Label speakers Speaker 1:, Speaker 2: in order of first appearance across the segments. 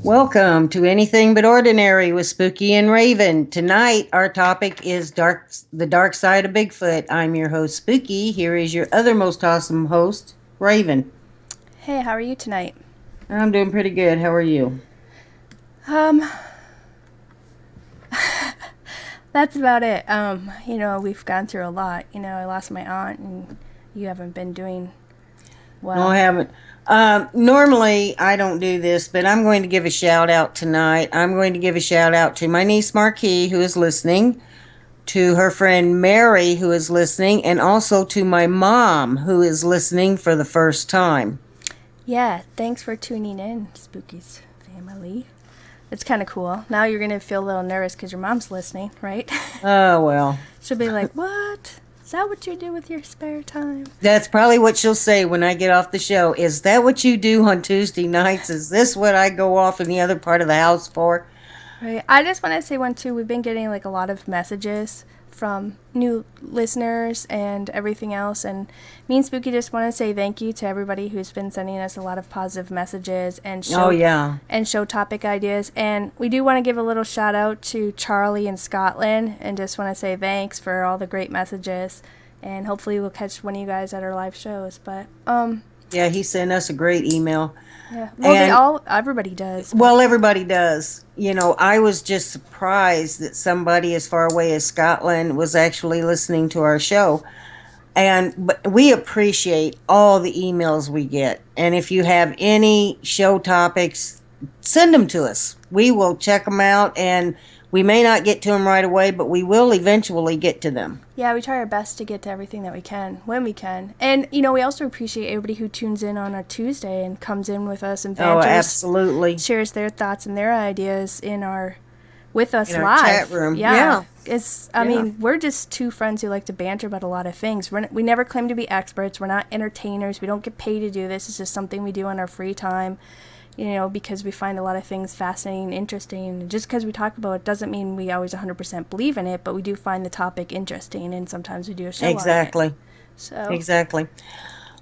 Speaker 1: Welcome to Anything But Ordinary with Spooky and Raven. Tonight, our topic is the dark side of Bigfoot. I'm your host, Spooky. Here is your other most awesome host, Raven.
Speaker 2: Hey, how are you tonight?
Speaker 1: I'm doing pretty good. How are you?
Speaker 2: Um, that's about it. We've gone through a lot. I lost my aunt, and you haven't been doing well.
Speaker 1: No, I haven't. Normally, I don't do this, but I'm going to give a shout out tonight. I'm going to give a shout out to my niece, Marquis, who is listening, to her friend Mary, who is listening, and also to my mom, who is listening for the first time.
Speaker 2: Yeah, thanks for tuning in, Spooky's family. It's kind of cool. Now you're going to feel a little nervous because your mom's listening, right?
Speaker 1: Oh, well.
Speaker 2: She'll be like, what? Is that what you do with your spare time?
Speaker 1: That's probably what she'll say when I get off the show. Is that what you do on Tuesday nights? Is this what I go off in the other part of the house for?
Speaker 2: Right. I just want to say one, too. We've been getting, a lot of messages from new listeners and everything else. And me and Spooky just want to say thank you to everybody who's been sending us a lot of positive messages and show topic ideas. And we do want to give a little shout out to Charlie in Scotland and just want to say thanks for all the great messages. And hopefully we'll catch one of you guys at our live shows. But
Speaker 1: yeah, he sent us a great email.
Speaker 2: Yeah. Well, everybody does.
Speaker 1: Well, everybody does. I was just surprised that somebody as far away as Scotland was actually listening to our show. But we appreciate all the emails we get. And if you have any show topics, send them to us. We will check them out, and we may not get to them right away, but we will eventually get to them.
Speaker 2: Yeah, we try our best to get to everything that we can, when we can. And, we also appreciate everybody who tunes in on a Tuesday and comes in with us and banters.
Speaker 1: Oh, absolutely.
Speaker 2: Shares their thoughts and their ideas with us
Speaker 1: in
Speaker 2: live.
Speaker 1: Our chat room.
Speaker 2: Yeah. I mean, we're just two friends who like to banter about a lot of things. We never claim to be experts. We're not entertainers. We don't get paid to do this. It's just something we do in our free time. Because we find a lot of things fascinating and interesting. Just because we talk about it doesn't mean we always 100% believe in it, but we do find the topic interesting, and sometimes we do a show
Speaker 1: Exactly.
Speaker 2: on it.
Speaker 1: Exactly.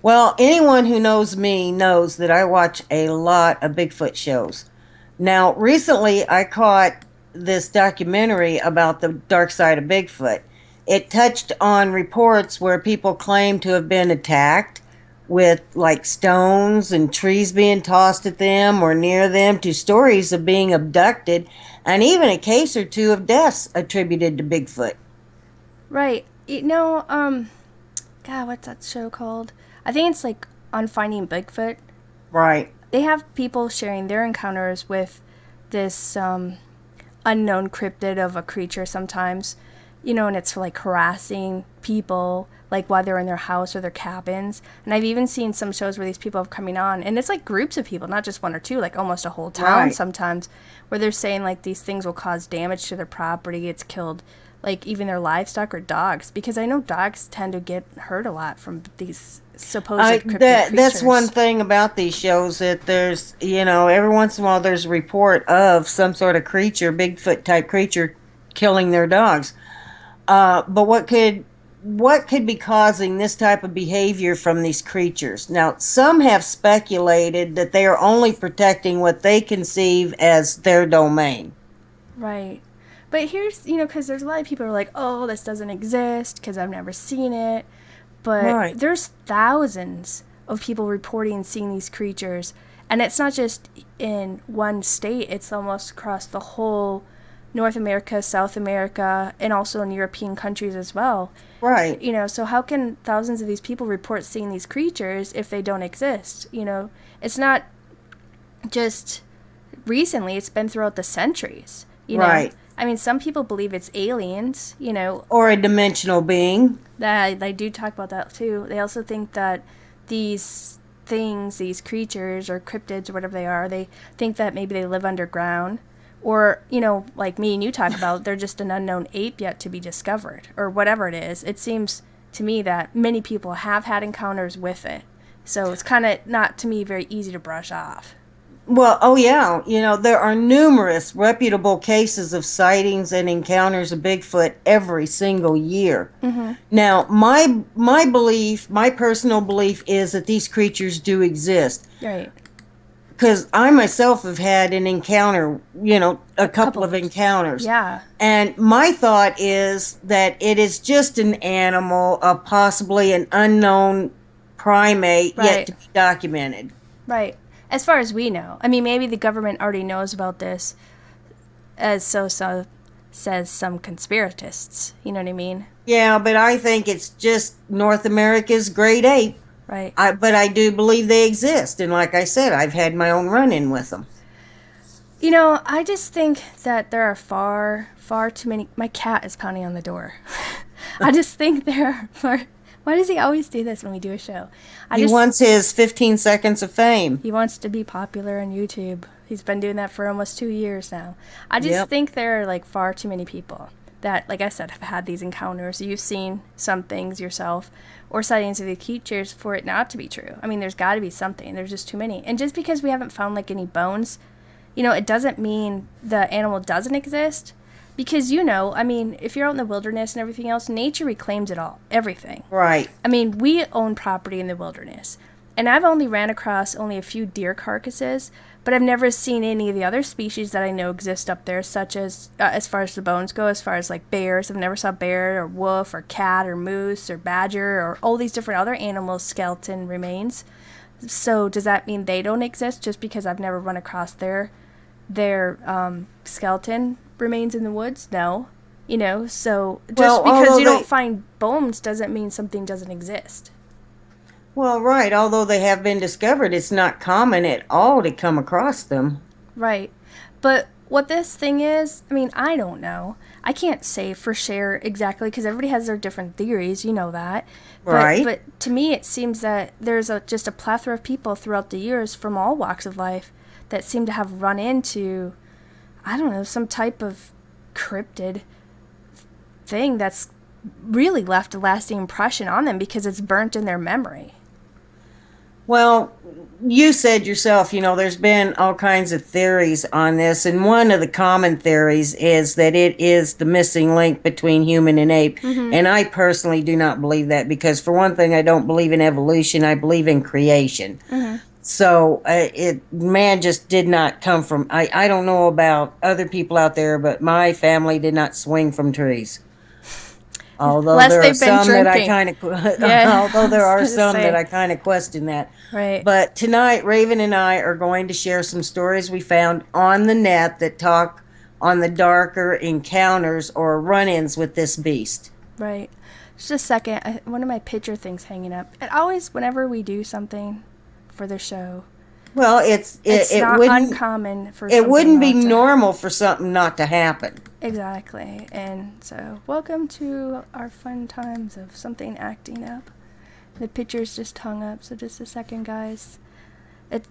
Speaker 1: Well, anyone who knows me knows that I watch a lot of Bigfoot shows. Now, recently I caught this documentary about the dark side of Bigfoot. It touched on reports where people claim to have been attacked with stones and trees being tossed at them or near them, to stories of being abducted, and even a case or two of deaths attributed to Bigfoot.
Speaker 2: Right. God, what's that show called? I think it's on Finding Bigfoot.
Speaker 1: Right.
Speaker 2: They have people sharing their encounters with this unknown cryptid of a creature sometimes, and it's harassing people while they're in their house or their cabins. And I've even seen some shows where these people are coming on, and it's groups of people, not just one or two, almost a whole town sometimes, where they're saying these things will cause damage to their property. It's killed even their livestock or dogs, because I know dogs tend to get hurt a lot from these supposed cryptid creatures.
Speaker 1: That's one thing about these shows, that there's, every once in a while there's a report of some sort of creature, Bigfoot type creature, killing their dogs. But what could be causing this type of behavior from these creatures? Now, some have speculated that they are only protecting what they conceive as their domain.
Speaker 2: Right. But here's, because there's a lot of people who are like, oh, this doesn't exist because I've never seen it. But there's thousands of people reporting seeing these creatures. And it's not just in one state. It's almost across the whole North America, South America, and also in European countries as well.
Speaker 1: Right.
Speaker 2: So how can thousands of these people report seeing these creatures if they don't exist? It's not just recently. It's been throughout the centuries.
Speaker 1: Right.
Speaker 2: I mean, some people believe it's aliens,
Speaker 1: or a dimensional being.
Speaker 2: They do talk about that, too. They also think that these things, these creatures, or cryptids, or whatever they are, they think that maybe they live underground. Or, like me and you talk about, they're just an unknown ape yet to be discovered, or whatever it is. It seems to me that many people have had encounters with it. So it's kind of not, to me, very easy to brush off.
Speaker 1: Well, oh yeah, there are numerous reputable cases of sightings and encounters of Bigfoot every single year. Mm-hmm. Now, my personal belief is that these creatures do exist.
Speaker 2: Right.
Speaker 1: because I myself have had an encounter, a couple
Speaker 2: Couple.
Speaker 1: of encounters.
Speaker 2: Yeah.
Speaker 1: And my thought is that it is just an animal, possibly an unknown primate yet
Speaker 2: Right.
Speaker 1: to be documented.
Speaker 2: Right. As far as we know. I mean, maybe the government already knows about this, as so says some conspiracists. You know what I mean?
Speaker 1: Yeah, but I think it's just North America's great ape.
Speaker 2: Right.
Speaker 1: But I do believe they exist. And like I said, I've had my own run in with them.
Speaker 2: You know, I just think that there are far too many. My cat is pounding on the door. I just think there are far. Why does he always do this when we do a show?
Speaker 1: He wants his 15 seconds of fame.
Speaker 2: He wants to be popular on YouTube. He's been doing that for almost 2 years now. I just
Speaker 1: Yep.
Speaker 2: think there are like far too many people that, like I said, have had these encounters. You've seen some things yourself or sightings of the creatures for it not to be true. I mean, there's got to be something. There's just too many. And just because we haven't found like any bones, it doesn't mean the animal doesn't exist. Because, I mean, if you're out in the wilderness and everything else, nature reclaims it all, everything.
Speaker 1: Right.
Speaker 2: I mean, we own property in the wilderness. And I've only ran across only a few deer carcasses, but I've never seen any of the other species that I know exist up there, such as far as the bones go, as far as like bears. I've never saw bear or wolf or cat or moose or badger or all these different other animals' skeleton remains. So does that mean they don't exist just because I've never run across their skeleton remains in the woods? No. So just because you don't find bones doesn't mean something doesn't exist.
Speaker 1: Well, right. Although they have been discovered, it's not common at all to come across them.
Speaker 2: Right. But what this thing is, I mean, I don't know. I can't say for sure exactly because everybody has their different theories. You know that.
Speaker 1: Right.
Speaker 2: But to me, it seems that there's just a plethora of people throughout the years from all walks of life that seem to have run into, I don't know, some type of cryptid thing that's really left a lasting impression on them because it's burnt in their memory.
Speaker 1: Well, you said yourself, there's been all kinds of theories on this, and one of the common theories is that it is the missing link between human and ape. Mm-hmm. And I personally do not believe that because, for one thing, I don't believe in evolution, I believe in creation. Mm-hmm. So man just did not come from, I don't know about other people out there, but my family did not swing from trees. Although there are some that I kind of, although there are some that I kind of question that.
Speaker 2: Right.
Speaker 1: But tonight, Raven and I are going to share some stories we found on the net that talk on the darker encounters or run-ins with this beast.
Speaker 2: Right. Just a second. One of my picture things hanging up. And always, whenever we do something for the show,
Speaker 1: well,
Speaker 2: it's not uncommon for
Speaker 1: it wouldn't be normal for something not to happen.
Speaker 2: Exactly. And so, welcome to our fun times of something acting up. The picture's just hung up, so just a second, guys.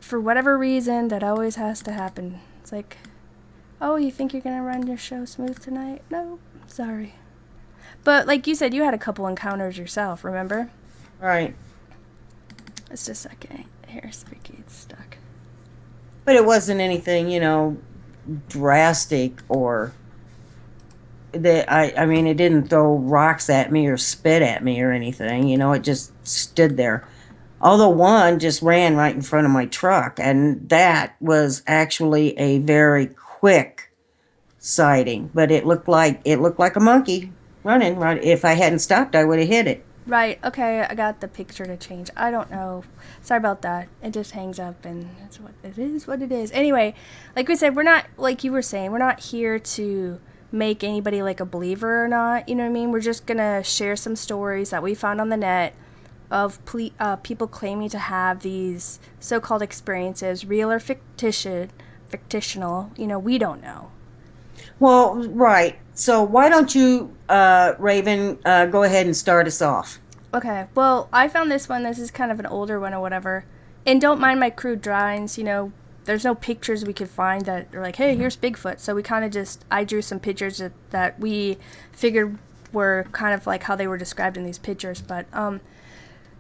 Speaker 2: For whatever reason, that always has to happen. It's like, oh, you think you're going to run your show smooth tonight? No, sorry. But like you said, you had a couple encounters yourself, remember?
Speaker 1: Right.
Speaker 2: Just a second. Here, Spiky, it's stuck.
Speaker 1: But it wasn't anything, drastic or that I mean, it didn't throw rocks at me or spit at me or anything. It just stood there. Although one just ran right in front of my truck, and that was actually a very quick sighting. But it looked like a monkey running. Right, if I hadn't stopped, I would have hit it.
Speaker 2: Right. Okay, I got the picture to change. I don't know. Sorry about that. It just hangs up, and that's what it is. What it is. Anyway, like we said, we're not, like you were saying, we're not here to make anybody like a believer or not. You know what I mean? We're just gonna share some stories that we found on the net of people claiming to have these so-called experiences, real or fictitious, fictional. We don't know.
Speaker 1: Well, right. So why don't you, Raven, go ahead and start us off?
Speaker 2: Okay. Well, I found this one. This is kind of an older one or whatever. And don't mind my crude drawings. There's no pictures we could find that are like, hey, here's Bigfoot. So we kind of I drew some pictures that we figured were kind of like how they were described in these pictures. But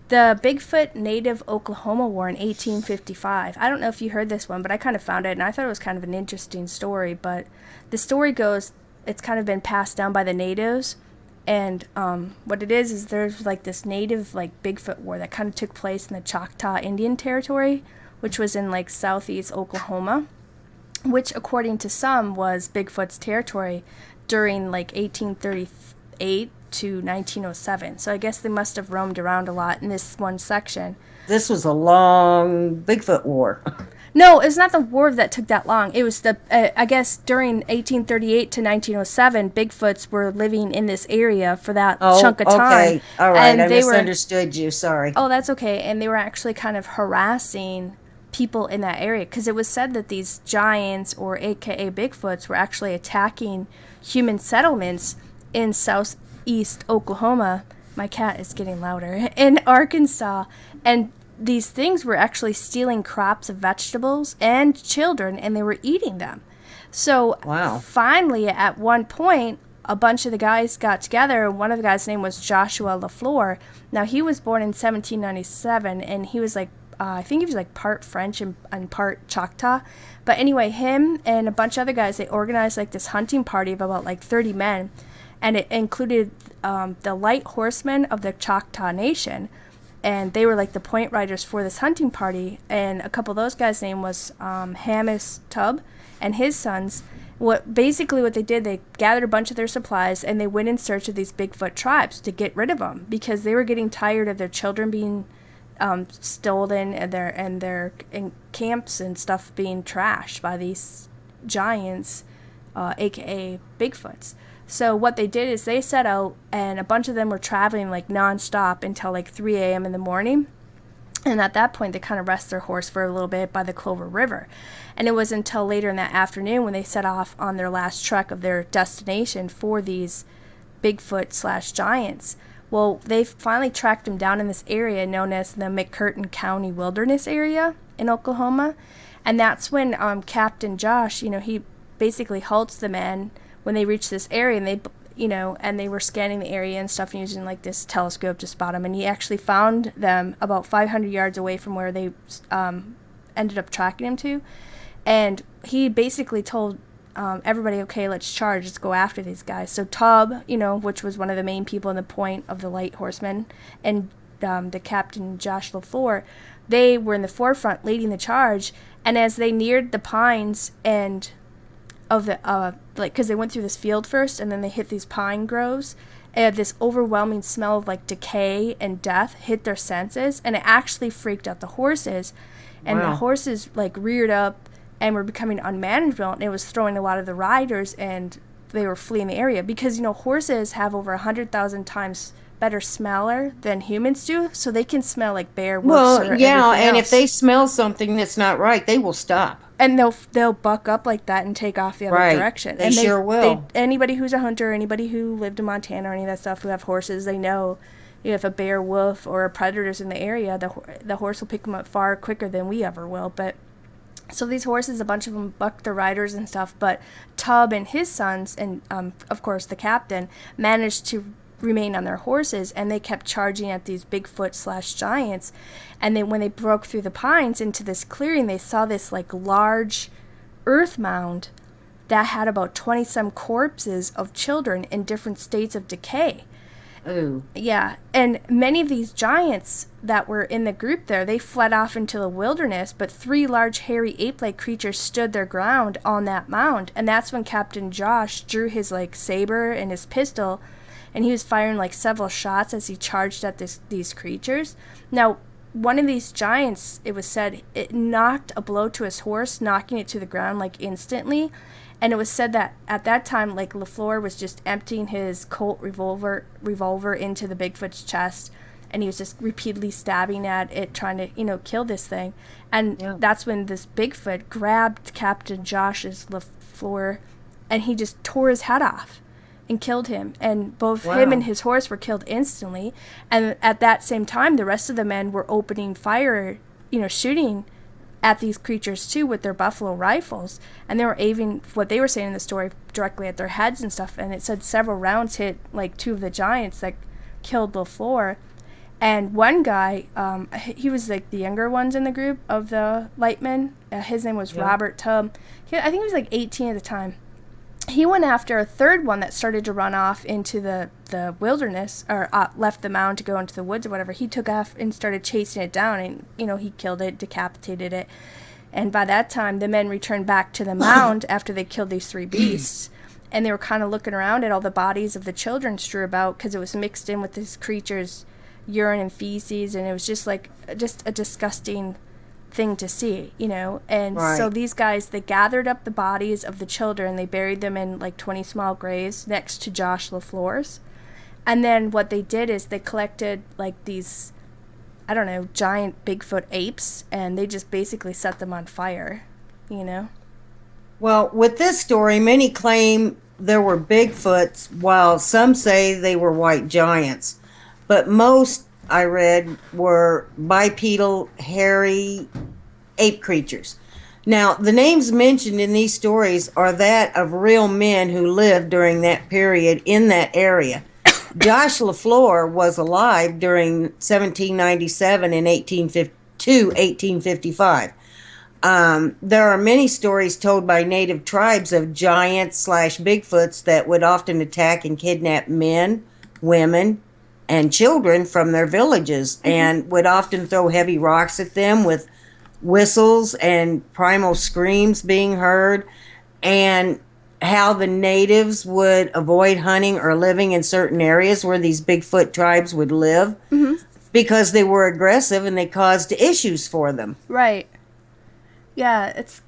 Speaker 2: the Bigfoot Native Oklahoma War in 1855. I don't know if you heard this one, but I kind of found it, and I thought it was kind of an interesting story. But the story goes, it's kind of been passed down by the natives. And what it is there's like this native like Bigfoot war that kind of took place in the Choctaw Indian Territory which was in like southeast Oklahoma, which according to some was Bigfoot's territory during like 1838 to 1907. So I guess they must have roamed around a lot in this one section.
Speaker 1: This was a long Bigfoot war.
Speaker 2: No, it's not the war that took that long. It was I guess during 1838 to 1907, Bigfoots were living in this area for that chunk of time.
Speaker 1: Okay. All right.
Speaker 2: And
Speaker 1: I
Speaker 2: they
Speaker 1: misunderstood you. Sorry.
Speaker 2: Oh, that's okay. And they were actually kind of harassing people in that area because it was said that these giants, or AKA Bigfoots, were actually attacking human settlements in southeast Oklahoma. My cat is getting louder. In Arkansas. And these things were actually stealing crops of vegetables and children, and they were eating them. So
Speaker 1: Wow.
Speaker 2: finally, at one point, a bunch of the guys got together, and one of the guys' name was Joshua LaFleur. Now, he was born in 1797, and he was like, I think he was like part French and part Choctaw. But anyway, him and a bunch of other guys, they organized like this hunting party of about like 30 men, and it included the light horsemen of the Choctaw Nation. And they were like the point riders for this hunting party. And a couple of those guys' name was Hamis Tubb and his sons. What they did, they gathered a bunch of their supplies and they went in search of these Bigfoot tribes to get rid of them because they were getting tired of their children being stolen and their camps and stuff being trashed by these giants, aka Bigfoots. So what they did is they set out, and a bunch of them were traveling like nonstop until like 3 a.m. in the morning. And at that point, they kind of rest their horse for a little bit by the Clover River. And it was until later in that afternoon when they set off on their last trek of their destination for these Bigfoot/giants. Well, they finally tracked them down in this area known as the McCurtain County Wilderness Area in Oklahoma. And that's when Captain Josh, he basically halts the men when they reach this area, and they were scanning the area and stuff and using like this telescope to spot them. And he actually found them about 500 yards away from where they ended up tracking him to. And he basically told everybody, okay, let's charge, let's go after these guys. So Tubb, which was one of the main people in the point of the light horsemen, and the Captain Josh LaFleur, they were in the forefront leading the charge. And as they neared the pines and of the because they went through this field first and then they hit these pine groves, and this overwhelming smell of like decay and death hit their senses, and it actually freaked out the horses. And
Speaker 1: Wow.
Speaker 2: the horses like reared up and were becoming unmanageable, and it was throwing a lot of the riders, and they were fleeing the area because horses have over 100,000 times better smeller than humans do, so they can smell like bear, wolves,
Speaker 1: Well,
Speaker 2: or
Speaker 1: yeah,
Speaker 2: everything
Speaker 1: and
Speaker 2: else.
Speaker 1: if they smell something that's not right, they will stop.
Speaker 2: And they'll buck up like that and take off the other
Speaker 1: Right.
Speaker 2: direction.
Speaker 1: They
Speaker 2: And
Speaker 1: sure will.
Speaker 2: Anybody who's a hunter, anybody who lived in Montana or any of that stuff who have horses, they know if a bear, wolf, or a predator's in the area, the horse will pick them up far quicker than we ever will. But so these horses, a bunch of them bucked the riders and stuff, but Tubb and his sons, and of course the captain, managed to remain on their horses, and they kept charging at these Bigfoot/giants. And then when they broke through the pines into this clearing, they saw this like large earth mound that had about 20 some corpses of children in different states of decay.
Speaker 1: Ooh.
Speaker 2: Yeah, and many of these giants that were in the group there, they fled off into the wilderness, but 3 large hairy ape-like creatures stood their ground on that mound. And that's when Captain Josh drew his like saber and his pistol, and he was firing like several shots as he charged at these creatures. Now, one of these giants, it was said, it knocked a blow to his horse, knocking it to the ground like instantly. And it was said that at that time, like LaFleur was just emptying his Colt revolver into the Bigfoot's chest, and he was just repeatedly stabbing at it, trying to, kill this thing. And
Speaker 1: Yeah.
Speaker 2: that's when this Bigfoot grabbed Captain Josh's LaFleur, and he just tore his head off and killed him. And both him
Speaker 1: Wow.
Speaker 2: and his horse were killed instantly. And at that same time, the rest of the men were opening fire, shooting at these creatures too with their buffalo rifles, and they were aiming, what they were saying in the story, directly at their heads and stuff. And it said several rounds hit like 2 of the giants that killed LaFleur. And one guy, he was like the younger ones in the group of the lightmen. His name was
Speaker 1: Yeah.
Speaker 2: Robert Tubb. I think he was like 18 at the time. he went after a third one that started to run off into the wilderness, or left the mound to go into the woods or whatever. He took off and started chasing it down, and, he killed it, decapitated it. And by that time, the men returned back to the mound after they killed these three beasts. And they were kind of looking around at all the bodies of the children strewn about, because it was mixed in with this creature's urine and feces, and it was just a disgusting thing to see, and
Speaker 1: Right.
Speaker 2: So these guys, they gathered up the bodies of the children, they buried them in like 20 small graves next to Josh LaFleur's, and then what they did is they collected like these, I don't know, giant Bigfoot apes, and they just basically set them on fire.
Speaker 1: Well, with this story, many claim there were Bigfoots, while some say they were white giants. But most, I read, were bipedal, hairy ape creatures. Now, the names mentioned in these stories are that of real men who lived during that period in that area. Josh LaFleur was alive during 1797 and 1855. There are many stories told by native tribes of giants/Bigfoots that would often attack and kidnap men, women, and children from their villages, and would often throw heavy rocks at them, with whistles and primal screams being heard, and how the natives would avoid hunting or living in certain areas where these Bigfoot tribes would live, because they were aggressive and they caused issues for them.
Speaker 2: Right. Yeah, it's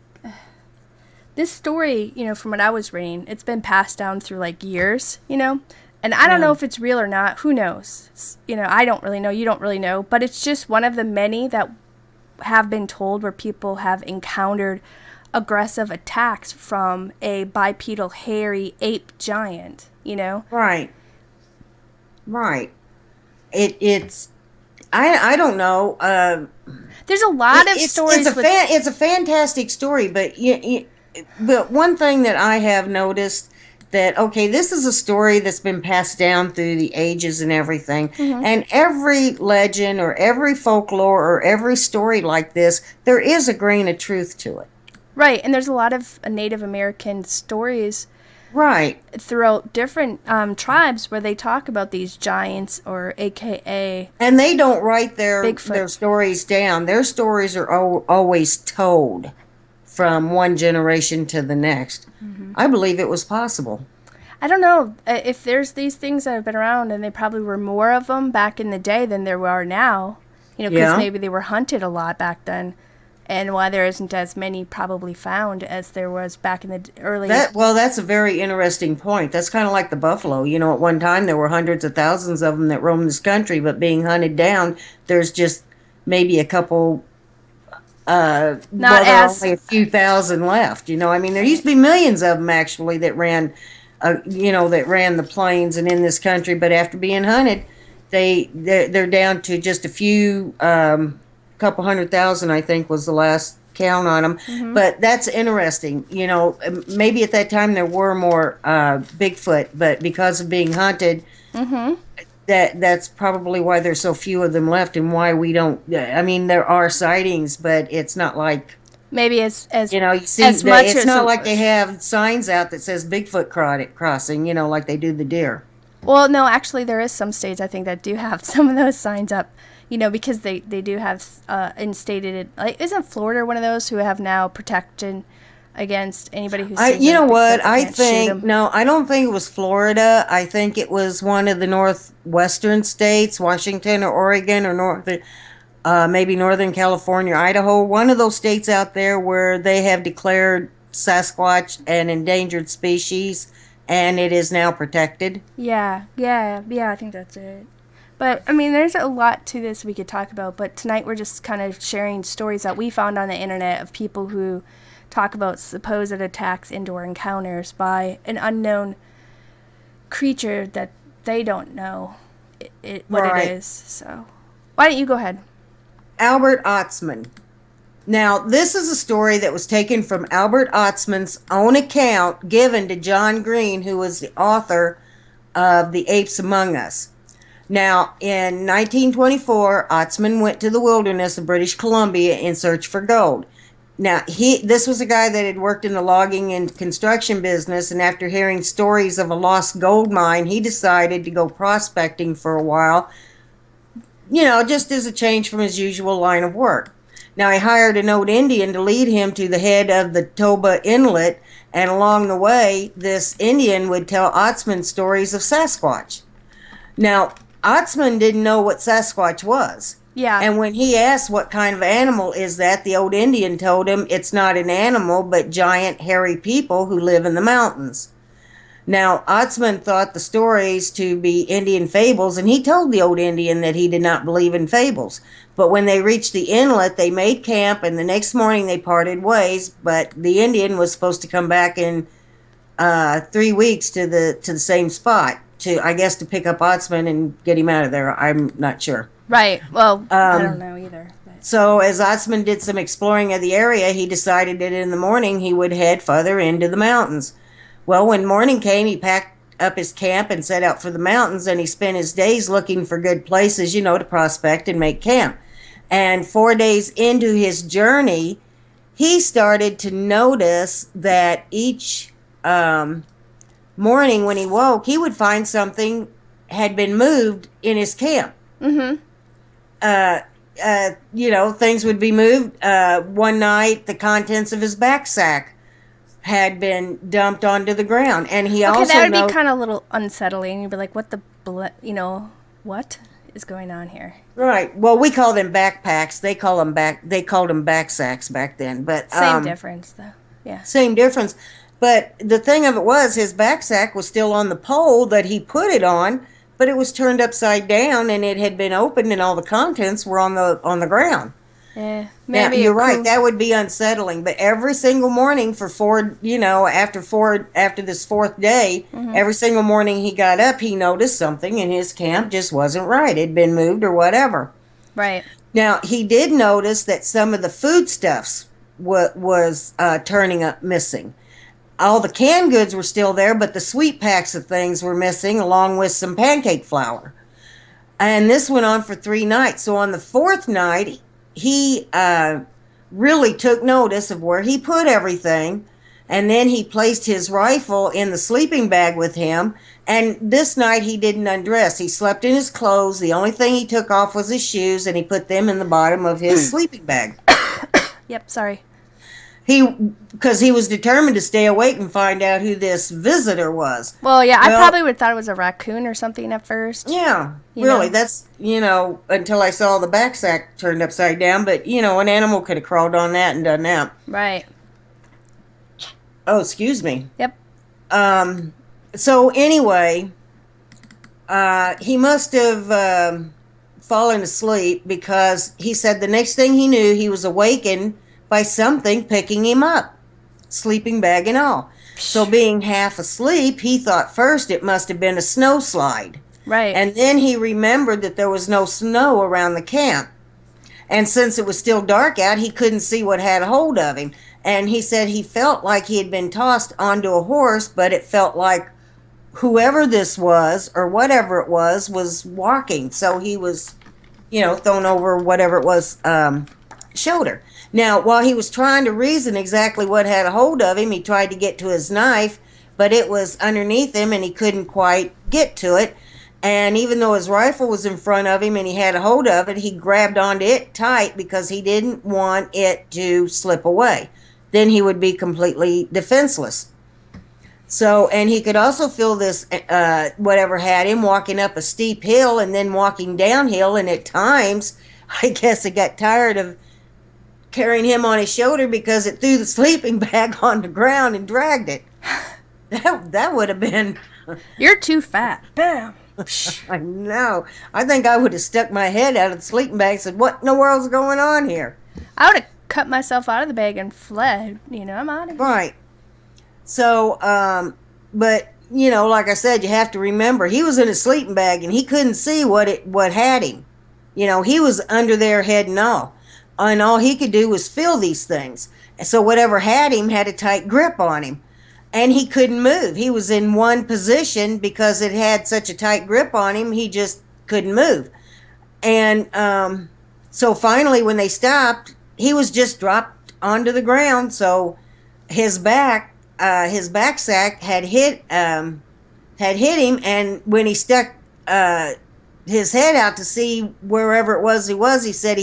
Speaker 2: this story, from what I was reading, it's been passed down through like years, and I don't know if it's real or not. Who knows? I don't really know. You don't really know. But it's just one of the many that have been told where people have encountered aggressive attacks from a bipedal, hairy ape giant,
Speaker 1: Right. Right. It's I don't know.
Speaker 2: There's a lot of stories.
Speaker 1: It's a fantastic story, but but one thing that I have noticed, that okay, this is a story that's been passed down through the ages and everything, and every legend or every folklore or every story like this, there is a grain of truth to it.
Speaker 2: Right, and there's a lot of Native American stories.
Speaker 1: Right.
Speaker 2: Throughout different tribes where they talk about these giants, or AKA.
Speaker 1: And they don't write their
Speaker 2: Bigfoot.
Speaker 1: stories down. Their stories are always told from one generation to the next. I believe it was possible.
Speaker 2: I don't know if there's these things that have been around, and they probably were more of them back in the day than there are now. Because maybe they were hunted a lot back then. And why there isn't as many probably found as there was back in the early...
Speaker 1: That's a very interesting point. That's kind of like the buffalo. At one time there were hundreds of thousands of them that roamed this country, but being hunted down, there's just maybe a couple... there are only a few thousand left. There used to be millions of them, actually, that ran, that ran the plains and in this country, but after being hunted, they're down to just a few... couple 100,000, I think, was the last count on them. But that's interesting. Maybe at that time there were more Bigfoot, but because of being hunted, that's probably why there's so few of them left, and why we don't. There are sightings, but it's not like
Speaker 2: maybe as
Speaker 1: you see.
Speaker 2: As much
Speaker 1: it's
Speaker 2: as
Speaker 1: not like they have signs out that says Bigfoot crossing. Like they do the deer.
Speaker 2: Well, no, actually, there is some states I think that do have some of those signs up. Because they do have instated it. Isn't Florida one of those who have now protection against anybody who's...
Speaker 1: I think... No, I don't think it was Florida. I think it was one of the northwestern states, Washington or Oregon or maybe Northern California, Idaho. One of those states out there where they have declared Sasquatch an endangered species, and it is now protected.
Speaker 2: Yeah, I think that's it. But, there's a lot to this we could talk about, but tonight we're just kind of sharing stories that we found on the internet of people who talk about supposed attacks, indoor encounters by an unknown creature that they don't know what it is. So, why don't you go ahead?
Speaker 1: Albert Ostman. Now, this is a story that was taken from Albert Ostman's own account given to John Green, who was the author of The Apes Among Us. Now, in 1924, Ostman went to the wilderness of British Columbia in search for gold. Now, this was a guy that had worked in the logging and construction business, and after hearing stories of a lost gold mine, he decided to go prospecting for a while, just as a change from his usual line of work. Now, he hired an old Indian to lead him to the head of the Toba Inlet, and along the way, this Indian would tell Ostman stories of Sasquatch. Now, Ostman didn't know what Sasquatch was.
Speaker 2: Yeah.
Speaker 1: And when he asked what kind of animal is that, the old Indian told him it's not an animal, but giant, hairy people who live in the mountains. Now, Ostman thought the stories to be Indian fables, and he told the old Indian that he did not believe in fables. But when they reached the inlet, they made camp, and the next morning they parted ways. But the Indian was supposed to come back in 3 weeks to the same spot to pick up Ostman and get him out of there. I'm not sure.
Speaker 2: Right. Well, I don't know either. But.
Speaker 1: So as Ostman did some exploring of the area, he decided that in the morning he would head further into the mountains. Well, when morning came, he packed up his camp and set out for the mountains, and he spent his days looking for good places, to prospect and make camp. And 4 days into his journey, he started to notice that each morning when he woke, he would find something had been moved in his camp.
Speaker 2: Mm-hmm.
Speaker 1: Things would be moved. One night, the contents of his backpack had been dumped onto the ground, and he also
Speaker 2: that would be kind of a little unsettling. You'd be like, "What what is going on here?"
Speaker 1: Right. Well, we call them backpacks. They called them backsacks back then. But
Speaker 2: same difference, though. Yeah.
Speaker 1: Same difference. But the thing of it was, his backpack was still on the pole that he put it on, but it was turned upside down, and it had been opened, and all the contents were on the ground.
Speaker 2: Yeah,
Speaker 1: maybe now, you're right. That would be unsettling. But every single morning for after this fourth day, every single morning he got up, he noticed something in his camp just wasn't right. It'd been moved or whatever.
Speaker 2: Right.
Speaker 1: Now, he did notice that some of the foodstuffs was turning up missing. All the canned goods were still there, but the sweet packs of things were missing, along with some pancake flour. And this went on for 3 nights. So on the 4th night, he really took notice of where he put everything, and then he placed his rifle in the sleeping bag with him. And this night he didn't undress. He slept in his clothes. The only thing he took off was his shoes, and he put them in the bottom of his sleeping bag.
Speaker 2: Yep, sorry.
Speaker 1: Because he was determined to stay awake and find out who this visitor was.
Speaker 2: Well, yeah, I probably would have thought it was a raccoon or something at first.
Speaker 1: Yeah, really. That's, until I saw the backpack turned upside down. But, an animal could have crawled on that and done that.
Speaker 2: Right.
Speaker 1: Oh, excuse me.
Speaker 2: Yep.
Speaker 1: So, anyway, he must have fallen asleep, because he said the next thing he knew, he was awakened by something picking him up, sleeping bag and all. So being half asleep, he thought first it must have been a snow slide.
Speaker 2: Right.
Speaker 1: And then he remembered that there was no snow around the camp. And since it was still dark out, he couldn't see what had a hold of him. And he said he felt like he had been tossed onto a horse, but it felt like whoever this was, or whatever it was walking. So he was, thrown over whatever it was, shoulder. Now, while he was trying to reason exactly what had a hold of him, he tried to get to his knife, but it was underneath him and he couldn't quite get to it. And even though his rifle was in front of him and he had a hold of it, he grabbed onto it tight because he didn't want it to slip away. Then he would be completely defenseless. So, and he could also feel this, whatever had him, walking up a steep hill and then walking downhill. And at times, I guess it got tired of carrying him on his shoulder because it threw the sleeping bag on the ground and dragged it. That would have been...
Speaker 2: You're too fat. Bam.
Speaker 1: I know. I think I would have stuck my head out of the sleeping bag and said, what in the world's going on here?
Speaker 2: I would have cut myself out of the bag and fled. I'm out of here.
Speaker 1: Right. So, but, like I said, you have to remember, he was in a sleeping bag and he couldn't see what had him. He was under there head and all. And all he could do was feel these things. So whatever had him had a tight grip on him. And he couldn't move. He was in one position because it had such a tight grip on him, he just couldn't move. And so finally when they stopped, he was just dropped onto the ground. So his back sack had hit him, and when he stuck his head out to see wherever it was he said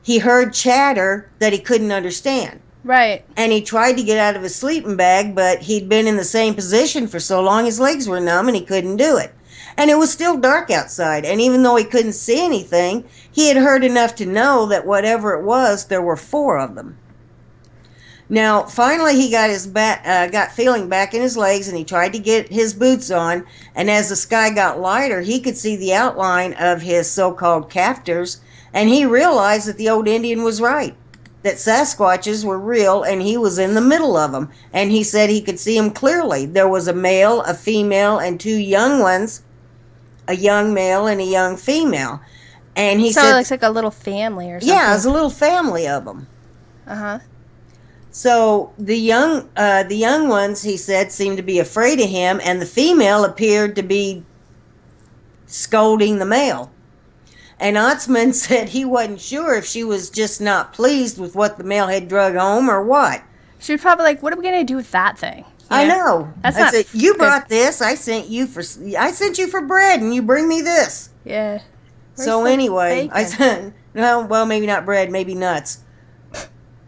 Speaker 1: he heard chatter that he couldn't understand.
Speaker 2: Right.
Speaker 1: And he tried to get out of his sleeping bag, but he'd been in the same position for so long his legs were numb and he couldn't do it. And it was still dark outside, and even though he couldn't see anything, he had heard enough to know that whatever it was, there were 4 of them. Now, finally, he got feeling back in his legs, and he tried to get his boots on. And as the sky got lighter, he could see the outline of his so-called captors, and he realized that the old Indian was right, that Sasquatches were real, and he was in the middle of them. And he said he could see them clearly. There was a male, a female, and 2 young ones, a young male and a young female. And he
Speaker 2: So
Speaker 1: said,
Speaker 2: it looks like a little family or something.
Speaker 1: yeah, it was a little family of them.
Speaker 2: Uh-huh.
Speaker 1: So the young ones, he said, seemed to be afraid of him, and the female appeared to be scolding the male. And Ostman said he wasn't sure if she was just not pleased with what the male had drug home or what.
Speaker 2: She was probably like, what are we going to do with that thing?
Speaker 1: I know.
Speaker 2: That's
Speaker 1: I
Speaker 2: not
Speaker 1: said, you
Speaker 2: good.
Speaker 1: brought this. I sent you for bread, and you bring me this.
Speaker 2: Yeah. Where's
Speaker 1: So
Speaker 2: the
Speaker 1: anyway, I
Speaker 2: bacon?
Speaker 1: said, no, well, maybe not bread, maybe nuts.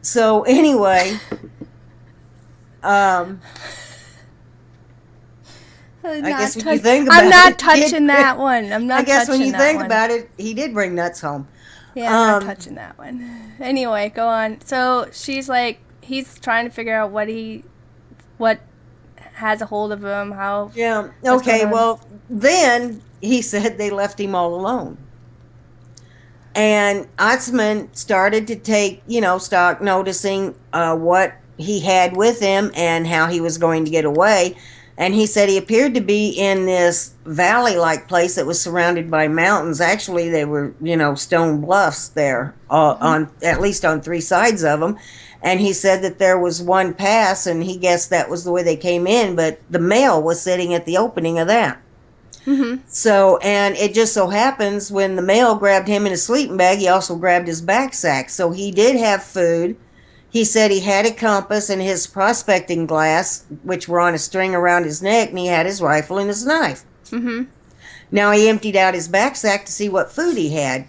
Speaker 1: So anyway, I guess when you think about
Speaker 2: I'm not
Speaker 1: it,
Speaker 2: touching that one. I'm not
Speaker 1: I guess
Speaker 2: touching
Speaker 1: when you
Speaker 2: that
Speaker 1: think
Speaker 2: one.
Speaker 1: about it, he did bring nuts home.
Speaker 2: Yeah, I'm not touching that one. Anyway, go on. So she's like, he's trying to figure out what has a hold of him, how.
Speaker 1: Yeah.
Speaker 2: what's
Speaker 1: Okay.
Speaker 2: going on.
Speaker 1: Well, then he said they left him all alone. And Ostman started to take, stock, noticing what he had with him and how he was going to get away. And he said he appeared to be in this valley-like place that was surrounded by mountains. Actually, they were, stone bluffs there, on at least on 3 sides of them. And he said that there was one pass, and he guessed that was the way they came in, but the male was sitting at the opening of that.
Speaker 2: Mm-hmm.
Speaker 1: So, and it just so happens when the male grabbed him in his sleeping bag, he also grabbed his back sack. So he did have food. He said he had a compass and his prospecting glass, which were on a string around his neck, and he had his rifle and his knife.
Speaker 2: Mm-hmm.
Speaker 1: Now he emptied out his back sack to see what food he had.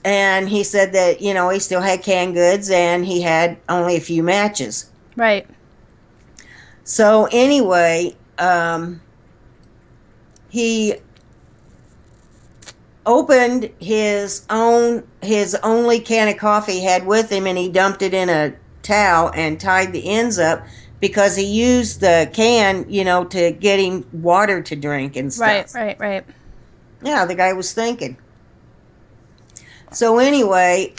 Speaker 1: And he said that, he still had canned goods and he had only a few matches.
Speaker 2: Right.
Speaker 1: So anyway, he opened his only can of coffee he had with him, and he dumped it in a towel and tied the ends up because he used the can, to get him water to drink and stuff.
Speaker 2: Right.
Speaker 1: Yeah, the guy was thinking. So anyway,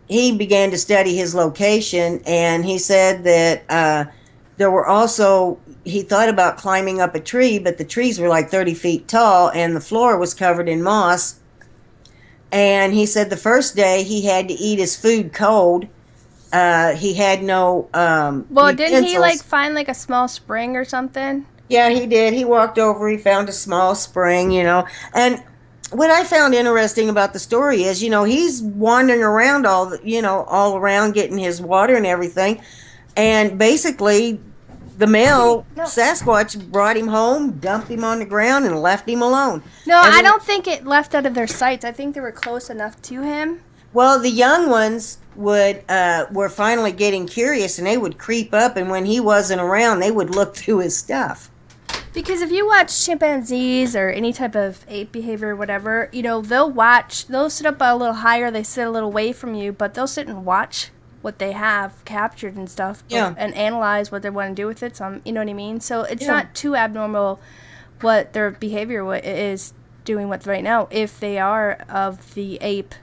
Speaker 1: he began to study his location, and he said that there were also, he thought about climbing up a tree, but the trees were like 30 feet tall, and the floor was covered in moss. And he said the first day he had to eat his food cold. He had no
Speaker 2: Well, didn't he
Speaker 1: utensils.
Speaker 2: find a small spring or something?
Speaker 1: Yeah, he did. He walked over, he found a small spring, and what I found interesting about the story is, he's wandering around all around getting his water and everything. And basically, the male Sasquatch brought him home, dumped him on the ground, and left him alone.
Speaker 2: No,
Speaker 1: And
Speaker 2: I don't think it left out of their sights. I think they were close enough to him.
Speaker 1: Well, the young ones were finally getting curious, and they would creep up, and when he wasn't around, they would look through his stuff.
Speaker 2: Because if you watch chimpanzees or any type of ape behavior or whatever, they'll sit up a little higher, they sit a little away from you, but they'll sit and watch what they have captured and stuff,
Speaker 1: Yeah.
Speaker 2: and analyze what they want to do with it. You know what I mean? So it's
Speaker 1: Yeah.
Speaker 2: not too abnormal what their behavior is doing with right now if they are of the ape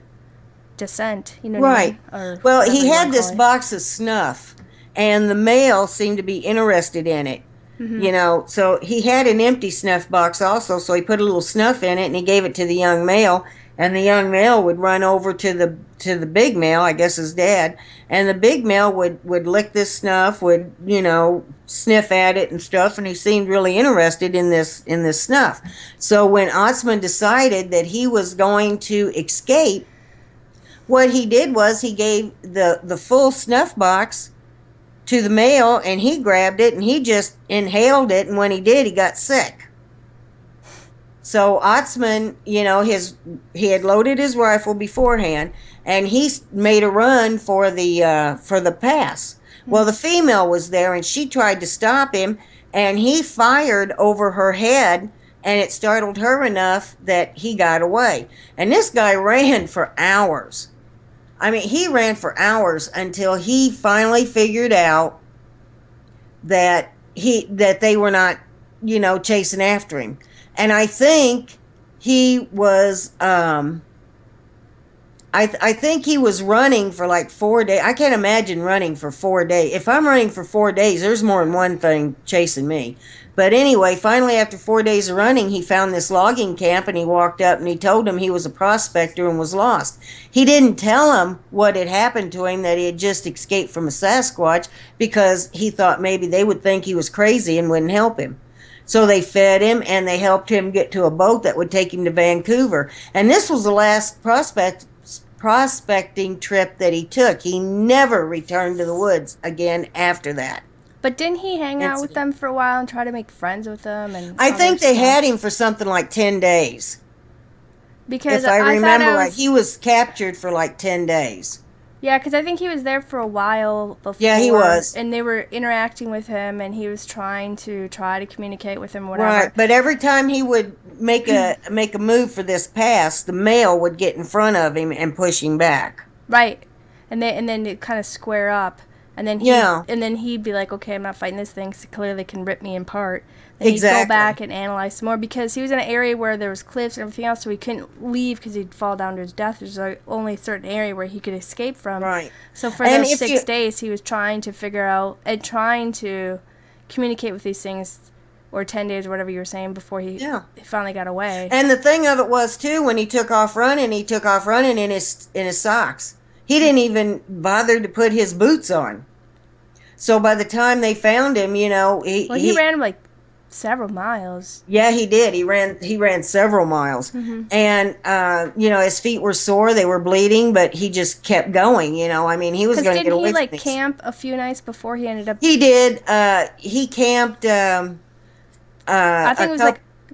Speaker 2: descent. You know what
Speaker 1: Right.
Speaker 2: I mean? Or
Speaker 1: Well,
Speaker 2: whatever
Speaker 1: he
Speaker 2: you
Speaker 1: had
Speaker 2: wanna
Speaker 1: this
Speaker 2: call it.
Speaker 1: box of snuff, and the male seemed to be interested in it.
Speaker 2: Mm-hmm.
Speaker 1: So he had an empty snuff box also, so he put a little snuff in it and he gave it to the young male, and the young male would run over to the big male, I guess his dad, and the big male would lick this snuff, would sniff at it and stuff, and he seemed really interested in this snuff. So when Ostman decided that he was going to escape, what he did was he gave the full snuff box to the male, and he grabbed it and he just inhaled it, and when he did, he got sick. So Ostman, he had loaded his rifle beforehand, and he made a run for the pass. Well, the female was there, and she tried to stop him, and he fired over her head, and it startled her enough that he got away. And this guy ran for hours. I mean, he ran for hours until he finally figured out that they were not, chasing after him. And I think he was I think he was running for like 4 days. I can't imagine running for 4 days. If I'm running for 4 days, there's more than one thing chasing me. But anyway, finally after 4 days of running, he found this logging camp, and he walked up and he told him he was a prospector and was lost. He didn't tell him what had happened to him, that he had just escaped from a Sasquatch, because he thought maybe they would think he was crazy and wouldn't help him. So they fed him, and they helped him get to a boat that would take him to Vancouver. And this was the last prospecting trip that he took. He never returned to the woods again after that.
Speaker 2: But didn't he hang out with them for a while and try to make friends with them? And
Speaker 1: I think they had him for something like 10 days.
Speaker 2: Because
Speaker 1: if I remember right, he was captured for like 10 days.
Speaker 2: Yeah, because I think he was there for a while before.
Speaker 1: Yeah, he was.
Speaker 2: And they were interacting with him, and he was trying to communicate with him or whatever.
Speaker 1: Right, but every time he would make a move for this pass, the male would get in front of him and push him back.
Speaker 2: Right, and then it'd kind of square up, and then he'd be like, okay, I'm not fighting this thing, because it clearly can rip me apart. Then he'd go back and analyze some more, because he was in an area where there was cliffs and everything else, so he couldn't leave because he'd fall down to his death. There's only a certain area where he could escape from. Right. So for those 6 days, he was trying to figure out and trying to communicate with these things, or 10 days or whatever you were saying, before he finally got away.
Speaker 1: And the thing of it was, too, when he took off running in his socks. He didn't even bother to put his boots on. So by the time they found him, he
Speaker 2: ran like several miles.
Speaker 1: Yeah, he did. He ran several miles. Mm-hmm. And his feet were sore, they were bleeding, but he just kept going. I mean, he was going to get away from
Speaker 2: Didn't he camp a few nights before he ended up?
Speaker 1: He did. He camped
Speaker 2: I think it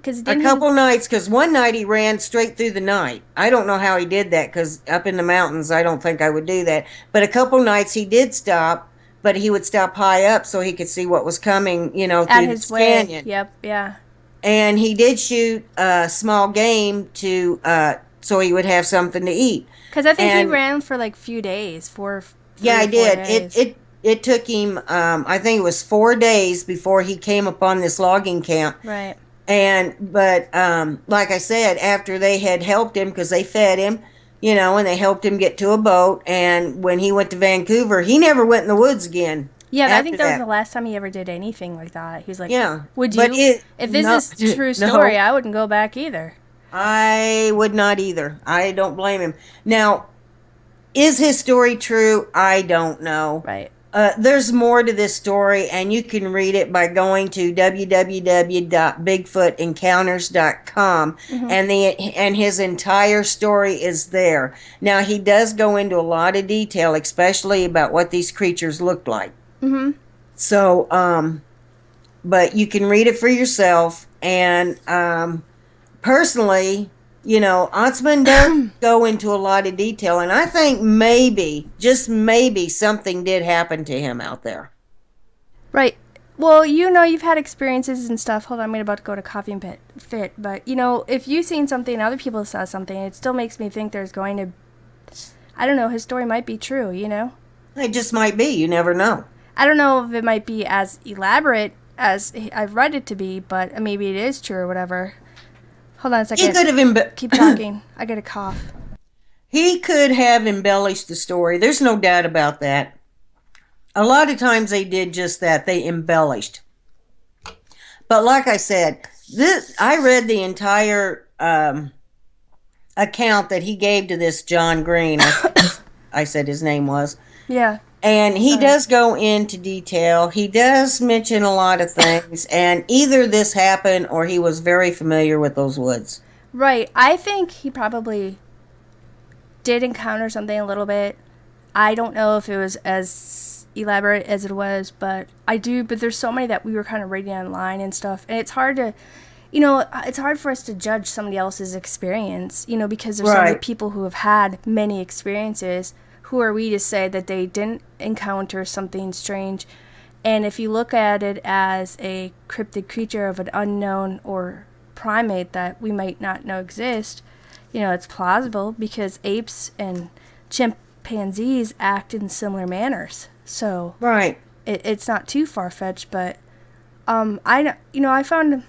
Speaker 2: was
Speaker 1: a couple nights, because one night he ran straight through the night. I don't know how he did that, because up in the mountains, I don't think I would do that. But a couple nights he did stop, but he would stop high up so he could see what was coming, through this canyon.
Speaker 2: Yep, yeah.
Speaker 1: And he did shoot small game so he would have something to eat.
Speaker 2: Because I think he ran for like few days,
Speaker 1: Yeah, I did. It took him, I think it was 4 days before he came upon this logging camp.
Speaker 2: Right.
Speaker 1: But like I said, after they had helped him, because they fed him, and they helped him get to a boat, and when he went to Vancouver, he never went in the woods again.
Speaker 2: Yeah, I think that was the last time he ever did anything like that. He was like,
Speaker 1: yeah.
Speaker 2: Would you? If this is a true story, I wouldn't go back either.
Speaker 1: I would not either. I don't blame him. Now, is his story true? I don't know.
Speaker 2: Right.
Speaker 1: There's more to this story, and you can read it by going to www.bigfootencounters.com, mm-hmm. and his entire story is there. Now, he does go into a lot of detail, especially about what these creatures looked like.
Speaker 2: Mm-hmm.
Speaker 1: So, but you can read it for yourself, and personally, Ostman does go into a lot of detail, and I think maybe, just maybe, something did happen to him out there.
Speaker 2: Right. Well, you've had experiences and stuff. Hold on, I'm about to go to coffee and fit. But, if you've seen something and other people saw something, it still makes me think there's going to, I don't know, his story might be true,
Speaker 1: It just might be. You never know.
Speaker 2: I don't know if it might be as elaborate as I've read it to be, but maybe it is true or whatever. Hold on a second.
Speaker 1: He could have
Speaker 2: keep talking. I get a cough.
Speaker 1: He could have embellished the story. There's no doubt about that. A lot of times they did just that. They embellished. But like I said, I read the entire account that he gave to this John Green. I said his name was.
Speaker 2: Yeah.
Speaker 1: And he does go into detail. He does mention a lot of things. And either this happened or he was very familiar with those woods.
Speaker 2: Right. I think he probably did encounter something a little bit. I don't know if it was as elaborate as it was, but but there's so many that we were kind of reading online and stuff, and it's hard to, it's hard for us to judge somebody else's experience, because there's so many
Speaker 1: Right.
Speaker 2: people who have had many experiences. Who are we to say that they didn't encounter something strange? And if you look at it as a cryptid creature of an unknown or primate that we might not know exist, it's plausible because apes and chimpanzees act in similar manners. So
Speaker 1: Right.
Speaker 2: it's not too far-fetched, but I found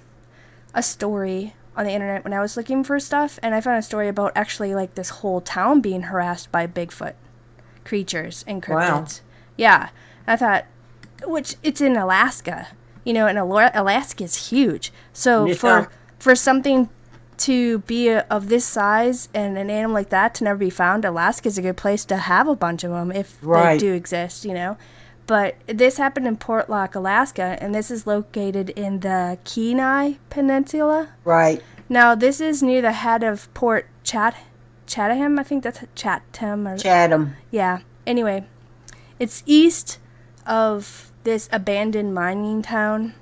Speaker 2: a story on the internet when I was looking for stuff, and I found a story about actually like this whole town being harassed by Bigfoot creatures and
Speaker 1: Wow.
Speaker 2: cryptids. Yeah. I thought, which it's in Alaska, and Alaska is huge. So
Speaker 1: Yeah.
Speaker 2: for something to be of this size and an animal like that to never be found, Alaska is a good place to have a bunch of them if they
Speaker 1: Right.
Speaker 2: do exist. But this happened in Portlock, Alaska, and this is located in the Kenai Peninsula.
Speaker 1: Right.
Speaker 2: Now, this is near the head of Chatham. I think that's Chatham.
Speaker 1: Chatham.
Speaker 2: Yeah. Anyway, it's east of this abandoned mining town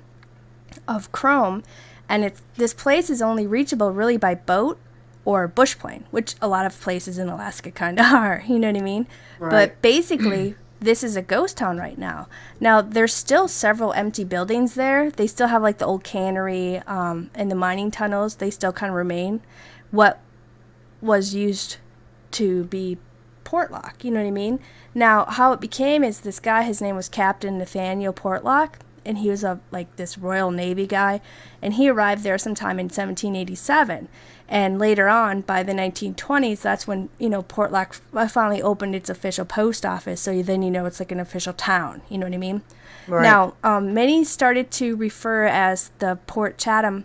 Speaker 2: of Chrome, and this place is only reachable really by boat or bush plane, which a lot of places in Alaska kind of are. You know what I mean?
Speaker 1: Right.
Speaker 2: But basically, this is a ghost town right now. Now, there's still several empty buildings there. They still have like the old cannery and the mining tunnels. They still kind of remain. What was used to be Portlock, you know what I mean? Now, how it became is this guy, his name was Captain Nathaniel Portlock, and he was this Royal Navy guy, and he arrived there sometime in 1787. And later on, by the 1920s, that's when, Portlock finally opened its official post office, so then it's like an official town, you know what I mean?
Speaker 1: Right.
Speaker 2: Now, many started to refer as the Port Chatham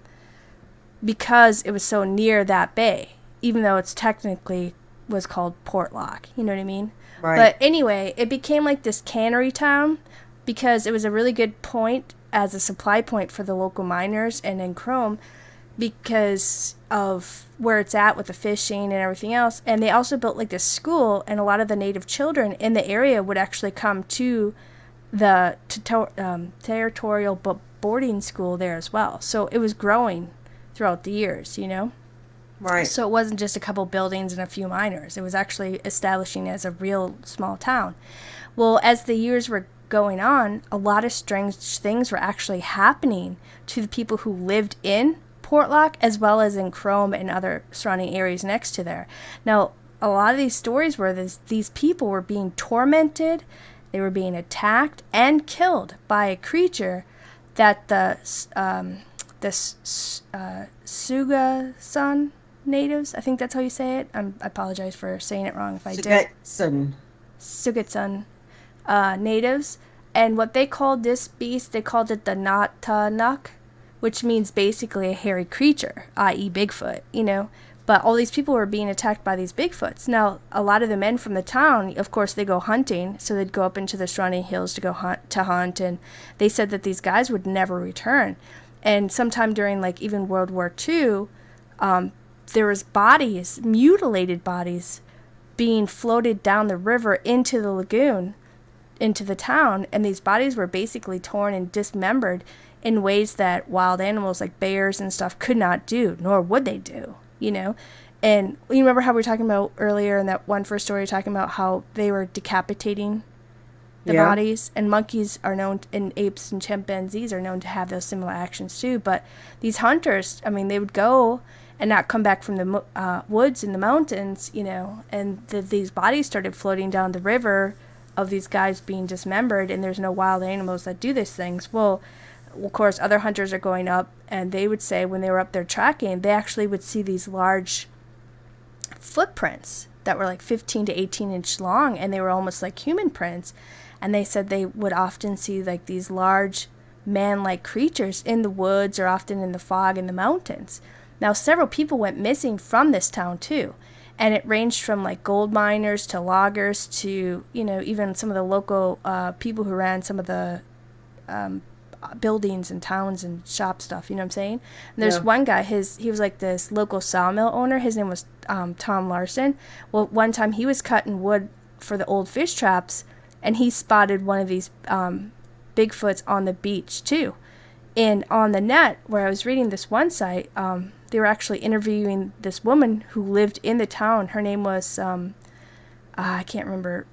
Speaker 2: because it was so near that bay, even though it's technically was called Portlock, you know what I mean?
Speaker 1: Right.
Speaker 2: But anyway, it became like this cannery town because it was a really good point as a supply point for the local miners and in Chrome because of where it's at with the fishing and everything else. And they also built like this school, and a lot of the native children in the area would actually come to the territorial boarding school there as well. So it was growing throughout the years.
Speaker 1: Right.
Speaker 2: So it wasn't just a couple buildings and a few miners. It was actually establishing as a real small town. Well, as the years were going on, a lot of strange things were actually happening to the people who lived in Portlock as well as in Chrome and other surrounding areas next to there. Now, a lot of these stories were these people were being tormented, they were being attacked and killed by a creature that the Sugasan natives, I think that's how you say it. I apologize for saying it wrong if I did. Sugatsun natives. And what they called this beast, they called it the Natanuk, which means basically a hairy creature, i.e. Bigfoot, But all these people were being attacked by these Bigfoots. Now, a lot of the men from the town, of course, they go hunting, so they'd go up into the surrounding hills to go hunt, and they said that these guys would never return. And sometime during, even World War II, there was bodies, mutilated bodies, being floated down the river into the lagoon, into the town, and these bodies were basically torn and dismembered in ways that wild animals like bears and stuff could not do, nor would they do, And you remember how we were talking about earlier in that one first story, talking about how they were decapitating the bodies, and monkeys are known, and apes and chimpanzees are known to have those similar actions too. But these hunters, they would go and not come back from the woods and the mountains, and these bodies started floating down the river of these guys being dismembered, and there's no wild animals that do these things. Well, of course, other hunters are going up, and they would say when they were up there tracking, they actually would see these large footprints that were 15 to 18 inch long, and they were almost like human prints. And they said they would often see these large man-like creatures in the woods or often in the fog in the mountains. Now, several people went missing from this town too, and it ranged from gold miners to loggers to even some of the local people who ran some of the buildings and towns and shop stuff. You know what I'm saying? And there's
Speaker 1: Yeah.
Speaker 2: one guy. He was like this local sawmill owner. His name was Tom Larson. Well, one time he was cutting wood for the old fish traps, and he spotted one of these Bigfoots on the beach too. And on the net, where I was reading this one site, they were actually interviewing this woman who lived in the town. Her name was I can't remember,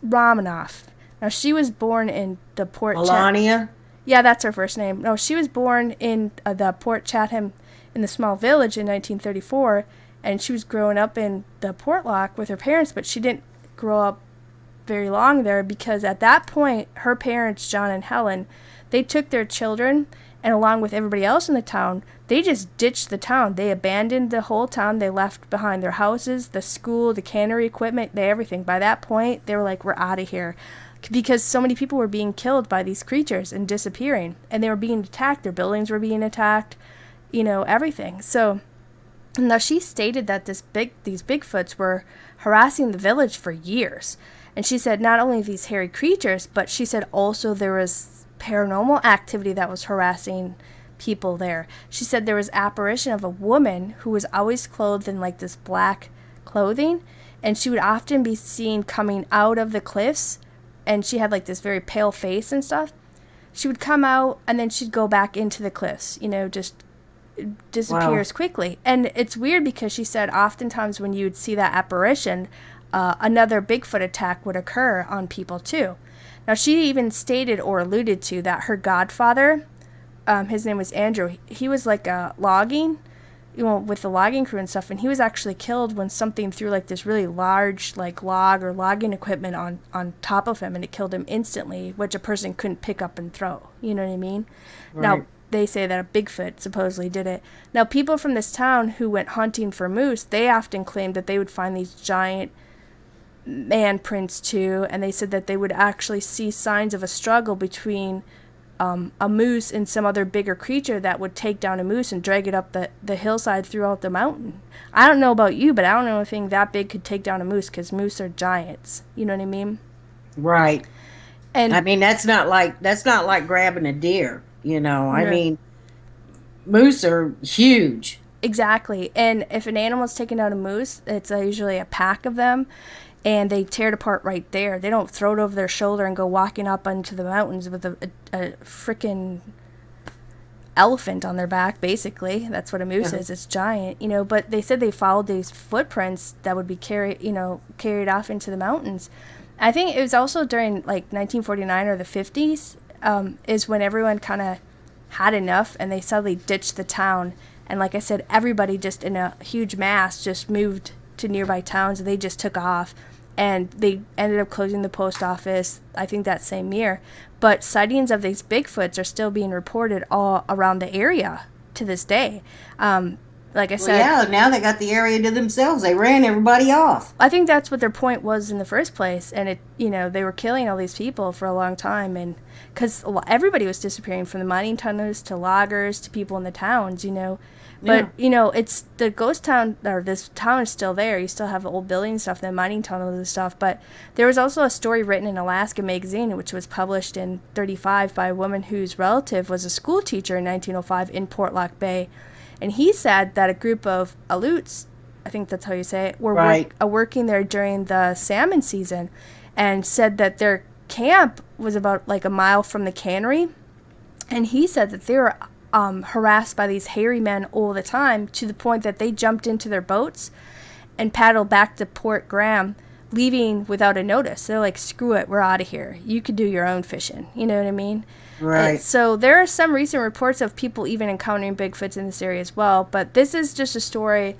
Speaker 2: Romanoff. Now, she was born in the
Speaker 1: Melania?
Speaker 2: Yeah, that's her first name. No, she was born in the Port Chatham in the small village in 1934, and she was growing up in the Portlock with her parents, but she didn't grow up very long there because at that point, her parents, John and Helen, they took their children, and along with everybody else in the town, they just ditched the town. They abandoned the whole town. They left behind their houses, the school, the cannery equipment, everything. By that point, they were like, we're out of here. Because so many people were being killed by these creatures and disappearing. And they were being attacked. Their buildings were being attacked. Everything. So now she stated that these Bigfoots were harassing the village for years. And she said not only these hairy creatures, but she said also there was paranormal activity that was harassing people there. She said there was apparition of a woman who was always clothed in like this black clothing, and she would often be seen coming out of the cliffs, and she had like this very pale face and stuff. She would come out and then she'd go back into the cliffs, just disappears quickly. And it's weird because she said oftentimes when you would see that apparition, another Bigfoot attack would occur on people too. Now, she even stated or alluded to that her godfather, his name was Andrew, he was like logging, with the logging crew and stuff, and he was actually killed when something threw like this really large like log or logging equipment on top of him, and it killed him instantly, which a person couldn't pick up and throw. You know what I mean? Right. Now, they say that a Bigfoot supposedly did it. Now, people from this town who went hunting for moose, they often claimed that they would find these giant man prints too, and they said that they would actually see signs of a struggle between a moose and some other bigger creature that would take down a moose and drag it up the hillside throughout the mountain. I don't know about you, but I don't know anything that big could take down a moose because moose are giants. You know what I mean?
Speaker 1: Right.
Speaker 2: And
Speaker 1: I mean, that's not like grabbing a deer. I mean, moose are huge.
Speaker 2: Exactly. And if an animal's taking down a moose, it's usually a pack of them, and they tear it apart right there. They don't throw it over their shoulder and go walking up into the mountains with a freaking elephant on their back, basically. That's what a moose is. It's giant, but they said they followed these footprints that would be carried off into the mountains. I think it was also during like 1949 or the 50s is when everyone kind of had enough and they suddenly ditched the town. And like I said, everybody just in a huge mass just moved to nearby towns, and they just took off. And they ended up closing the post office, I think, that same year. But sightings of these Bigfoots are still being reported all around the area to this day. Like I said...
Speaker 1: Well, yeah, now they got the area to themselves. They ran everybody off.
Speaker 2: I think that's what their point was in the first place. And, they were killing all these people for a long time. And because everybody was disappearing, from the mining tunnels to loggers to people in the towns, But, it's the ghost town, or this town is still there. You still have the old building stuff, the mining tunnels and stuff. But there was also a story written in Alaska Magazine, which was published in 1935 by a woman whose relative was a school teacher in 1905 in Portlock Bay. And he said that a group of Aleuts, I think that's how you say it, were working there during the salmon season, and said that their camp was about like a mile from the cannery. And he said that they were harassed by these hairy men all the time, to the point that they jumped into their boats and paddled back to Port Graham, leaving without a notice. They're like, screw it, we're out of here. You could do your own fishing. You know what I mean?
Speaker 1: Right.
Speaker 2: And so there are some recent reports of people even encountering Bigfoots in this area as well. But this is just a story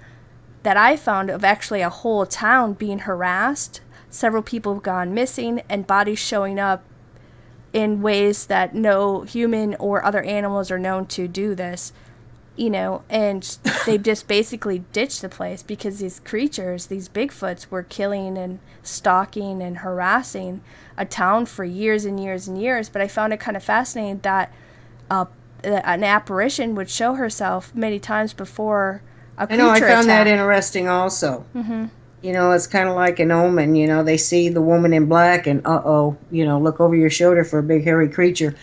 Speaker 2: that I found of actually a whole town being harassed. Several people have gone missing, and bodies showing up in ways that no human or other animals are known to do this, and they just basically ditched the place because these creatures, these Bigfoots, were killing and stalking and harassing a town for years and years and years. But I found it kind of fascinating that an apparition would show herself many times before a creature
Speaker 1: I know, I found
Speaker 2: attack.
Speaker 1: that interesting also.
Speaker 2: Mm-hmm.
Speaker 1: It's kind of like an omen. They see the woman in black, and uh-oh, look over your shoulder for a big hairy creature.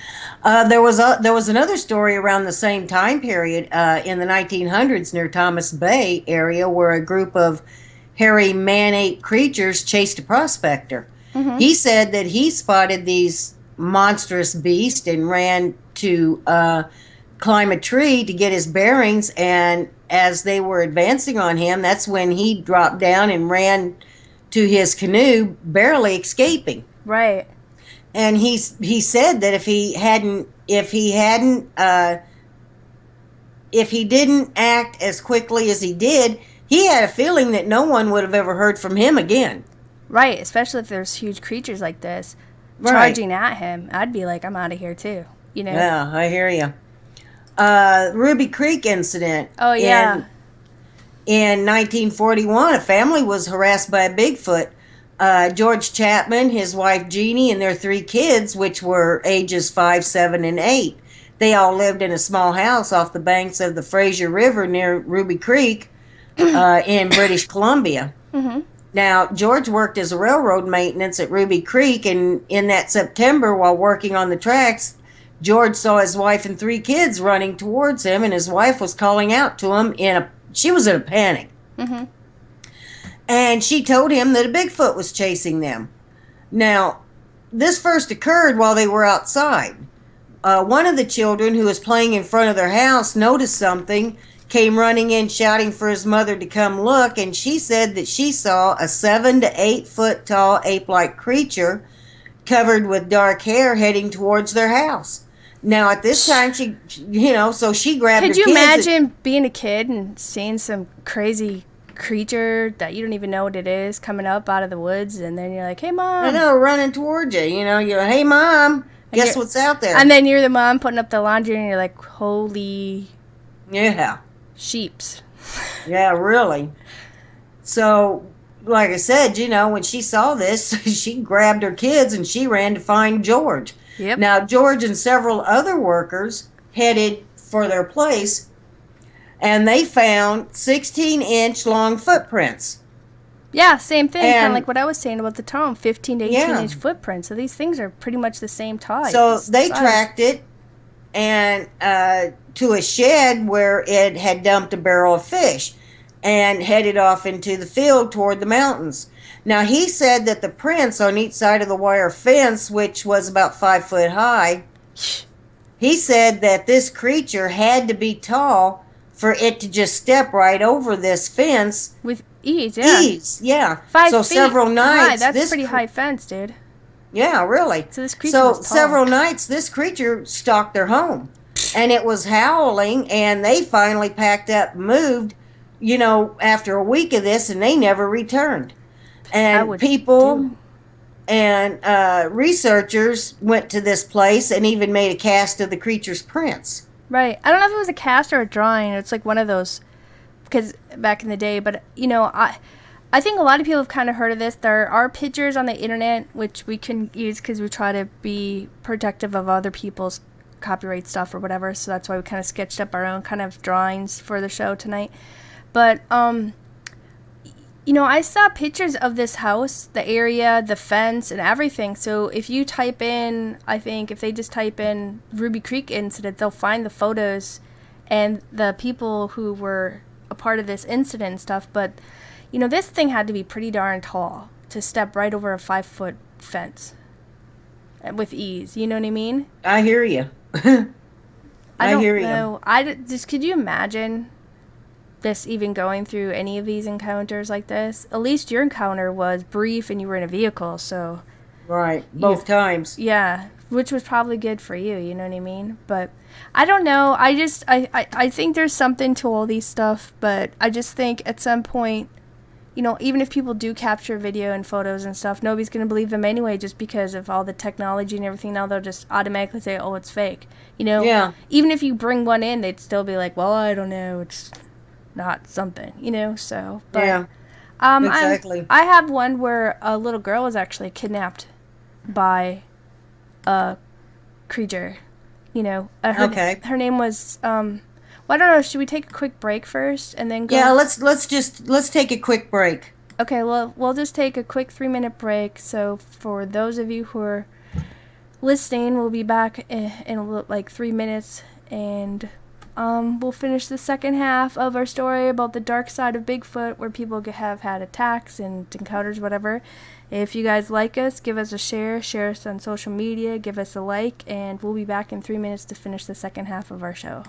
Speaker 1: There was another story around the same time period in the 1900s near Thomas Bay area where a group of hairy man-ape creatures chased a prospector.
Speaker 2: Mm-hmm.
Speaker 1: He said that he spotted these monstrous beasts and ran to climb a tree to get his bearings, and as they were advancing on him, that's when he dropped down and ran to his canoe, barely escaping.
Speaker 2: Right.
Speaker 1: And he said that if he didn't act as quickly as he did, he had a feeling that no one would have ever heard from him again.
Speaker 2: Right, especially if there's huge creatures like this
Speaker 1: Right.
Speaker 2: charging at him. I'd be like, I'm out of here too.
Speaker 1: Yeah, I hear you. Ruby Creek incident.
Speaker 2: Oh, yeah.
Speaker 1: In 1941, a family was harassed by a Bigfoot. George Chapman, his wife Jeannie, and their 3 kids, which were ages 5, 7, and 8. They all lived in a small house off the banks of the Fraser River near Ruby Creek in British Columbia.
Speaker 2: Mm-hmm.
Speaker 1: Now, George worked as a railroad maintenance at Ruby Creek, and in that September, while working on the tracks, George saw his wife and 3 kids running towards him, and his wife was calling out to him she was in a panic.
Speaker 2: Mm-hmm.
Speaker 1: And she told him that a Bigfoot was chasing them. Now, this first occurred while they were outside. One of the children, who was playing in front of their house, noticed something, came running in shouting for his mother to come look, and she said that she saw a 7 to 8 foot tall ape-like creature covered with dark hair heading towards their house. Now, at this time, she grabbed her
Speaker 2: Could you
Speaker 1: kids.
Speaker 2: imagine being a kid and seeing some crazy creature that you don't even know what it is coming up out of the woods, and then you're like, hey, Mom.
Speaker 1: I know, running towards you. You're, hey, Mom, guess what's out there?
Speaker 2: And then you're the mom putting up the laundry, and you're like, holy
Speaker 1: Yeah.
Speaker 2: sheeps.
Speaker 1: Yeah, really. So, like I said, when she saw this, she grabbed her kids and she ran to find George.
Speaker 2: Yep.
Speaker 1: Now, George and several other workers headed for their place, and they found 16-inch long footprints.
Speaker 2: Yeah, same thing. Kind of
Speaker 1: And-
Speaker 2: like what I was saying about the Tom, 15 to 18-inch footprints. So these things are pretty much the same type.
Speaker 1: So they
Speaker 2: size.
Speaker 1: tracked it and to a shed where it had dumped a barrel of fish and headed off into the field toward the mountains. Now, he said that the prints on each side of the wire fence, which was about 5 foot high, he said that this creature had to be tall for it to just step right over this fence.
Speaker 2: With ease, yeah.
Speaker 1: Ease, yeah.
Speaker 2: 5
Speaker 1: so
Speaker 2: feet
Speaker 1: several nights.
Speaker 2: high. That's a pretty high fence, dude.
Speaker 1: Yeah, really.
Speaker 2: So this creature
Speaker 1: So
Speaker 2: was tall.
Speaker 1: several nights, this creature stalked their home, and it was howling. And they finally packed up, and moved. After a week of this, and they never returned. And people and researchers went to this place and even made a cast of the creature's prints.
Speaker 2: Right. I don't know if it was a cast or a drawing. It's like one of those, because back in the day. But I think a lot of people have kind of heard of this. There are pictures on the internet which we can use because we try to be protective of other people's copyright stuff or whatever. So that's why we kind of sketched up our own kind of drawings for the show tonight. But I saw pictures of this house, the area, the fence, and everything. So if you type in, I think if they just type in Ruby Creek incident, they'll find the photos and the people who were a part of this incident and stuff. But, this thing had to be pretty darn tall to step right over a 5 foot fence with ease. You know what I mean?
Speaker 1: I hear you.
Speaker 2: I don't
Speaker 1: hear you.
Speaker 2: know. Could you imagine this even going through any of these encounters like this? At least your encounter was brief and you were in a vehicle, so
Speaker 1: Right, both times.
Speaker 2: yeah, which was probably good for you, you know what I mean? But I don't know. I think there's something to all these stuff, but I just think at some point, even if people do capture video and photos and stuff, nobody's going to believe them anyway just because of all the technology and everything. Now they'll just automatically say, oh, it's fake.
Speaker 1: Yeah.
Speaker 2: Even if you bring one in, they'd still be like, well, I don't know, it's not something, so. But,
Speaker 1: Yeah, exactly.
Speaker 2: I have one where a little girl was actually kidnapped by a creature,
Speaker 1: Okay.
Speaker 2: Her name was, well, I don't know, should we take a quick break first and then go?
Speaker 1: Yeah, let's take a quick break.
Speaker 2: Okay, well, we'll just take a quick 3-minute break. So for those of you who are listening, we'll be back in like 3 minutes, and we'll finish the second half of our story about the dark side of Bigfoot, where people have had attacks and encounters, whatever. If you guys like us, give us a share us on social media, give us a like, and we'll be back in 3 minutes to finish the second half of our show.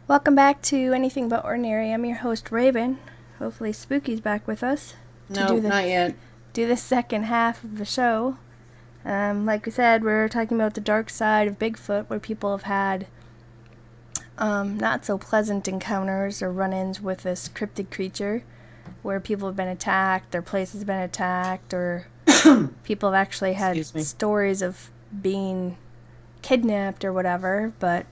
Speaker 2: Welcome back to Anything But Ordinary. I'm your host, Raven. Hopefully Spooky's back with us.
Speaker 1: No, not yet.
Speaker 2: Do the second half of the show. Like we said, we're talking about the dark side of Bigfoot, where people have had not so pleasant encounters or run-ins with this cryptid creature, where people have been attacked, their place has been attacked, or people have actually had stories of being kidnapped or whatever. But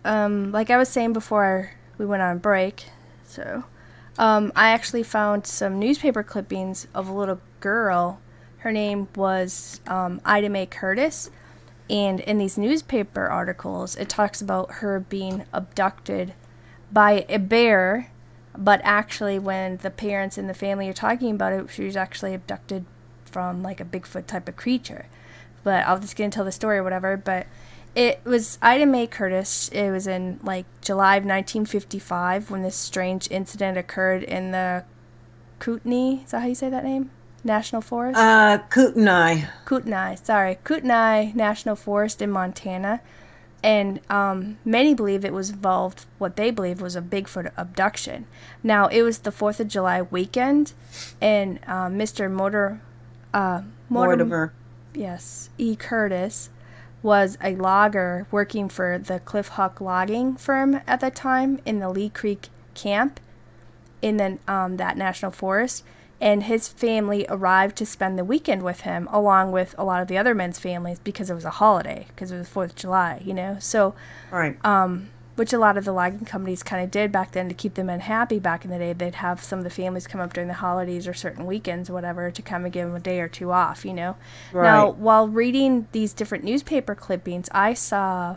Speaker 2: like I was saying before we went on break, so I actually found some newspaper clippings of a little girl. Her name was Ida Mae Curtis, and in these newspaper articles, it talks about her being abducted by a bear, but actually when the parents and the family are talking about it, she was actually abducted from like a Bigfoot type of creature. But I'll just get into the story or whatever, but it was Ida Mae Curtis. It was in like July of 1955 when this strange incident occurred in the Kootenai, is that how you say that name? National Forest?
Speaker 1: Kootenai.
Speaker 2: Kootenai National Forest in Montana. And many believe it was involved, what they believe was a Bigfoot abduction. Now, it was the 4th of July weekend, and Mr. Mortimer, yes, E. Curtis, was a logger working for the Cliff Huck logging firm at the time in the Lee Creek camp. in that national forest, and his family arrived to spend the weekend with him, along with a lot of the other men's families, because it was a holiday, because it was 4th of July, So,
Speaker 1: Right.
Speaker 2: which a lot of the logging companies kind of did back then to keep the men happy back in the day. They'd have some of the families come up during the holidays or certain weekends or whatever to come and give them a day or two off, Now,
Speaker 1: Right.
Speaker 2: while reading these different newspaper clippings, I saw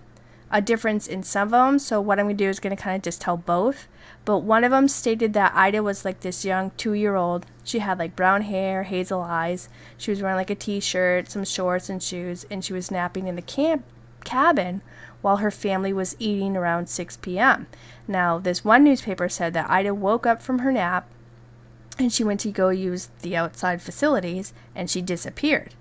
Speaker 2: a difference in some of them. So what I'm going to do is going to kind of just tell both. But one of them stated that Ida was like this young 2-year-old. She had like brown hair, hazel eyes. She was wearing like a t-shirt, some shorts and shoes, and she was napping in the cabin while her family was eating around 6 p.m. Now, this one newspaper said that Ida woke up from her nap and she went to go use the outside facilities and she disappeared.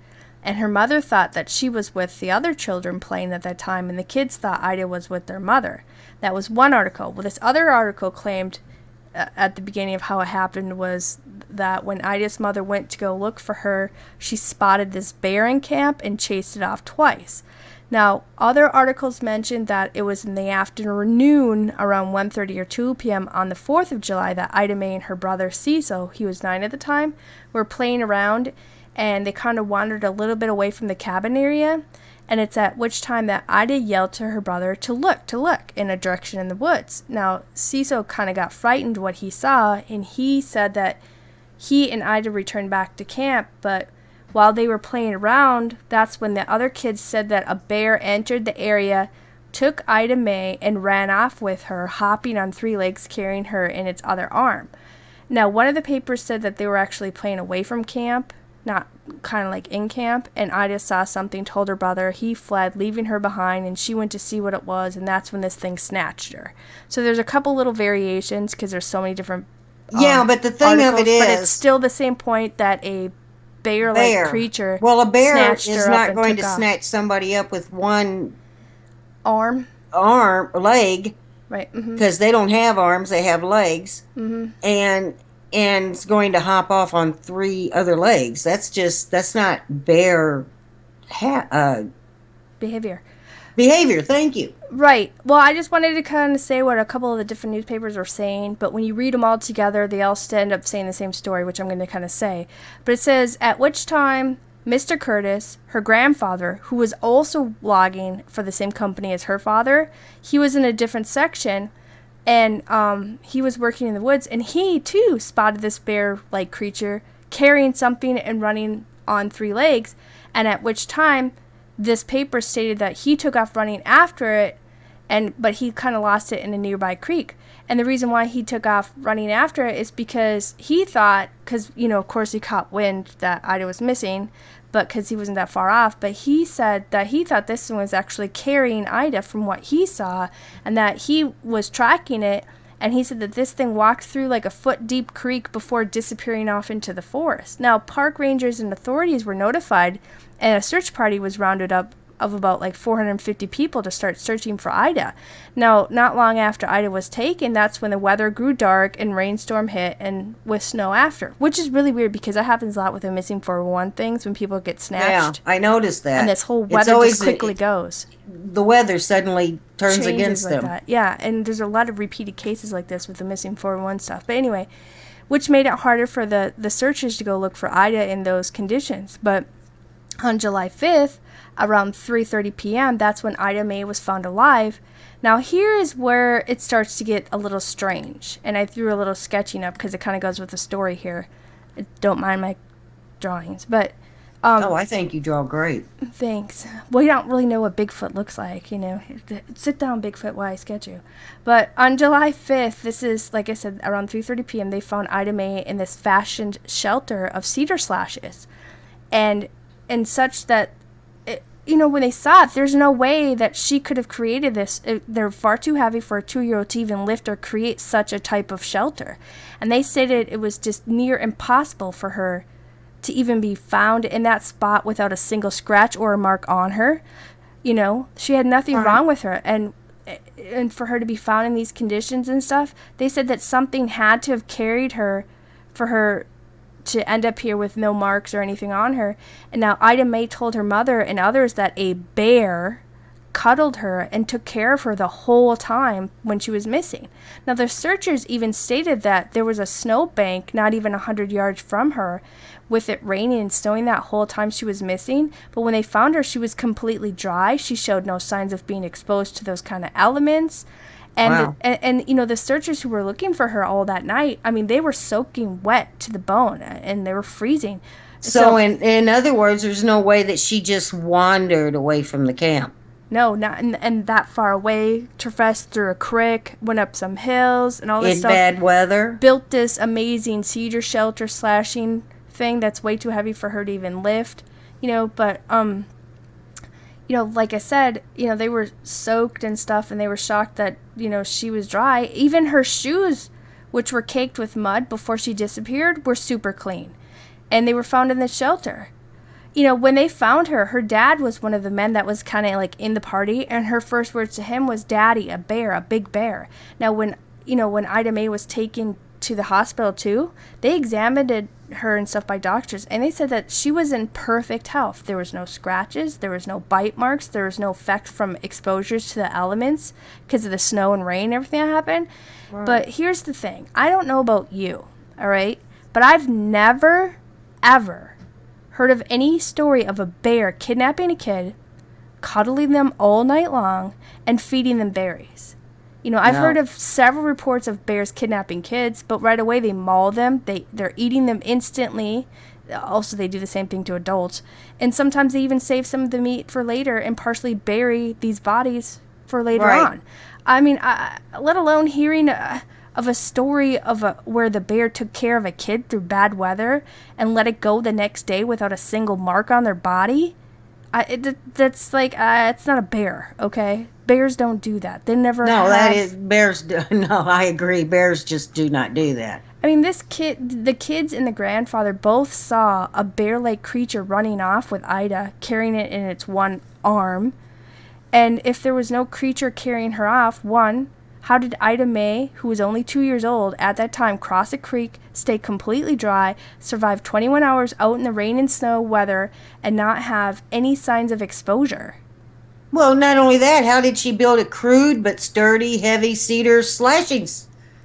Speaker 2: And her mother thought that she was with the other children playing at that time, and the kids thought Ida was with their mother. That was one article. Well, this other article claimed at the beginning of how it happened was that when Ida's mother went to go look for her, she spotted this bear in camp and chased it off twice. Now, other articles mentioned that it was in the afternoon around 1:30 or 2 p.m. on the 4th of July that Ida Mae and her brother Cecil, he was 9 at the time, were playing around, and they kind of wandered a little bit away from the cabin area, and it's at which time that Ida yelled to her brother to look in a direction in the woods. Now, Cecil kind of got frightened what he saw, and he said that he and Ida returned back to camp, but while they were playing around, that's when the other kids said that a bear entered the area, took Ida Mae, and ran off with her, hopping on 3 legs, carrying her in its other arm. Now, one of the papers said that they were actually playing away from camp, not kind of like in camp, and Ida saw something, told her brother, he fled, leaving her behind, and she went to see what it was, and that's when this thing snatched her. So there's a couple little variations, because there's so many different
Speaker 1: Yeah, but the thing
Speaker 2: articles,
Speaker 1: of it
Speaker 2: but
Speaker 1: is,
Speaker 2: it's still the same point that a bear-like creature
Speaker 1: well, a bear
Speaker 2: snatched
Speaker 1: is
Speaker 2: her up
Speaker 1: not
Speaker 2: and
Speaker 1: going
Speaker 2: took
Speaker 1: to
Speaker 2: off.
Speaker 1: snatch somebody up with one
Speaker 2: Arm,
Speaker 1: arm or leg,
Speaker 2: right?
Speaker 1: because they don't have arms; they have legs, and it's going to hop off on 3 other legs. That's not bear
Speaker 2: Behavior.
Speaker 1: behavior. Thank you.
Speaker 2: Right. Well, I just wanted to kind of say what a couple of the different newspapers were saying, but when you read them all together, they all end up saying the same story, which I'm going to kind of say. But it says, at which time Mr. Curtis, her grandfather, who was also logging for the same company as her father, he was in a different section, and he was working in the woods, and he, too, spotted this bear-like creature carrying something and running on 3 legs, and at which time this paper stated that he took off running after it, but he kind of lost it in a nearby creek. And the reason why he took off running after it is because he thought, because, of course he caught wind that Ida was missing, but because he wasn't that far off, but he said that he thought this one was actually carrying Ida from what he saw, and that he was tracking it, and he said that this thing walked through like a foot-deep creek before disappearing off into the forest. Now, park rangers and authorities were notified, and a search party was rounded up of about like 450 people to start searching for Ida. Now, not long after Ida was taken, that's when the weather grew dark and rainstorm hit, and with snow after, which is really weird because that happens a lot with the missing 411 things when people get snatched.
Speaker 1: Yeah, I noticed that.
Speaker 2: And this whole weather just quickly goes.
Speaker 1: The weather suddenly turns
Speaker 2: Changes
Speaker 1: against
Speaker 2: like
Speaker 1: them.
Speaker 2: that. Yeah, and there's a lot of repeated cases like this with the missing 411 stuff. But anyway, which made it harder for the searchers to go look for Ida in those conditions. But on July 5th, around 3:30 p.m., that's when Ida Mae was found alive. Now, here is where it starts to get a little strange. And I threw a little sketching up because it kind of goes with the story here. Don't mind my drawings. But
Speaker 1: I think you draw great.
Speaker 2: thanks. Well, you don't really know what Bigfoot looks like, Sit down, Bigfoot, while I sketch you. But on July 5th, this is, like I said, around 3:30 p.m., they found Ida Mae in this fashioned shelter of cedar slashes. And such that, when they saw it, there's no way that she could have created this. They're far too heavy for a 2-year-old to even lift or create such a type of shelter. And they stated it was just near impossible for her to even be found in that spot without a single scratch or a mark on her. She had nothing wrong with her. And for her to be found in these conditions and stuff, they said that something had to have carried her for her to end up here with no marks or anything on her. And now Ida Mae told her mother and others that a bear cuddled her and took care of her the whole time when she was missing. Now, the searchers even stated that there was a snowbank not even 100 yards from her, with it raining and snowing that whole time she was missing. But when they found her, she was completely dry. She showed no signs of being exposed to those kind of elements. And,
Speaker 1: Wow.
Speaker 2: and you know, the searchers who were looking for her all that night, I mean, they were soaking wet to the bone and they were freezing.
Speaker 1: So, in other words, there's no way that she just wandered away from the camp.
Speaker 2: No, not and that far away. Traversed through a creek, went up some hills, and all this
Speaker 1: In
Speaker 2: stuff.
Speaker 1: bad weather.
Speaker 2: Built this amazing cedar shelter slashing thing that's way too heavy for her to even lift. You know, but you know, like I said, you know, they were soaked and stuff, and they were shocked that, you know, she was dry. Even her shoes, which were caked with mud before she disappeared, were super clean, and they were found in the shelter. You know, when they found her, her dad was one of the men that was kind of like in the party, and her first words to him was, "Daddy, a bear, a big bear." Now, when, you know, when Ida Mae was taken to the hospital too, they examined her and stuff by doctors, and they said that she was in perfect health. There was no scratches, there was no bite marks, there was no effect from exposures to the elements because of the snow and rain and everything that happened. Right. But here's the thing. I don't know about you, all right? But I've never, ever heard of any story of a bear kidnapping a kid, cuddling them all night long, and feeding them berries. You know, I've heard of several reports of bears kidnapping kids, but right away they maul them. They're eating them instantly. Also, they do the same thing to adults. And sometimes they even save some of the meat for later and partially bury these bodies for later on. I mean, let alone hearing of a story of where the bear took care of a kid through bad weather and let it go the next day without a single mark on their body. That's like, it's not a bear, okay? Bears don't do that. They never have.
Speaker 1: That is, bears do, no, I agree. Bears just do not do that.
Speaker 2: I mean, the kids and the grandfather both saw a bear-like creature running off with Ida, carrying it in its one arm. And if there was no creature carrying her off, one, how did Ida Mae, who was only 2 years old at that time, cross a creek, stay completely dry, survive 21 hours out in the rain and snow weather, and not have any signs of exposure?
Speaker 1: Well, not only that, how did she build a crude but sturdy, heavy cedar slashing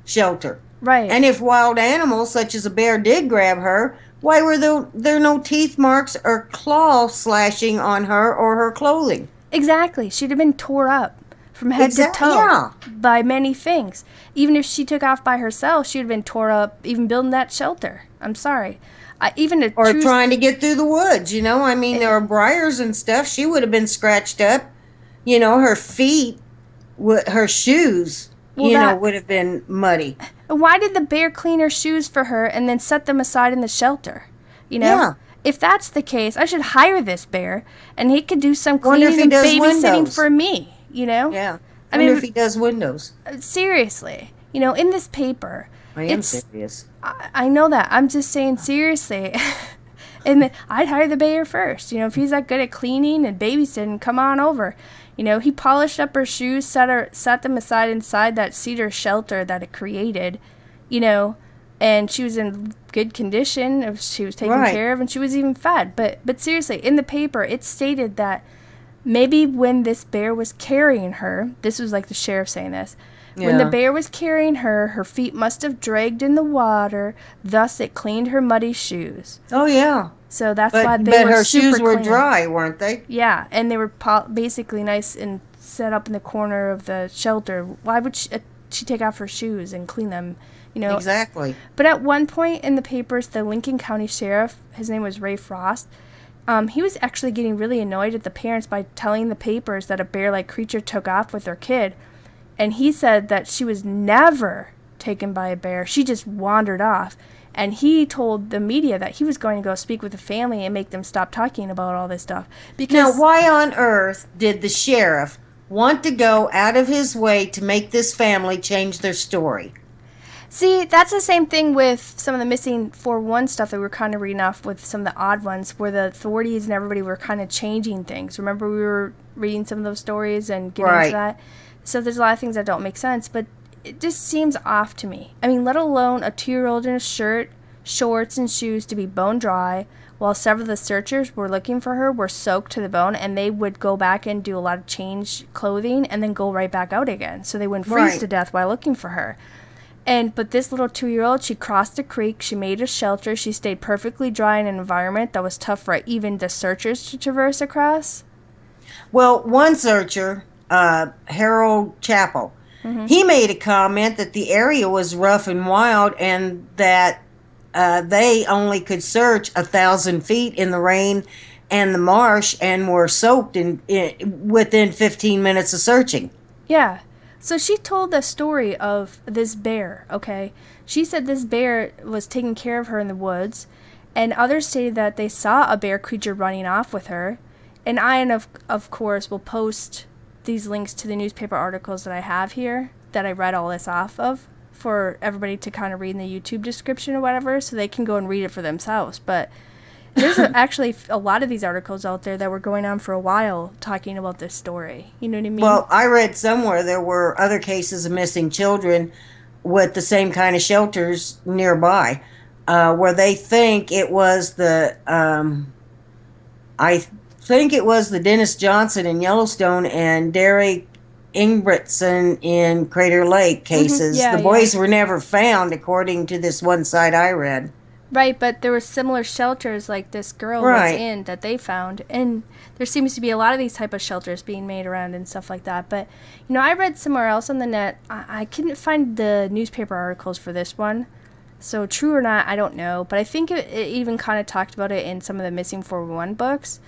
Speaker 1: shelter?
Speaker 2: Right.
Speaker 1: And if wild animals such as a bear did grab her, why were there no teeth marks or claw slashing on her or her clothing?
Speaker 2: Exactly. She'd have been tore up from head to toe by many things. Even if she took off by herself, she'd have been tore up even building that shelter. I'm sorry.
Speaker 1: Trying to get through the woods, you know. I mean, there are briars and stuff. She would have been scratched up. You know, her feet, her shoes, would have been muddy.
Speaker 2: Why did the bear clean her shoes for her and then set them aside in the shelter? You know?
Speaker 1: Yeah.
Speaker 2: If that's the case, I should hire this bear, and he could do some cleaning and babysitting for me, you know?
Speaker 1: Yeah. I wonder if he does windows.
Speaker 2: Seriously. You know, in this paper.
Speaker 1: I am serious.
Speaker 2: I know that. I'm just saying seriously. And I'd hire the bear first. You know, if he's that good at cleaning and babysitting, come on over. You know, he polished up her shoes, set them aside inside that cedar shelter that it created, you know, and she was in good condition. She was taken care of, and she was even fed. But seriously, in the paper, it stated that maybe when this bear was carrying her, this was like the sheriff saying this, when the bear was carrying her, her feet must have dragged in the water, thus it cleaned her muddy shoes.
Speaker 1: Oh, yeah.
Speaker 2: So that's why they were
Speaker 1: her
Speaker 2: super
Speaker 1: shoes were
Speaker 2: clean.
Speaker 1: dry, weren't they?
Speaker 2: Yeah, and they were basically nice and set up in the corner of the shelter. Why would she take off her shoes and clean them? You know,
Speaker 1: exactly.
Speaker 2: But at one point in the papers, the Lincoln County Sheriff, his name was Ray Frost, he was actually getting really annoyed at the parents by telling the papers that a bear-like creature took off with their kid. And he said that she was never taken by a bear. She just wandered off. And he told the media that he was going to go speak with the family and make them stop talking about all this stuff.
Speaker 1: Now, why on earth did the sheriff want to go out of his way to make this family change their story?
Speaker 2: See, that's the same thing with some of the missing 411 stuff that we were kind of reading off with some of the odd ones where the authorities and everybody were kind of changing things. Remember we were reading some of those stories and getting into that? So there's a lot of things that don't make sense, but it just seems off to me. I mean, let alone a 2-year-old in a shirt shorts and shoes to be bone dry, while several of the searchers were looking for her were soaked to the bone, and they would go back and do a lot of change clothing and then go right back out again, so they wouldn't freeze to death while looking for her. But this little 2-year-old, she crossed the creek, she made a shelter, she stayed perfectly dry in an environment that was tough for even the searchers to traverse across.
Speaker 1: Well, one searcher, Harold Chappell, he made a comment that the area was rough and wild, and that they only could search 1,000 feet in the rain and the marsh, and were soaked within 15 minutes of searching.
Speaker 2: Yeah. So she told the story of this bear, okay? She said this bear was taking care of her in the woods, and others stated that they saw a bear creature running off with her. And of course, will post these links to the newspaper articles that I have here, that I read all this off of, for everybody to kind of read in the YouTube description or whatever, so they can go and read it for themselves. But there's actually a lot of these articles out there that were going on for a while talking about this story. You know what I mean?
Speaker 1: Well, I read somewhere there were other cases of missing children with the same kind of shelters nearby, where they think it was I think it was the Dennis Johnson in Yellowstone and Derek Ingebrigtsen in Crater Lake cases.
Speaker 2: Yeah,
Speaker 1: the boys were never found, according to this one site I read.
Speaker 2: Right, but there were similar shelters like this girl was in that they found. And there seems to be a lot of these type of shelters being made around and stuff like that. But, I read somewhere else on the net, I couldn't find the newspaper articles for this one. So true or not, I don't know. But I think it even kind of talked about it in some of the Missing 411 books.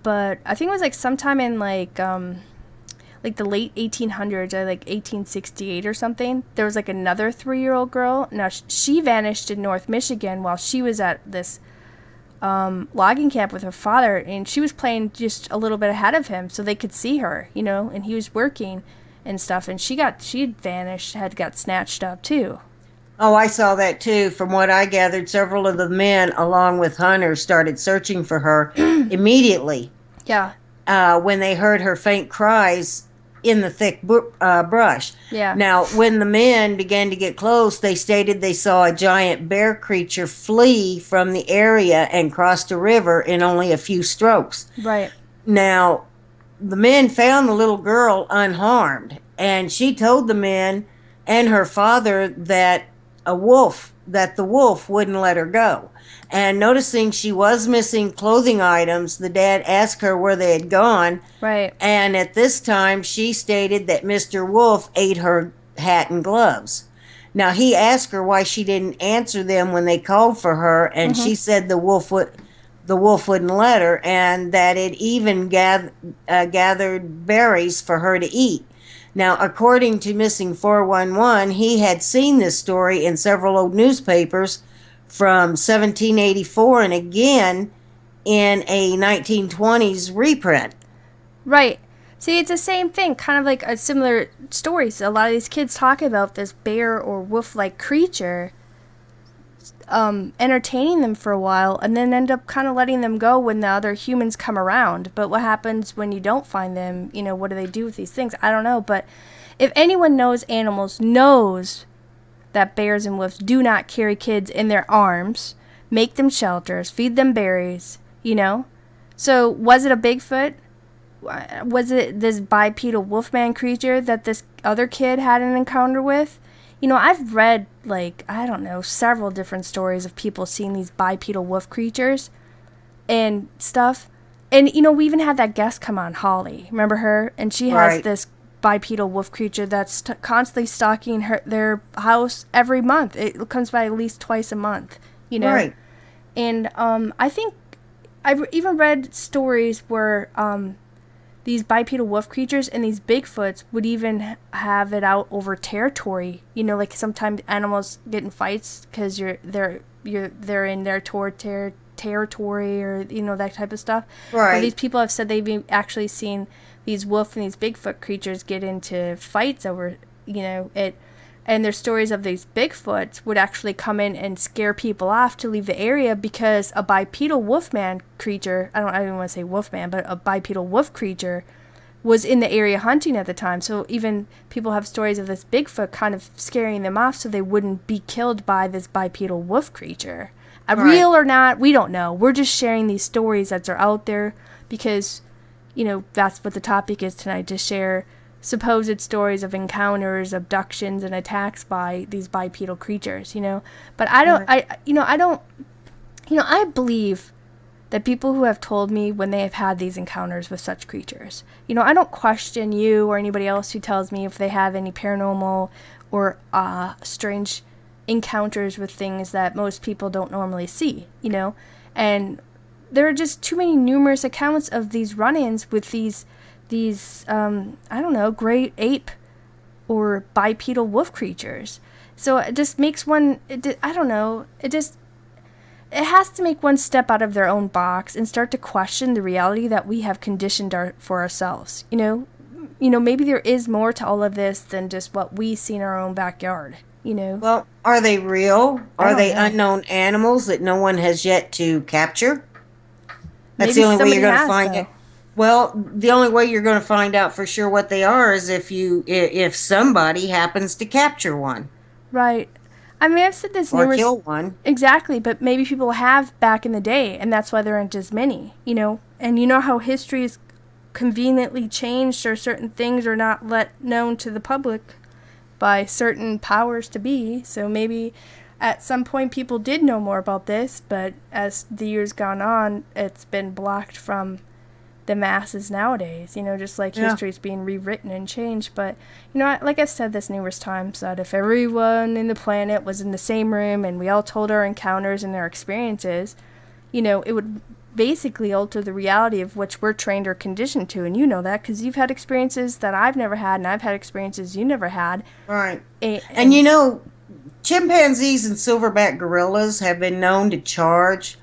Speaker 2: But I think it was like sometime in like the late 1800s, or like 1868 or something. There was like another 3-year-old girl. Now she vanished in North Michigan while she was at this logging camp with her father, and she was playing just a little bit ahead of him so they could see her, and he was working and stuff, and she had vanished, got snatched up too.
Speaker 1: Oh, I saw that too. From what I gathered, several of the men, along with Hunter, started searching for her immediately.
Speaker 2: Yeah.
Speaker 1: When they heard her faint cries in the thick brush.
Speaker 2: Yeah.
Speaker 1: Now, when the men began to get close, they stated they saw a giant bear creature flee from the area and crossed a river in only a few strokes.
Speaker 2: Right.
Speaker 1: Now, the men found the little girl unharmed, and she told the men and her father that the wolf wouldn't let her go. And noticing she was missing clothing items, the dad asked her where they had gone.
Speaker 2: Right.
Speaker 1: And at this time, she stated that Mr. Wolf ate her hat and gloves. Now, he asked her why she didn't answer them when they called for her, and she said the wolf wouldn't let her, and that it even gathered berries for her to eat. Now, according to Missing 411, he had seen this story in several old newspapers from 1784 and again in a 1920s reprint.
Speaker 2: Right. See, it's the same thing, kind of like a similar story. So a lot of these kids talk about this bear or wolf-like creature entertaining them for a while, and then end up kind of letting them go when the other humans come around. But what happens when you don't find them? What do they do with these things? I don't know. But if anyone knows animals, knows that bears and wolves do not carry kids in their arms, make them shelters, feed them berries, So was it a Bigfoot? Was it this bipedal wolfman creature that this other kid had an encounter with? I've read, several different stories of people seeing these bipedal wolf creatures and stuff. And, we even had that guest come on, Holly. Remember her? And she has this bipedal wolf creature that's constantly stalking their house every month. It comes by at least twice a month,
Speaker 1: Right.
Speaker 2: And I think I've even read stories where these bipedal wolf creatures and these Bigfoots would even have it out over territory. Like sometimes animals get in fights because they're in their territory, or that type of stuff.
Speaker 1: Right.
Speaker 2: Or these people have said they've actually seen these wolf and these Bigfoot creatures get into fights over it. And there's stories of these Bigfoots would actually come in and scare people off to leave the area because a bipedal wolfman creature, I don't even want to say wolfman, but a bipedal wolf creature was in the area hunting at the time. So even people have stories of this Bigfoot kind of scaring them off so they wouldn't be killed by this bipedal wolf creature.
Speaker 1: Right.
Speaker 2: Real or not, we don't know. We're just sharing these stories that are out there because, that's what the topic is tonight, to share supposed stories of encounters, abductions, and attacks by these bipedal creatures, But I don't, I believe that people who have told me when they have had these encounters with such creatures, I don't question you or anybody else who tells me if they have any paranormal or strange encounters with things that most people don't normally see, and there are just too many numerous accounts of these run-ins with these great ape or bipedal wolf creatures. So it just makes one, it has to make one step out of their own box and start to question the reality that we have conditioned for ourselves. Maybe there is more to all of this than just what we see in our own backyard.
Speaker 1: Well, are they real?
Speaker 2: I
Speaker 1: Are
Speaker 2: don't
Speaker 1: they
Speaker 2: know.
Speaker 1: unknown animals that no one has yet to capture? That's
Speaker 2: Maybe
Speaker 1: the only way
Speaker 2: somebody
Speaker 1: you're going to
Speaker 2: has,
Speaker 1: find
Speaker 2: though.
Speaker 1: it. Well, the only way you're going to find out for sure what they are is if somebody happens to capture one
Speaker 2: Right. I mean, I've said this
Speaker 1: or
Speaker 2: numerous.
Speaker 1: kill one.
Speaker 2: Exactly, but maybe people have back in the day, and that's why there aren't as many, And you know how history is conveniently changed, or certain things are not let known to the public by certain powers to be. So maybe at some point people did know more about this, but as the years gone on, it's been blocked from the masses nowadays, just like
Speaker 1: Yeah.
Speaker 2: history's being rewritten and changed. But, like I've said this numerous times, that if everyone in the planet was in the same room and we all told our encounters and our experiences, it would basically alter the reality of which we're trained or conditioned to. And you know that because you've had experiences that I've never had, and I've had experiences you never had.
Speaker 1: Right.
Speaker 2: And,
Speaker 1: And you know, chimpanzees and silverback gorillas have been known to charge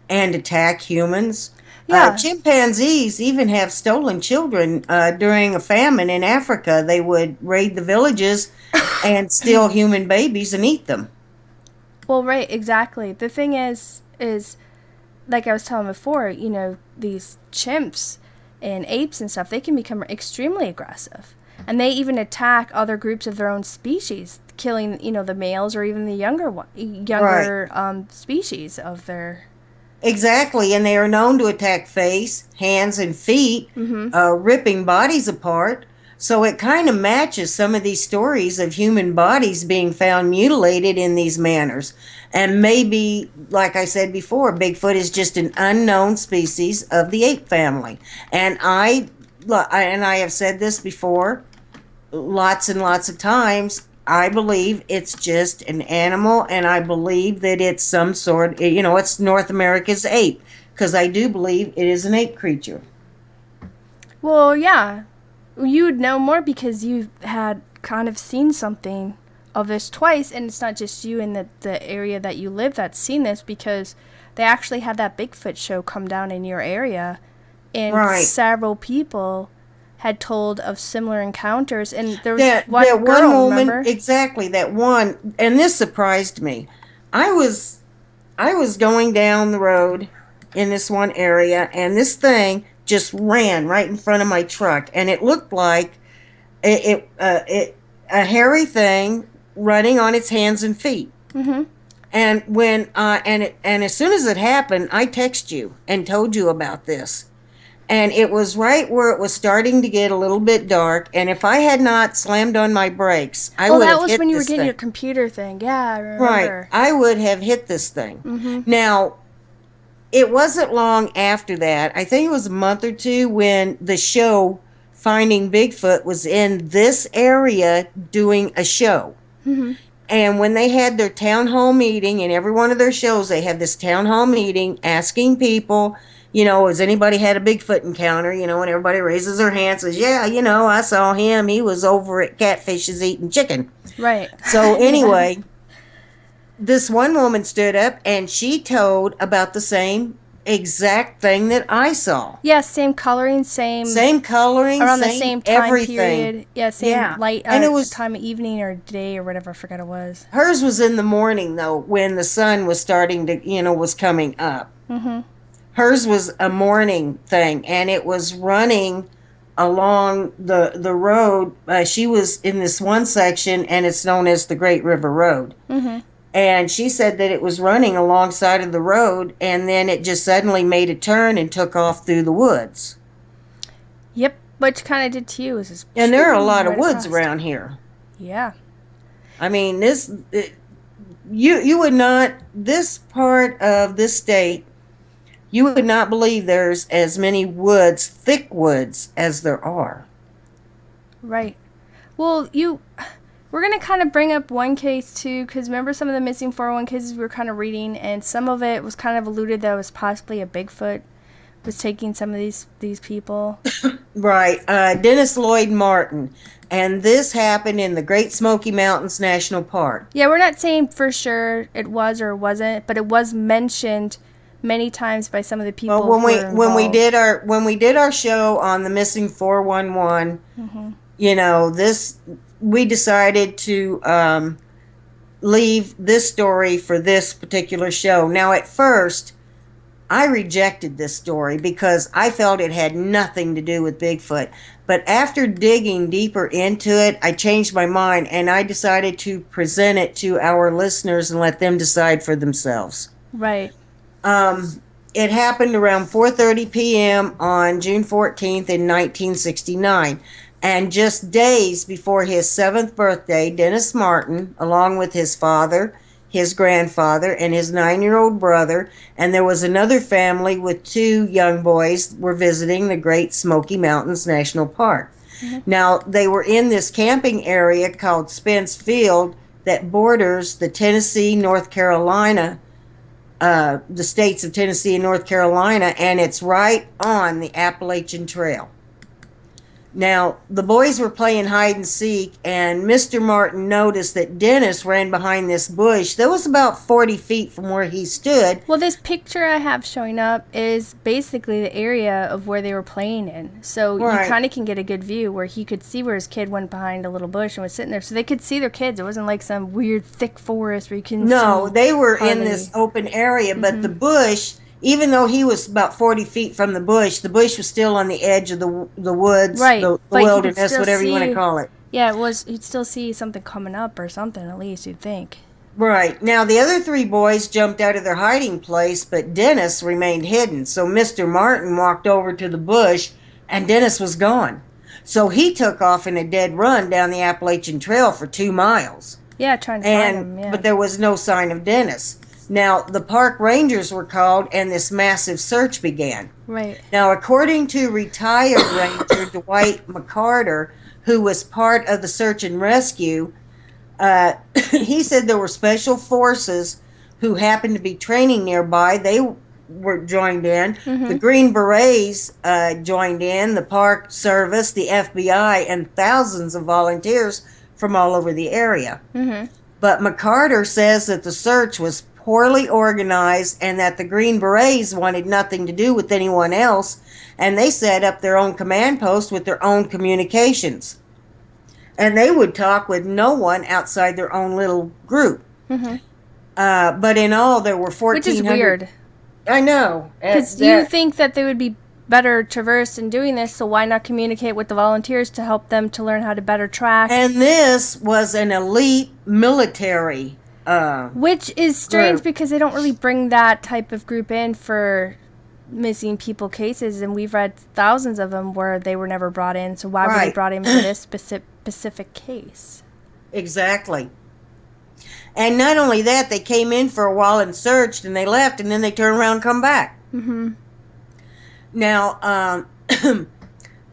Speaker 1: and attack humans.
Speaker 2: yeah,
Speaker 1: Chimpanzees even have stolen children during a famine in Africa. They would raid the villages and steal human babies and eat them.
Speaker 2: well, right, exactly. The thing is like I was telling before, these chimps and apes and stuff, they can become extremely aggressive. And they even attack other groups of their own species, killing, the males or even the
Speaker 1: Right.
Speaker 2: species of their.
Speaker 1: Exactly, and they are known to attack face, hands, and feet, ripping bodies apart. So it kind of matches some of these stories of human bodies being found mutilated in these manners. And maybe, like I said before, Bigfoot is just an unknown species of the ape family. And I have said this before, lots and lots of times. I believe it's just an animal, and I believe that it's some sort, it's North America's ape, because I do believe it is an ape creature.
Speaker 2: Well, yeah. You would know more because you had kind of seen something of this twice, and it's not just you in the area that you live that's seen this, because they actually had that Bigfoot show come down in your area, and
Speaker 1: Right.
Speaker 2: several people had told of similar encounters, and there was
Speaker 1: That
Speaker 2: one
Speaker 1: one
Speaker 2: girl,
Speaker 1: woman,
Speaker 2: remember?
Speaker 1: exactly, that one, and this surprised me. I was I was going down the road in this one area, and this thing just ran right in front of my truck, and it looked like it a hairy thing running on its hands and feet.
Speaker 2: Mm-hmm.
Speaker 1: And as soon as it happened, I texted you and told you about this. And it was right where it was starting to get a little bit dark. And if I had not slammed on my brakes, I
Speaker 2: Oh,
Speaker 1: would
Speaker 2: that
Speaker 1: have
Speaker 2: was
Speaker 1: hit
Speaker 2: when you were
Speaker 1: this
Speaker 2: getting
Speaker 1: thing.
Speaker 2: your computer thing. Yeah, I
Speaker 1: Right.
Speaker 2: remember.
Speaker 1: I would have hit this thing.
Speaker 2: Mm-hmm.
Speaker 1: Now, it wasn't long after that. I think it was a month or two when the show Finding Bigfoot was in this area doing a show.
Speaker 2: Mm-hmm.
Speaker 1: And when they had their town hall meeting, in every one of their shows, they had this town hall meeting asking people, has anybody had a Bigfoot encounter? And everybody raises their hand, says, yeah, I saw him. He was over at Catfish's eating chicken.
Speaker 2: Right.
Speaker 1: So
Speaker 2: Yeah.
Speaker 1: anyway, this one woman stood up and she told about the same exact thing that I saw.
Speaker 2: Yeah, same coloring,
Speaker 1: Same coloring,
Speaker 2: around the
Speaker 1: same
Speaker 2: same time
Speaker 1: everything.
Speaker 2: period. Yeah, same
Speaker 1: Yeah.
Speaker 2: light
Speaker 1: And it was
Speaker 2: time of evening or day or whatever. I forgot it was.
Speaker 1: hers was in the morning though, when the sun was starting to, was coming up.
Speaker 2: Mm-hmm.
Speaker 1: Hers was a morning thing, and it was running along the road. She was in this one section, and it's known as the Great River Road.
Speaker 2: Mm-hmm.
Speaker 1: And she said that it was running alongside of the road, and then it just suddenly made a turn and took off through the woods.
Speaker 2: Yep, which kind of did to you. Is
Speaker 1: And there are a lot of
Speaker 2: right
Speaker 1: woods
Speaker 2: across.
Speaker 1: around here.
Speaker 2: Yeah.
Speaker 1: I mean, you would not, this part of this state, you would not believe there's as many woods, thick woods, as there are.
Speaker 2: Right. Well, we're going to kind of bring up one case too, because remember some of the missing 401 cases we were kind of reading, and some of it was kind of alluded that it was possibly a Bigfoot was taking some of these people.
Speaker 1: Right. Dennis Lloyd Martin. And this happened in the Great Smoky Mountains National Park.
Speaker 2: Yeah, we're not saying for sure it was or wasn't, but it was mentioned many times by some of the people.
Speaker 1: Well,
Speaker 2: who were involved.
Speaker 1: when we did our show on the missing 411, we decided to leave this story for this particular show. Now, at first, I rejected this story because I felt it had nothing to do with Bigfoot. But after digging deeper into it, I changed my mind, and I decided to present it to our listeners and let them decide for themselves.
Speaker 2: Right.
Speaker 1: It happened around 4:30 p.m. on June 14th in 1969. And just days before his 7th birthday, Dennis Martin, along with his father, his grandfather, and his 9-year-old brother, and there was another family with 2 young boys, were visiting the Great Smoky Mountains National Park. Mm-hmm. Now, they were in this camping area called Spence Field that borders the Tennessee, North Carolina, the states of Tennessee and North Carolina, and it's right on the Appalachian Trail. Now, the boys were playing hide and seek, and Mr. Martin noticed that Dennis ran behind this bush that was about 40 feet from where he stood.
Speaker 2: Well, this picture I have showing up is basically the area of where they were playing in. So
Speaker 1: Right.
Speaker 2: you kind of can get a good view where he could see where his kid went behind a little bush and was sitting there. So they could see their kids. It wasn't like some weird thick forest where you couldn't see.
Speaker 1: No, they were in
Speaker 2: hardly.
Speaker 1: this open area, but the bush, even though he was about 40 feet from the bush was still on the edge of the woods,
Speaker 2: Right,
Speaker 1: the
Speaker 2: but you could
Speaker 1: wilderness,
Speaker 2: still
Speaker 1: whatever you want to
Speaker 2: see-
Speaker 1: call it.
Speaker 2: Yeah, it was. You'd still see something coming up or something, at least, you'd think.
Speaker 1: Right. Now, the other 3 boys jumped out of their hiding place, but Dennis remained hidden. So Mr. Martin walked over to the bush, and Dennis was gone. So he took off in a dead run down the Appalachian Trail for 2 miles.
Speaker 2: Yeah, trying to find him, yeah.
Speaker 1: But there was no sign of Dennis. Now, the park rangers were called, and this massive search began.
Speaker 2: Right.
Speaker 1: Now, according to retired Ranger Dwight McCarter, who was part of the search and rescue, he said there were special forces who happened to be training nearby. They were joined in.
Speaker 2: Mm-hmm.
Speaker 1: The Green Berets joined in, the Park Service, the FBI, and thousands of volunteers from all over the area.
Speaker 2: Mm-hmm.
Speaker 1: But McCarter says that the search was poorly organized and that the Green Berets wanted nothing to do with anyone else, and they set up their own command post with their own communications. And they would talk with no one outside their own little group.
Speaker 2: Mm-hmm.
Speaker 1: But in all, there were 1,400.
Speaker 2: Which is weird.
Speaker 1: I know.
Speaker 2: Because you think that they would be better traversed in doing this, so why not communicate with the volunteers to help them to learn how to better track?
Speaker 1: And this was an elite military
Speaker 2: which is strange
Speaker 1: group.
Speaker 2: because they don't really bring that type of group in for missing people cases, and we've read thousands of them where they were never brought in, so why were they
Speaker 1: Right.
Speaker 2: brought in for this specific case?
Speaker 1: Exactly. And not only that, they came in for a while and searched, and they left, and then they turned around and come back.
Speaker 2: Mm-hmm.
Speaker 1: Now,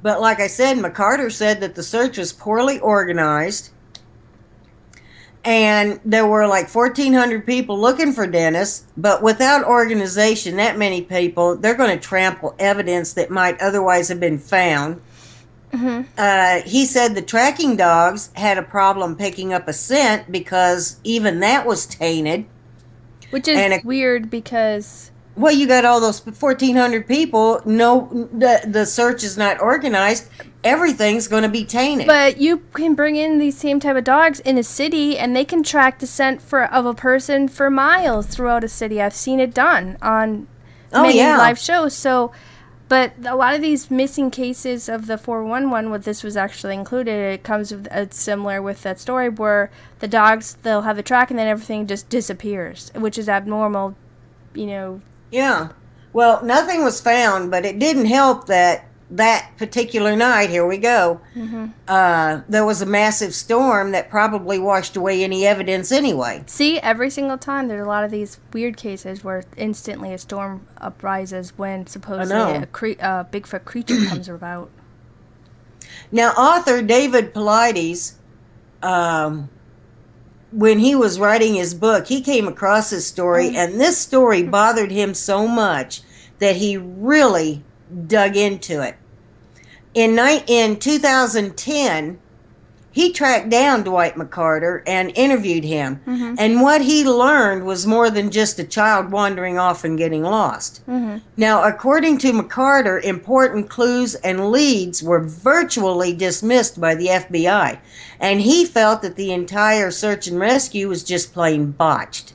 Speaker 1: but like I said, McCarter said that the search was poorly organized, and there were like 1,400 people looking for Dennis, but without organization, that many people, they're going to trample evidence that might otherwise have been found.
Speaker 2: Mm-hmm.
Speaker 1: He said the tracking dogs had a problem picking up a scent because even that was tainted.
Speaker 2: Which is weird because...
Speaker 1: Well, you got all those 1,400 people. No, the search is not organized. Everything's going to be tainted.
Speaker 2: But you can bring in these same type of dogs in a city, and they can track the scent of a person for miles throughout a city. I've seen it done on many live shows. So But a lot of these missing cases of the 411, what this was actually included, it comes with, it's similar with that story where the dogs, they'll have the track and then everything just disappears, which is abnormal, you know.
Speaker 1: Yeah. Well, nothing was found, but it didn't help that that particular night, here we go, there was a massive storm that probably washed away any evidence anyway.
Speaker 2: See, every single time there's a lot of these weird cases where instantly a storm uprises when supposedly a Bigfoot creature comes about.
Speaker 1: Now, author David Paulides, when he was writing his book, he came across this story, and this story bothered him so much that he really dug into it. In 2010, he tracked down Dwight McCarter and interviewed him. And what he learned was more than just a child wandering off and getting lost. Now, according to McCarter, important clues and leads were virtually dismissed by the FBI. And he felt that the entire search and rescue was just plain botched.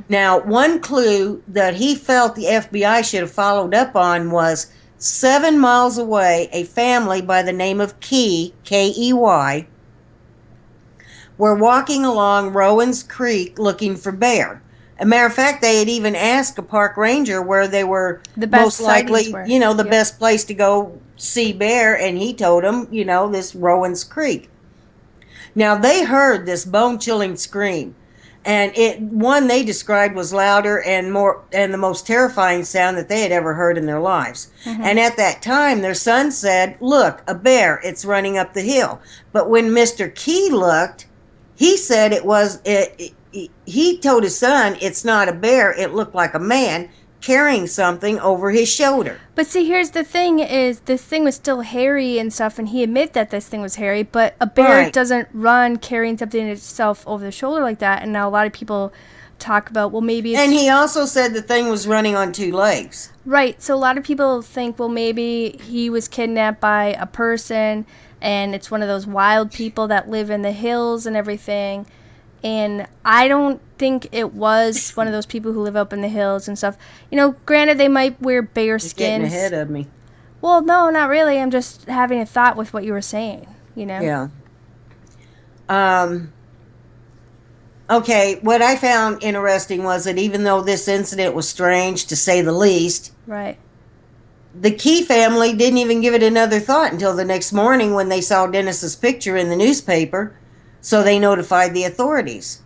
Speaker 1: Now, one clue that he felt the FBI should have followed up on was 7 miles away, a family by the name of Key, K-E-Y, were walking along Rowan's Creek looking for bear. As a matter of fact, they had even asked a park ranger where they were most likely, the best place to go see bear, and he told them, this Rowan's Creek. Now, they heard this bone-chilling scream. And one they described was louder and the most terrifying sound that they had ever heard in their lives. And at that time, their son said, "Look, a bear, it's running up the hill." But when Mr. Key looked, he said he told his son, "It's not a bear, it looked like a man carrying something over his shoulder."
Speaker 2: But see, here's the thing is, this thing was still hairy and stuff, and he admitted that this thing was hairy, but a bear doesn't run carrying something itself over the shoulder like that. And now a lot of people talk about, well, maybe it's...
Speaker 1: And he also said the thing was running on 2 legs.
Speaker 2: Right, so a lot of people think, well, maybe he was kidnapped by a person, and it's one of those wild people that live in the hills and everything. And I don't think it was one of those people who live up in the hills and stuff. Granted, they might wear bear skins.
Speaker 1: You're getting ahead of me.
Speaker 2: Well, no, not really. I'm just having a thought with what you were saying,
Speaker 1: Yeah. Okay, what I found interesting was that even though this incident was strange, to say the least,
Speaker 2: right,
Speaker 1: the Key family didn't even give it another thought until the next morning when they saw Dennis's picture in the newspaper. So they notified the authorities.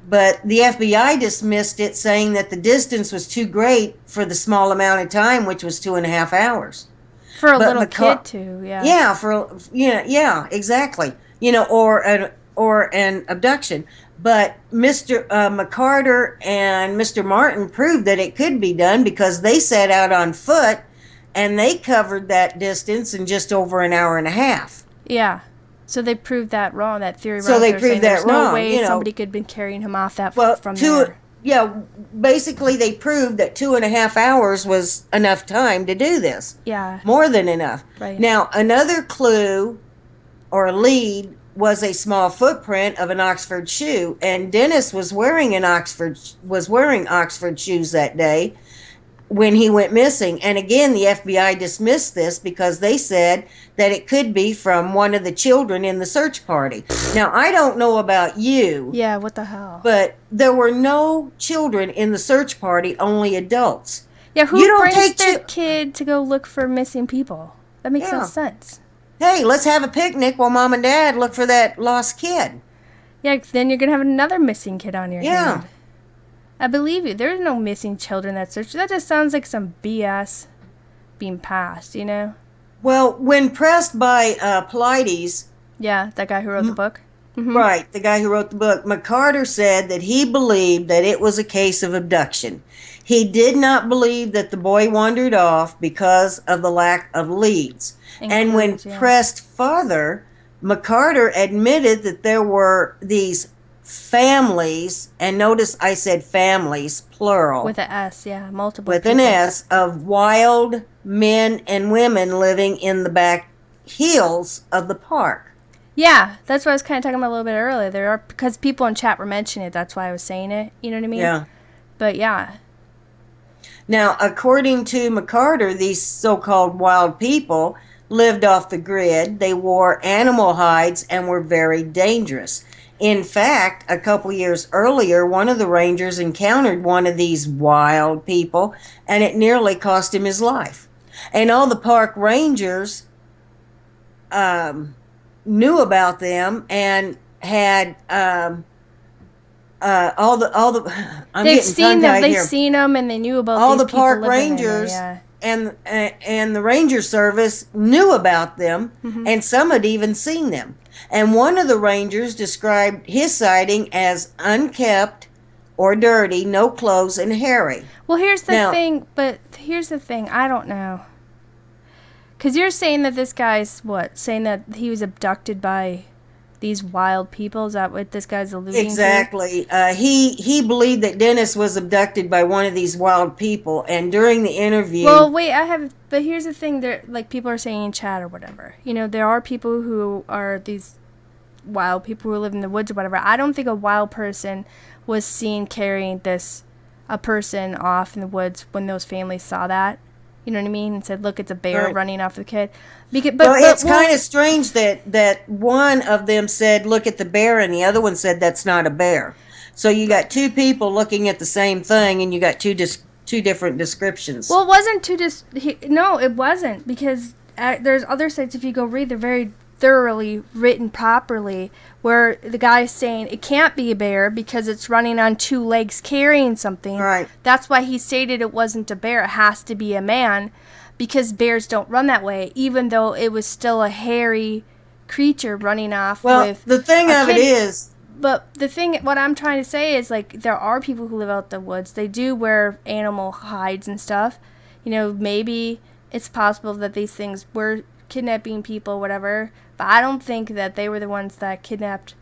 Speaker 1: But the FBI dismissed it, saying that the distance was too great for the small amount of time, which was 2.5 hours.
Speaker 2: For a little kid, too, yeah.
Speaker 1: Yeah, yeah, exactly. Or an abduction. But Mr. McCarter and Mr. Martin proved that it could be done because they set out on foot and they covered that distance in just over an hour and a half.
Speaker 2: Yeah. So they proved that wrong, that theory wrong.
Speaker 1: So they proved that wrong.
Speaker 2: No way somebody could have been carrying him off from there.
Speaker 1: Yeah, basically they proved that 2.5 hours was enough time to do this.
Speaker 2: Yeah.
Speaker 1: More than enough.
Speaker 2: Right.
Speaker 1: Now, another clue or lead was a small footprint of an Oxford shoe, and Dennis was wearing Oxford shoes that day when he went missing. And again, the FBI dismissed this because they said that it could be from one of the children in the search party. Now, I don't know about you.
Speaker 2: Yeah, what the hell?
Speaker 1: But there were no children in the search party, only adults.
Speaker 2: Yeah, who brings their kid to go look for missing people? That makes no sense.
Speaker 1: Hey, let's have a picnic while Mom and Dad look for that lost kid.
Speaker 2: Yeah, then you're going to have another missing kid on your hand. I believe you. There's no missing children that search. That just sounds like some BS being passed,
Speaker 1: Well, when pressed by Paulides...
Speaker 2: Yeah, that guy who wrote the book?
Speaker 1: Right, the guy who wrote the book. McCarter said that he believed that it was a case of abduction. He did not believe that the boy wandered off because of the lack of leads. And when pressed further, McCarter admitted that there were these families, and notice I said families, plural.
Speaker 2: With an S, yeah, multiple
Speaker 1: With
Speaker 2: people.
Speaker 1: an S, of wild men and women living in the back hills of the park.
Speaker 2: Yeah, that's what I was kind of talking about a little bit earlier. There are, because people in chat were mentioning it, that's why I was saying it, you know what I mean?
Speaker 1: Yeah.
Speaker 2: But yeah.
Speaker 1: Now, according to McCarter, these so-called wild people lived off the grid. They wore animal hides and were very dangerous. In fact, a couple years earlier, one of the rangers encountered one of these wild people, and it nearly cost him his life. And all the park rangers knew about them and had all the I'm
Speaker 2: They've
Speaker 1: getting
Speaker 2: seen
Speaker 1: tongue
Speaker 2: them.
Speaker 1: tied
Speaker 2: They've
Speaker 1: here.
Speaker 2: seen them, and they knew about
Speaker 1: All
Speaker 2: these
Speaker 1: the
Speaker 2: people
Speaker 1: park
Speaker 2: living in there.
Speaker 1: rangers
Speaker 2: Yeah.
Speaker 1: and the ranger service knew about them, and some had even seen them. And one of the rangers described his sighting as unkept or dirty, no clothes, and hairy.
Speaker 2: Well, here's the
Speaker 1: Now,
Speaker 2: thing. But here's the thing. I don't know. Because you're saying that this guy's what? Saying that he was abducted by these wild people? Is that what this guy's alluding to?
Speaker 1: exactly. He believed that Dennis was abducted by one of these wild people, and during the interview,
Speaker 2: Well, wait, but here's the thing, there, like, people are saying in chat or whatever, there are people who are these wild people who live in the woods or whatever. I don't think a wild person was seen carrying a person off in the woods when those families saw that. You know what I mean? And said, look, it's a bear
Speaker 1: right.
Speaker 2: running off the kid. But
Speaker 1: It's kind of strange that one of them said, "Look at the bear," and the other one said, "That's not a bear." So you got two people looking at the same thing, and you got two different descriptions.
Speaker 2: Well, it wasn't no, it wasn't, because there's other sites, if you go read, they're very thoroughly written properly, where the guy's saying it can't be a bear because it's running on two legs carrying something.
Speaker 1: Right.
Speaker 2: That's why he stated it wasn't a bear. It has to be a man, because bears don't run that way, even though it was still a hairy creature running off with
Speaker 1: the thing
Speaker 2: a
Speaker 1: of it
Speaker 2: kid.
Speaker 1: is,
Speaker 2: But what I'm trying to say is, like, there are people who live out the woods. They do wear animal hides and stuff. Maybe it's possible that these things were kidnapping people, whatever. But I don't think that they were the ones that kidnapped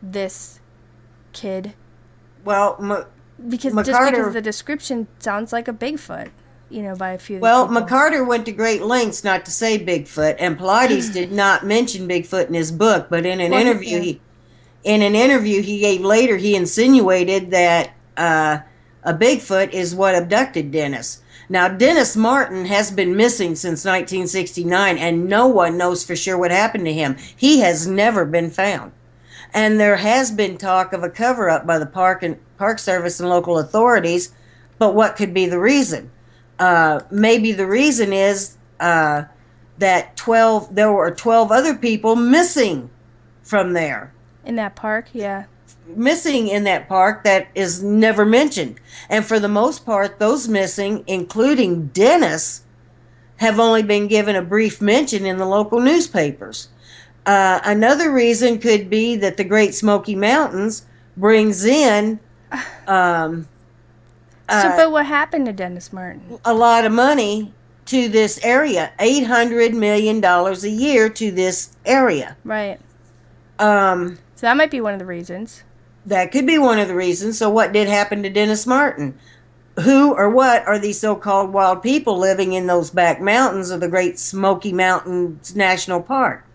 Speaker 2: this kid.
Speaker 1: well,
Speaker 2: Just
Speaker 1: McCarter,
Speaker 2: because the description sounds like a Bigfoot, by a few
Speaker 1: well,
Speaker 2: people.
Speaker 1: McCarter went to great lengths not to say Bigfoot, and Pilates did not mention Bigfoot in his book, but in an interview he gave later, he insinuated that a Bigfoot is what abducted Dennis. Now, Dennis Martin has been missing since 1969, and no one knows for sure what happened to him. He has never been found. And there has been talk of a cover-up by the Park Service and local authorities, but what could be the reason? Maybe the reason is that there were 12 other people missing from there.
Speaker 2: In that park, yeah.
Speaker 1: Missing in that park that is never mentioned. And for the most part, those missing, including Dennis, have only been given a brief mention in the local newspapers. Another reason could be that the Great Smoky Mountains brings in
Speaker 2: But what happened to Dennis Martin?
Speaker 1: a lot of money to this area, $800 million a year to this area.
Speaker 2: Right.
Speaker 1: So
Speaker 2: that might be one of the reasons.
Speaker 1: That could be one of the reasons. So what did happen to Dennis Martin? Who or what are these so-called wild people living in those back mountains of the Great Smoky Mountains National Park?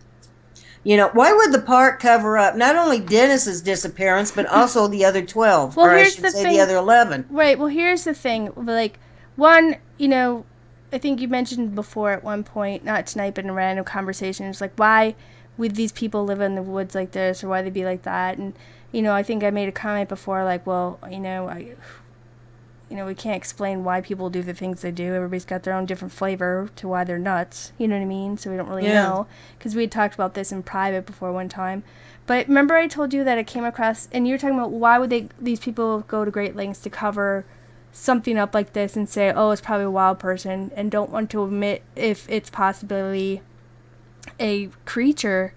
Speaker 1: Why would the park cover up not only Dennis's disappearance, but also the other 12,
Speaker 2: well,
Speaker 1: or I
Speaker 2: here's
Speaker 1: should
Speaker 2: the
Speaker 1: say
Speaker 2: thing.
Speaker 1: the other 11?
Speaker 2: Right, well, here's the thing. Like, one, I think you mentioned before at one point, not tonight, but in random conversations, like, why would these people live in the woods like this, or why they be like that? And, I think I made a comment before, like, well, we can't explain why people do the things they do. Everybody's got their own different flavor to why they're nuts. You know what I mean? So we don't really know. Because we had talked about this in private before one time. But remember I told you that I came across, and you were talking about why would these people go to great lengths to cover something up like this and say, oh, it's probably a wild person, and don't want to admit if it's possibly a creature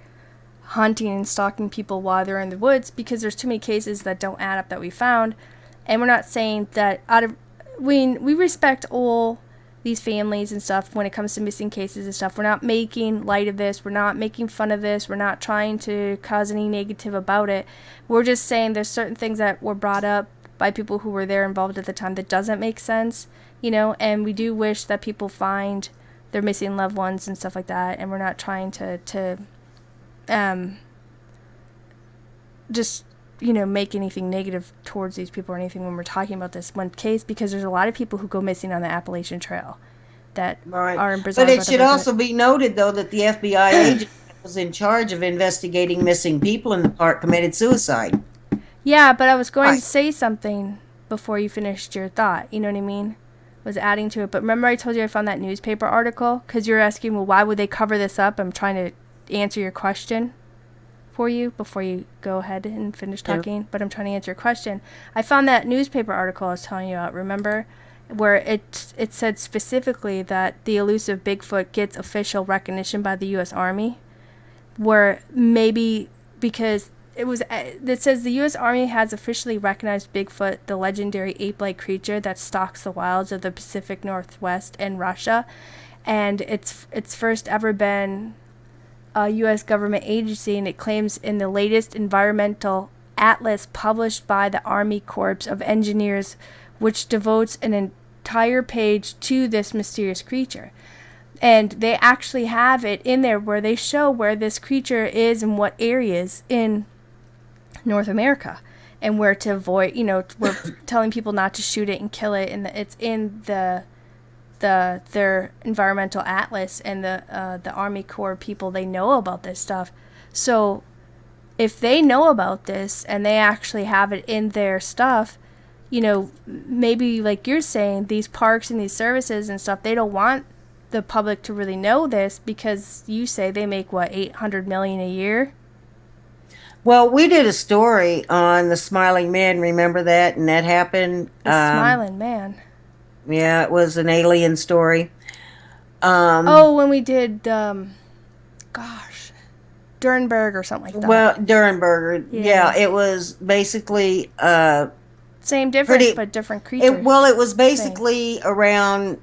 Speaker 2: hunting and stalking people while they're in the woods, because there's too many cases that don't add up that we found. And we're not saying that we respect all these families and stuff when it comes to missing cases and stuff. We're not making light of this. We're not making fun of this. We're not trying to cause any negative about it. We're just saying there's certain things that were brought up by people who were there involved at the time that doesn't make sense, and we do wish that people find their missing loved ones and stuff like that, and we're not trying to just make anything negative towards these people or anything when we're talking about this one case, because there's a lot of people who go missing on the Appalachian Trail that
Speaker 1: Right.
Speaker 2: are imprisoned.
Speaker 1: But it should also be noted, though, that the FBI agent that was in charge of investigating missing people in the park committed suicide.
Speaker 2: Yeah, but I was going
Speaker 1: Right.
Speaker 2: to say something before you finished your thought. You know what I mean? Was adding to it. But remember I told you I found that newspaper article? Because you were asking, well, why would they cover this up? I'm trying to answer your question for you before you go ahead and finish talking. But I'm trying to answer your question. I found that newspaper article I was telling you about, remember? Where it said specifically that the elusive Bigfoot gets official recognition by the U.S. Army. Where maybe because it says the U.S. Army has officially recognized Bigfoot, the legendary ape-like creature that stalks the wilds of the Pacific Northwest and Russia, and it's first ever been a U.S. government agency, and it claims in the latest environmental atlas published by the Army Corps of Engineers, which devotes an entire page to this mysterious creature. And they actually have it in there where they show where this creature is and what areas in North America, and where to avoid, we're telling people not to shoot it and kill it, and it's in their environmental atlas, and the Army Corps people, they know about this stuff. So if they know about this and they actually have it in their stuff, maybe like you're saying, these parks and these services and stuff, they don't want the public to really know this, because you say they make what, $800 million a year?
Speaker 1: Well, we did a story on the Smiling Man. Remember that? And that happened.
Speaker 2: The Smiling Man.
Speaker 1: Yeah, it was an alien story.
Speaker 2: When we did, Durenberg or something like that.
Speaker 1: Well, Durenberger. Yeah, it was basically
Speaker 2: same difference, but different creatures.
Speaker 1: It was basically around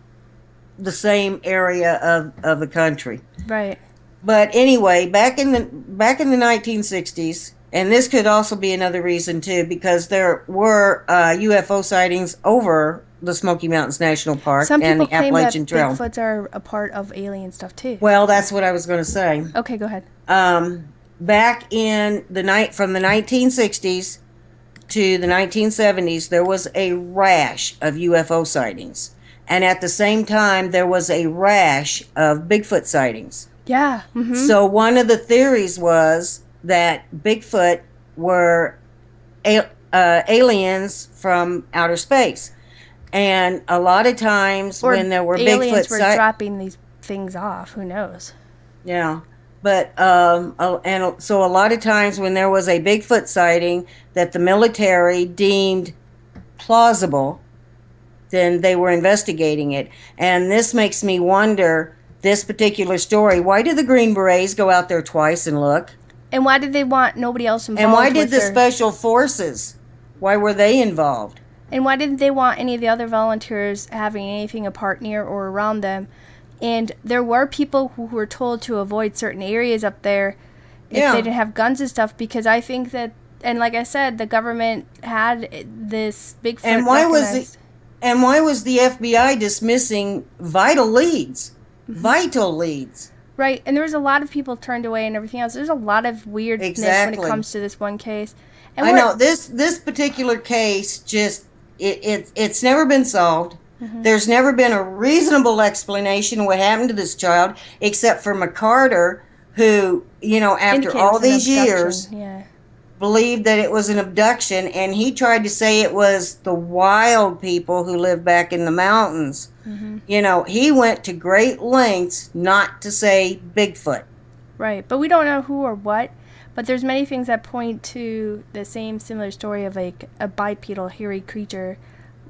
Speaker 1: the same area of the country.
Speaker 2: Right.
Speaker 1: But anyway, back in the 1960s, and this could also be another reason too, because there were UFO sightings over the Smoky Mountains National Park and the Appalachian Trail.
Speaker 2: Some people claim that Bigfoots are a part of alien stuff too.
Speaker 1: Well, that's what I was going to say.
Speaker 2: Okay, go ahead.
Speaker 1: Back in from the 1960s to the 1970s, there was a rash of UFO sightings. And at the same time, there was a rash of Bigfoot sightings.
Speaker 2: Yeah. Mm-hmm.
Speaker 1: So one of the theories was that Bigfoot were aliens from outer space. And a lot of times when there were
Speaker 2: aliens
Speaker 1: Bigfoot
Speaker 2: were dropping these things off. Who knows?
Speaker 1: Yeah. But and so a lot of times when there was a Bigfoot sighting that the military deemed plausible, then they were investigating it. And this makes me wonder, this particular story, why did the Green Berets go out there twice and look?
Speaker 2: And why did they want nobody else involved?
Speaker 1: And why did the Special Forces, why were they involved?
Speaker 2: And why didn't they want any of the other volunteers having anything apart near or around them? And there were people who were told to avoid certain areas up there if they didn't have guns and stuff, because I think that, and like I said, the government had this Bigfoot recognized.
Speaker 1: And why was the FBI dismissing vital leads? Mm-hmm. Vital leads.
Speaker 2: Right, and there was a lot of people turned away and everything else. There's a lot of weirdness when it comes to this one case. And
Speaker 1: I know this particular case it's never been solved. Mm-hmm. There's never been a reasonable explanation of what happened to this child, except for McCarter, who, after all these years, believed that it was an abduction, and he tried to say it was the wild people who live back in the mountains. Mm-hmm. He went to great lengths not to say Bigfoot.
Speaker 2: Right, but we don't know who or what. But there's many things that point to the same similar story of like a bipedal hairy creature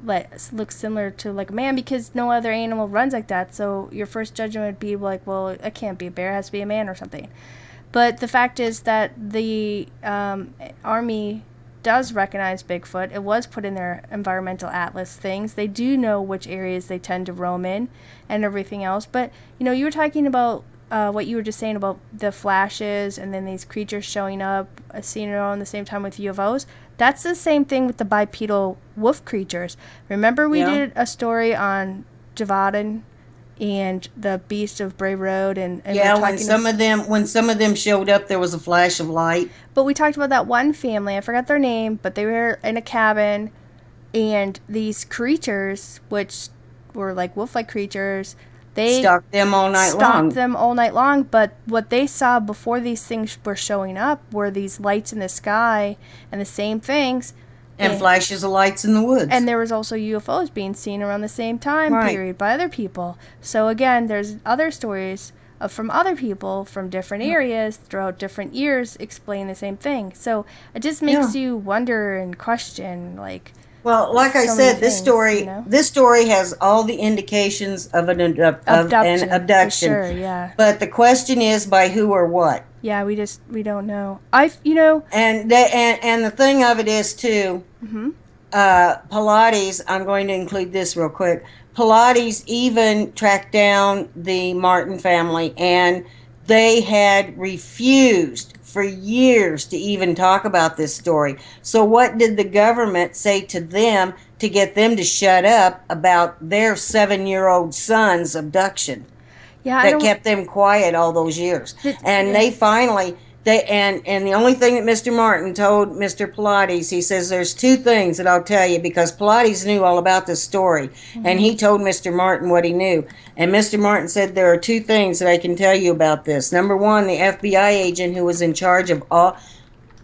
Speaker 2: that looks similar to like a man, because no other animal runs like that. So your first judgment would be like, well, it can't be a bear, it has to be a man or something. But the fact is that the Army does recognize Bigfoot. It was put in their environmental atlas things. They do know which areas they tend to roam in and everything else. But, you were talking about what you were just saying about the flashes and then these creatures showing up, seen around the same time with UFOs. That's the same thing with the bipedal wolf creatures. Remember we did a story on Javadan and the Beast of Bray Road, and we were
Speaker 1: Yeah,
Speaker 2: talking.
Speaker 1: when some of them showed up, there was a flash of light.
Speaker 2: But we talked about that one family. I forgot their name, but they were in a cabin, and these creatures, which were like wolf-like creatures, they
Speaker 1: Stalked them all night long.
Speaker 2: stalked them all night long. But what they saw before these things were showing up were these lights in the sky and the same things.
Speaker 1: And flashes of lights in the woods.
Speaker 2: And there was also UFOs being seen around the same time
Speaker 1: Right.
Speaker 2: period by other people. So again, there's other stories from other people from different areas throughout different years explain the same thing. So it just makes you wonder and question, like.
Speaker 1: Well, like I
Speaker 2: so
Speaker 1: said,
Speaker 2: many
Speaker 1: this
Speaker 2: things,
Speaker 1: story
Speaker 2: you know?
Speaker 1: this story has all the indications of an abduction.
Speaker 2: For sure, yeah.
Speaker 1: But the question is by who or what.
Speaker 2: Yeah, we don't know.
Speaker 1: And the thing of it is too, Pilates. I'm going to include this real quick. Pilates even tracked down the Martin family, and they had refused for years to even talk about this story. So what did the government say to them to get them to shut up about their 7-year-old son's abduction?
Speaker 2: Yeah,
Speaker 1: That kept them quiet all those years. And
Speaker 2: yeah.
Speaker 1: they finally and the only thing that Mr. Martin told Mr. Pilates, he says there's two things that I'll tell you, because Pilates knew all about this story, and he told Mr. Martin what he knew. And Mr. Martin said there are two things that I can tell you about this. Number one, the FBI agent who was in charge of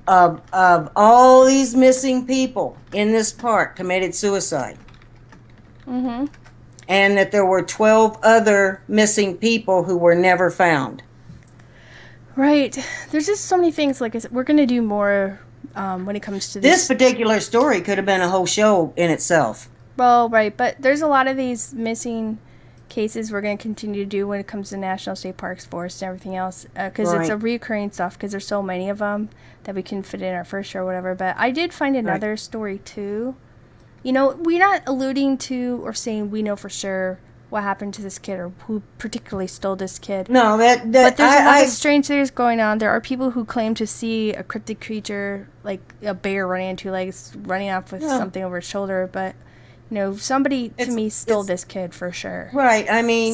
Speaker 1: all these missing people in this park committed suicide.
Speaker 2: Mm-hmm.
Speaker 1: And that there were 12 other missing people who were never found.
Speaker 2: Right. There's just so many things. Like I said, we're going to do more when it comes to
Speaker 1: This particular story could have been a whole show in itself.
Speaker 2: Well, right. But there's a lot of these missing cases we're going to continue to do when it comes to national state parks, forests, and everything else. Because it's a reoccurring stuff, because there's so many of them that we can fit in our first show or whatever. But I did find another story, too. You know, we're not alluding to or saying we know for sure what happened to this kid or who particularly stole this kid.
Speaker 1: No,
Speaker 2: but there's a lot of strange things going on. There are people who claim to see a cryptid creature, like a bear running on two legs, running off with something over his shoulder. But, you know, somebody to me stole this kid for sure.
Speaker 1: Right. I mean,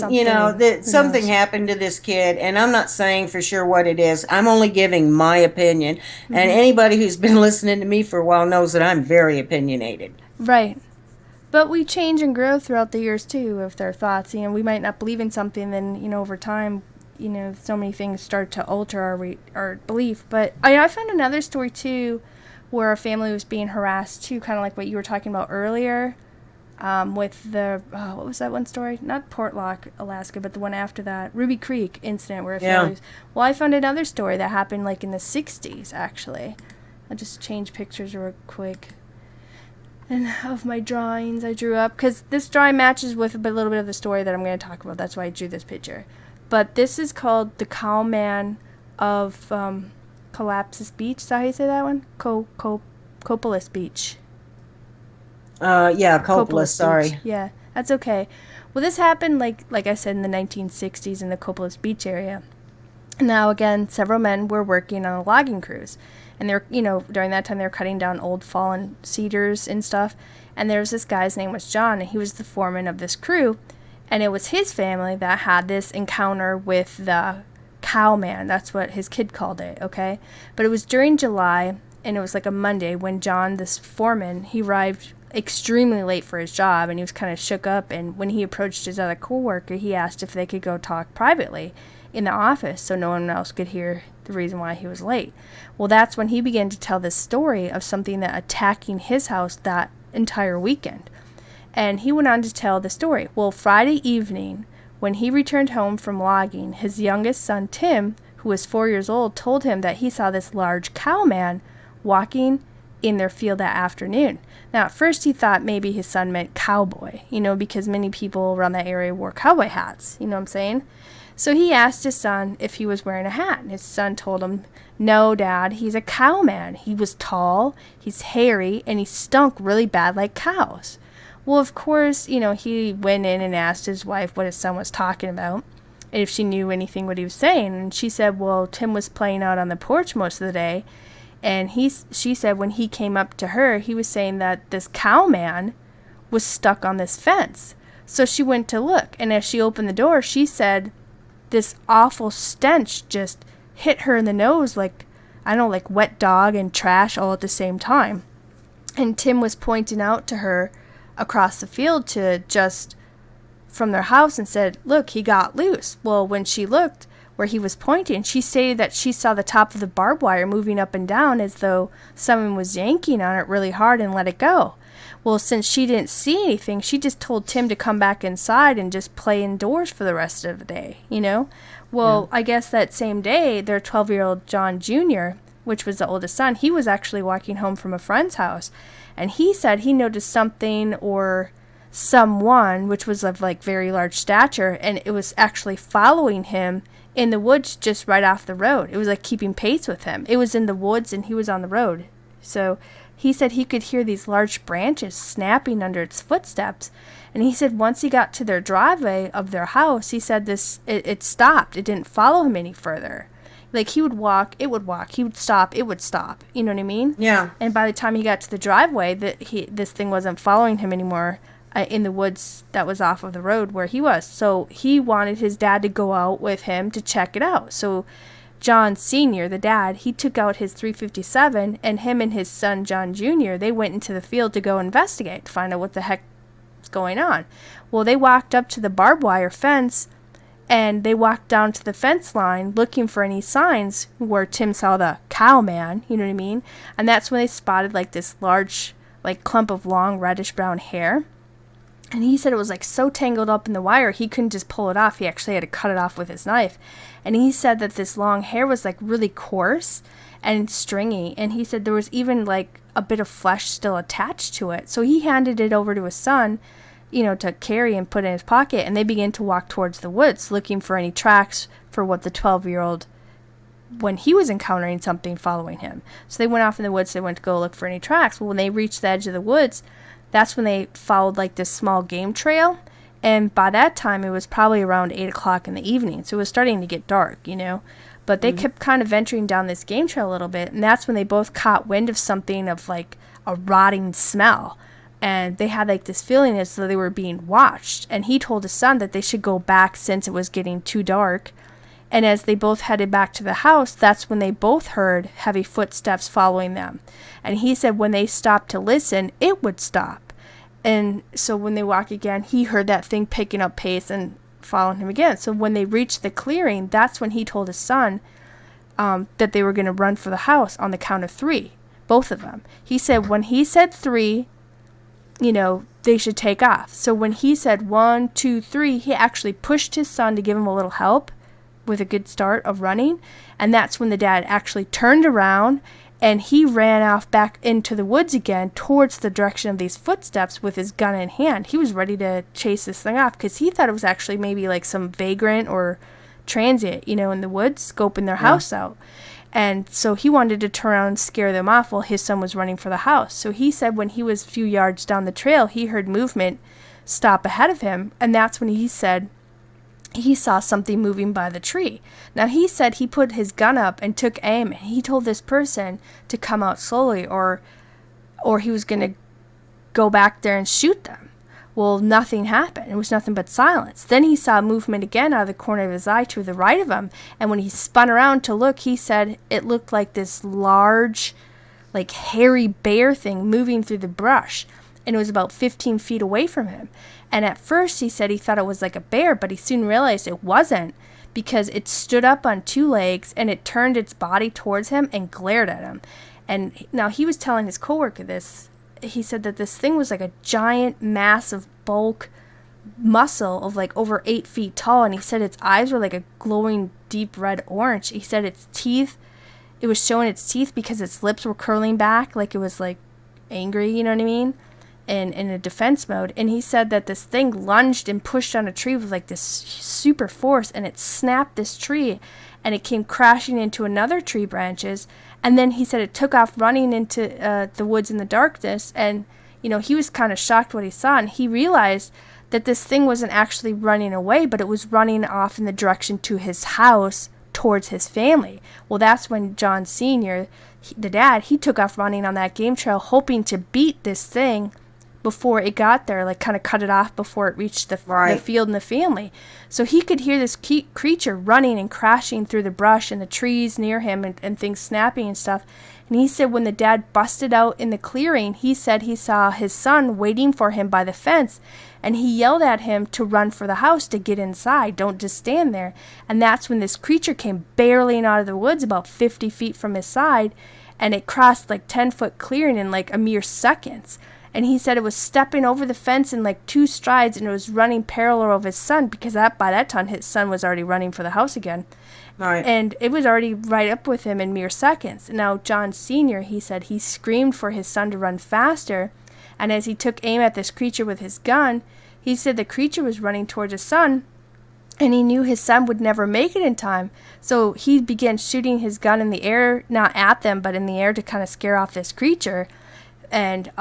Speaker 1: something happened to this kid, and I'm not saying for sure what it is. I'm only giving my opinion. Mm-hmm. And anybody who's been listening to me for a while knows that I'm very opinionated.
Speaker 2: Right. But we change and grow throughout the years, too, with our thoughts. You know, we might not believe in something, then, over time, so many things start to alter our belief. But I found another story, too, where a family was being harassed, too, kind of like what you were talking about earlier, with the, what was that one story? Not Portlock, Alaska, but the one after that, Ruby Creek incident where a family was... Well, I found another story that happened, like, in the 60s, actually. I'll just change pictures real quick. And of my drawings I drew up, because this drawing matches with a little bit of the story that I'm going to talk about. That's why I drew this picture. But this is called the Cowman of Copalis Beach. Is that how you say that one? Copalis Beach.
Speaker 1: Yeah, Copalis, sorry.
Speaker 2: Beach. Yeah, that's okay. Well, this happened, like I said, in the 1960s in the Copalis Beach area. Now, again, several men were working on a logging cruise. And they're, during that time, they were cutting down old fallen cedars and stuff. And there was this guy's name was John, and he was the foreman of this crew. And it was his family that had this encounter with the Cowman. That's what his kid called it, okay? But it was during July, and it was like a Monday, when John, this foreman, he arrived extremely late for his job, and he was kind of shook up. And when he approached his other coworker, he asked if they could go talk privately in the office so no one else could hear the reason why he was late. Well, that's when he began to tell this story of something that attacking his house that entire weekend. And he went on to tell the story. Well, Friday evening, when he returned home from logging, his youngest son, Tim, who was 4 years old, told him that he saw this large cowman walking in their field that afternoon. Now, at first he thought maybe his son meant cowboy, because many people around that area wore cowboy hats, you know what I'm saying? So he asked his son if he was wearing a hat, and his son told him, "No, Dad, he's a cowman. He was tall, he's hairy, and he stunk really bad like cows." Well, of course, he went in and asked his wife what his son was talking about, and if she knew anything what he was saying. And she said, well, Tim was playing out on the porch most of the day, and she said when he came up to her, he was saying that this cowman was stuck on this fence. So she went to look, and as she opened the door, she said this awful stench just hit her in the nose like, I don't know, like wet dog and trash all at the same time. And Tim was pointing out to her across the field to just from their house and said, look, he got loose. Well, when she looked where he was pointing, she stated that she saw the top of the barbed wire moving up and down as though someone was yanking on it really hard and let it go. Well, since she didn't see anything, she just told Tim to come back inside and just play indoors for the rest of the day, you know? Well, I guess that same day, their 12-year-old John Jr., which was the oldest son, he was actually walking home from a friend's house. And he said he noticed something or someone, which was of like very large stature, and it was actually following him in the woods just right off the road. It was like keeping pace with him. It was in the woods and he was on the road. So he said he could hear these large branches snapping under its footsteps. And he said once he got to their driveway of their house, he said it stopped. It didn't follow him any further. Like he would walk, it would walk. He would stop, it would stop. You know what I mean?
Speaker 1: Yeah.
Speaker 2: And by the time he got to the driveway, this thing wasn't following him anymore in the woods that was off of the road where he was. So he wanted his dad to go out with him to check it out. So John Sr., the dad, he took out his .357, and him and his son John Jr., they went into the field to go investigate, to find out what the heck was going on. Well, they walked up to the barbed wire fence, and they walked down to the fence line looking for any signs where Tim saw the Cowman, you know what I mean? And that's when they spotted like this large like clump of long reddish brown hair. And he said it was like so tangled up in the wire he couldn't just pull it off. He actually had to cut it off with his knife. And he said that this long hair was like really coarse and stringy. And he said there was even like a bit of flesh still attached to it. So he handed it over to his son, you know, to carry and put in his pocket, and they began to walk towards the woods looking for any tracks for what the 12-year-old, when he was encountering something following him. So they went off in the woods, they went to go look for any tracks. Well, when they reached the edge of the woods, that's when they followed like this small game trail, and by that time it was probably around 8 o'clock in the evening, so it was starting to get dark, you know. But they kept kind of venturing down this game trail a little bit, and that's when they both caught wind of something of like a rotting smell. And they had like this feeling as though they were being watched. And he told his son that they should go back since it was getting too dark. And as they both headed back to the house, that's when they both heard heavy footsteps following them. And he said when they stopped to listen, it would stop. And so when they walked again, he heard that thing picking up pace and following him again. So when they reached the clearing, that's when he told his son that they were going to run for the house on the count of 3, both of them. He said when he said 3, you know, they should take off. So when he said 1, 2, 3, he actually pushed his son to give him a little help with a good start of running. And that's when the dad actually turned around and he ran off back into the woods again towards the direction of these footsteps with his gun in hand. He was ready to chase this thing off because he thought it was actually maybe like some vagrant or transient, you know, in the woods, scoping their house out. And so he wanted to turn around and scare them off while his son was running for the house. So he said when he was a few yards down the trail, he heard movement stop ahead of him. And that's when he said he saw something moving by the tree. Now he said he put his gun up and took aim. And he told this person to come out slowly or he was going to go back there and shoot them. Well, nothing happened. It was nothing but silence. Then he saw movement again out of the corner of his eye to the right of him. And when he spun around to look, he said it looked like this large, like hairy bear thing moving through the brush. And it was about 15 feet away from him. And at first he said he thought it was like a bear, but he soon realized it wasn't because it stood up on 2 legs and it turned its body towards him and glared at him. And now he was telling his coworker this. He said that this thing was like a giant, massive bulk muscle of like over 8 feet tall. And he said its eyes were like a glowing deep red orange. He said its teeth, it was showing its teeth because its lips were curling back like it was like angry, you know what I mean? And in a defense mode. And he said that this thing lunged and pushed on a tree with like this super force, and it snapped this tree and it came crashing into another tree branches. And then he said it took off running into the woods in the darkness. And, you know, he was kind of shocked what he saw. And he realized that this thing wasn't actually running away, but it was running off in the direction to his house towards his family. Well, that's when John Sr., the dad, he took off running on that game trail hoping to beat this thing before it got there, like kind of cut it off before it reached the
Speaker 1: Right.
Speaker 2: field and the family. So he could hear this creature running and crashing through the brush and the trees near him, and things snapping and stuff. And he said when the dad busted out in the clearing, he said he saw his son waiting for him by the fence, and he yelled at him to run for the house, to get inside, don't just stand there. And that's when this creature came barreling out of the woods about 50 feet from his side, and it crossed like 10-foot clearing in like a mere seconds. And he said it was stepping over the fence in like 2 strides, and it was running parallel of his son, because by that time his son was already running for the house again.
Speaker 1: Right.
Speaker 2: And it was already right up with him in mere seconds. Now, John Sr., he said he screamed for his son to run faster, and as he took aim at this creature with his gun, he said the creature was running towards his son, and he knew his son would never make it in time. So he began shooting his gun in the air, not at them, but in the air, to kind of scare off this creature. And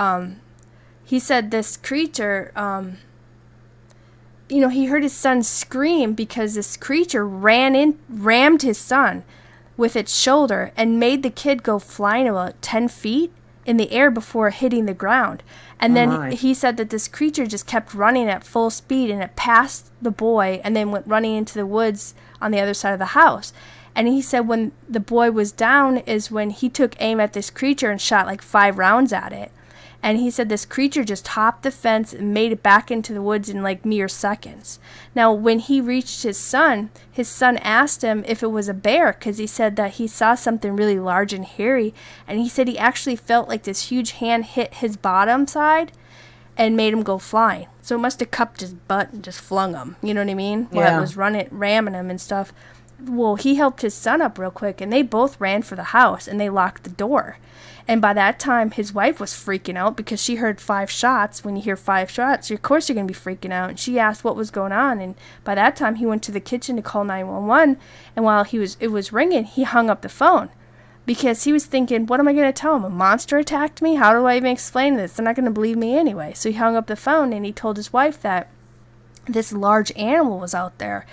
Speaker 2: he said this creature, he heard his son scream because this creature rammed his son with its shoulder and made the kid go flying about 10 feet in the air before hitting the ground. And then he said that this creature just kept running at full speed, and it passed the boy and then went running into the woods on the other side of the house. And he said when the boy was down is when he took aim at this creature and shot like 5 rounds at it. And he said this creature just hopped the fence and made it back into the woods in like mere seconds. Now, when he reached his son asked him if it was a bear, because he said that he saw something really large and hairy. And he said he actually felt like this huge hand hit his bottom side and made him go flying. So it must have cupped his butt and just flung him. You know what I mean?
Speaker 1: Yeah.
Speaker 2: While it was ramming him and stuff. Well, he helped his son up real quick, and they both ran for the house, and they locked the door. And by that time, his wife was freaking out because she heard 5 shots. When you hear 5 shots, of course you're going to be freaking out. And she asked what was going on. And by that time, he went to the kitchen to call 911. And while it was ringing, he hung up the phone because he was thinking, what am I going to tell him? A monster attacked me? How do I even explain this? They're not going to believe me anyway. So he hung up the phone, and he told his wife that this large animal was out there,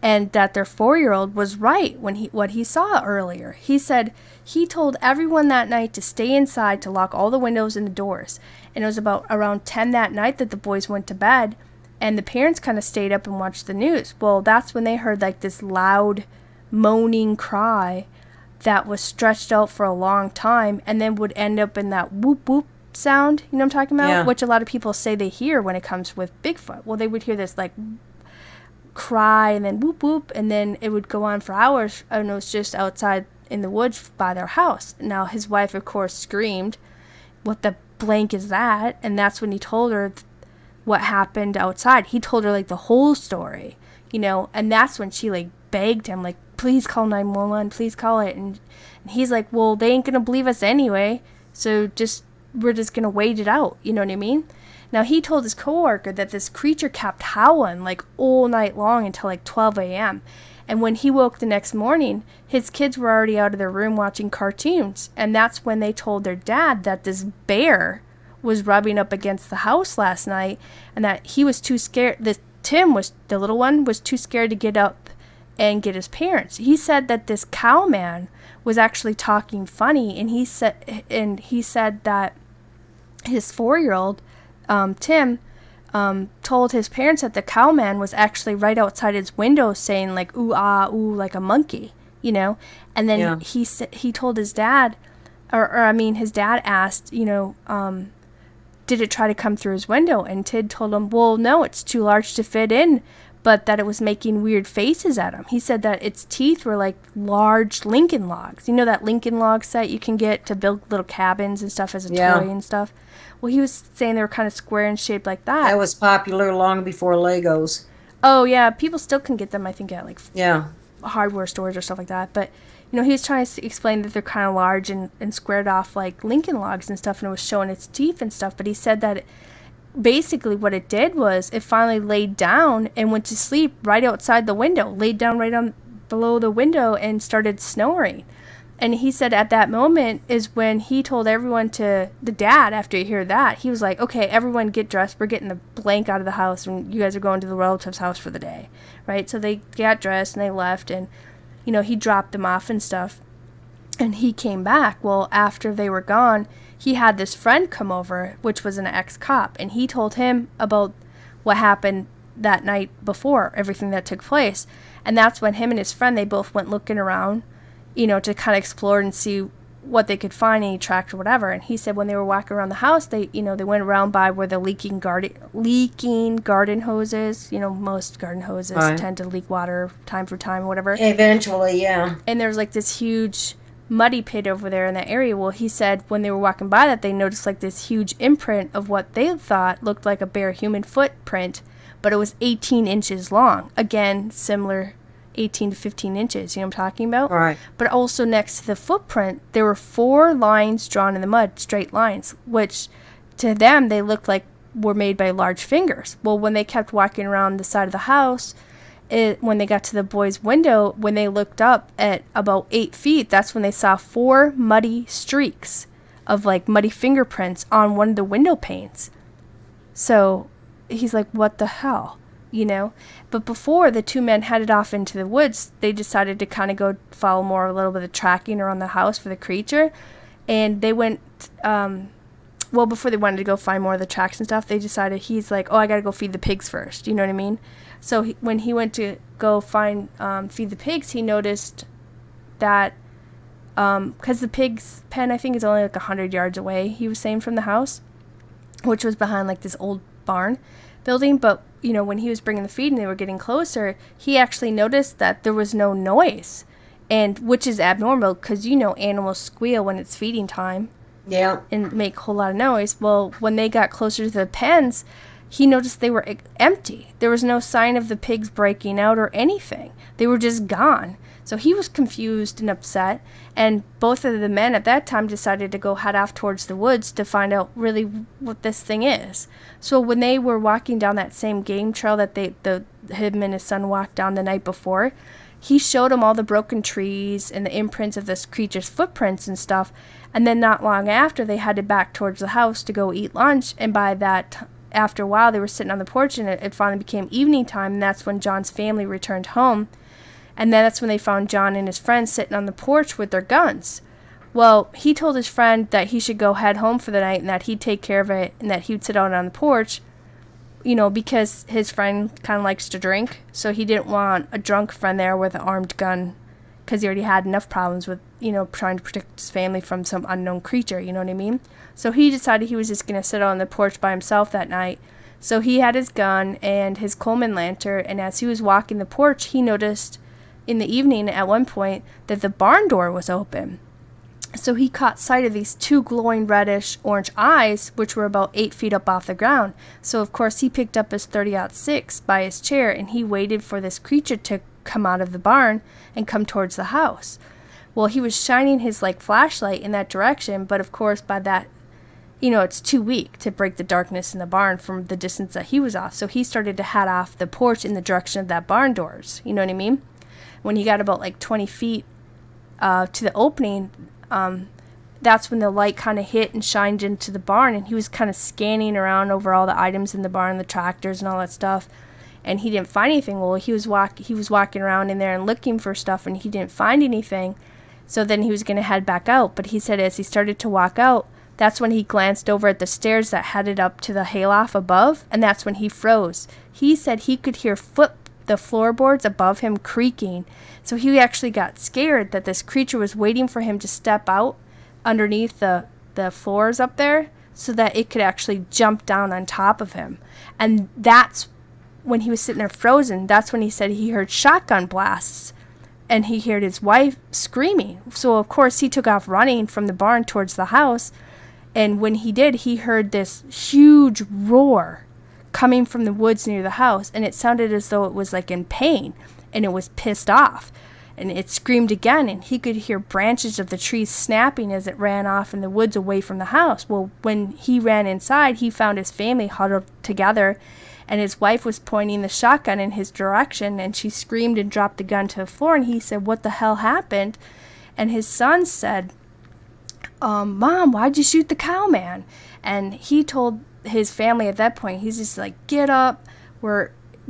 Speaker 2: and that their 4-year-old was right when what he saw earlier. He said he told everyone that night to stay inside, to lock all the windows and the doors. And it was about around 10 that night that the boys went to bed, and the parents kind of stayed up and watched the news. Well, that's when they heard like this loud moaning cry that was stretched out for a long time, and then would end up in that whoop whoop sound, you know what I'm talking about?
Speaker 1: Yeah.
Speaker 2: Which a lot of people say they hear when it comes with Bigfoot. Well, they would hear this like cry, and then whoop whoop, and then it would go on for hours, and it was just outside in the woods by their house. Now his wife, of course, screamed, what the blank is that? And that's when he told her what happened outside. He told her like the whole story, and that's when she like begged him, like, please call 911, please call it. And he's like, well, they ain't gonna believe us anyway, so we're just gonna wait it out, you know what I mean? Now, he told his coworker that this creature kept howling like all night long until like 12 a.m. And when he woke the next morning, his kids were already out of their room watching cartoons. And that's when they told their dad that this bear was rubbing up against the house last night, and that he was too scared. The little one, was too scared to get up and get his parents. He said that this Cowman was actually talking funny, and he said that his 4-year-old Tim told his parents that the Cowman was actually right outside his window saying like ooh ah ooh like a monkey, and then he told his dad, his dad asked, did it try to come through his window? And Tid told him, well, no, it's too large to fit in, but that it was making weird faces at him. He said that its teeth were like large Lincoln logs. You know that Lincoln log set you can get to build little cabins and stuff as a toy and stuff? Well, he was saying they were kind of square and shaped like that.
Speaker 1: That was popular long before Legos.
Speaker 2: Oh, yeah. People still can get them, I think, at like
Speaker 1: Yeah.
Speaker 2: hardware stores or stuff like that. But, he was trying to explain that they're kind of large and squared off like Lincoln logs and stuff, and it was showing its teeth and stuff. But he said that basically what it did was it finally laid down and went to sleep right outside the window, laid down right on below the window and started snoring. And he said at that moment is when he told everyone the dad, after he heard that, he was like, okay, everyone get dressed. We're getting the blank out of the house, and you guys are going to the relative's house for the day, right? So they got dressed and they left, and, he dropped them off and stuff. And he came back. Well, after they were gone, he had this friend come over, which was an ex-cop, and he told him about what happened that night before, everything that took place. And that's when him and his friend, they both went looking around, to kind of explore and see what they could find, any tracks or whatever. And he said when they were walking around the house, they went around by where the leaking garden hoses, most garden hoses
Speaker 1: Right.
Speaker 2: tend to leak water time for time or whatever.
Speaker 1: Eventually, yeah.
Speaker 2: And there's like this huge muddy pit over there in that area. Well, he said when they were walking by that, they noticed like this huge imprint of what they thought looked like a bare human footprint, but it was 18 inches long. Again, similar 18 to 15 inches, you know what I'm talking about?
Speaker 1: Right.
Speaker 2: But also next to the footprint, there were 4 lines drawn in the mud, straight lines, which to them, they looked like were made by large fingers. Well, when they kept walking around the side of the house, when they got to the boys' window, when they looked up at about 8 feet, that's when they saw 4 muddy streaks of like muddy fingerprints on one of the window panes. So he's like, what the hell? But before the 2 men headed off into the woods, they decided to kind of go follow a little bit of tracking around the house for the creature. And they went, before they wanted to go find more of the tracks and stuff, they decided, he's like, oh, I got to go feed the pigs first. You know what I mean? So when he went to go feed the pigs, he noticed that, because the pig's pen, I think, is only like 100 yards away, he was saying, from the house, which was behind like this old barn building. But when he was bringing the feed and they were getting closer, he actually noticed that there was no noise, and which is abnormal because animals squeal when it's feeding time.
Speaker 1: Yeah.
Speaker 2: And make a whole lot of noise. Well, when they got closer to the pens, he noticed they were empty. There was no sign of the pigs breaking out or anything. They were just gone. So he was confused and upset, and both of the men at that time decided to go head off towards the woods to find out really what this thing is. So when they were walking down that same game trail that him and his son walked down the night before, he showed them all the broken trees and the imprints of this creature's footprints and stuff. And then not long after, they headed back towards the house to go eat lunch, and by that after a while, they were sitting on the porch, and it finally became evening time, and that's when John's family returned home. And then that's when they found John and his friends sitting on the porch with their guns. Well, he told his friend that he should go head home for the night and that he'd take care of it and that he'd sit out on the porch, because his friend kind of likes to drink. So he didn't want a drunk friend there with an armed gun because he already had enough problems with, trying to protect his family from some unknown creature, you know what I mean? So he decided he was just going to sit out on the porch by himself that night. So he had his gun and his Coleman lantern, and as he was walking the porch, he noticed in the evening at one point that the barn door was open. So he caught sight of these 2 glowing reddish orange eyes, which were about 8 feet up off the ground. So of course he picked up his 30-06 by his chair, and he waited for this creature to come out of the barn and come towards the house. Well, he was shining his flashlight in that direction, but of course by that, it's too weak to break the darkness in the barn from the distance that he was off. So he started to head off the porch in the direction of that barn doors. You know what I mean? When he got about 20 feet to the opening, that's when the light kind of hit and shined into the barn, and he was kind of scanning around over all the items in the barn, the tractors and all that stuff, and he didn't find anything. Well, he was walking around in there and looking for stuff, and he didn't find anything. So then he was going to head back out, but he said as he started to walk out, that's when he glanced over at the stairs that headed up to the hayloft above, and that's when he froze. He said he could hear the floorboards above him creaking. So he actually got scared that this creature was waiting for him to step out underneath the floors up there so that it could actually jump down on top of him. And that's when he was sitting there frozen. That's when he said he heard shotgun blasts and he heard his wife screaming. So of course he took off running from the barn towards the house. And when he did, he heard this huge roar coming from the woods near the house, and it sounded as though it was in pain, and it was pissed off, and it screamed again, and he could hear branches of the trees snapping as it ran off in the woods away from the house. Well, when he ran inside, he found his family huddled together, and his wife was pointing the shotgun in his direction, and she screamed and dropped the gun to the floor, and he said, what the hell happened? And his son said, Mom, why'd you shoot the Cowman? And he told his family at that point, he's just like, get up,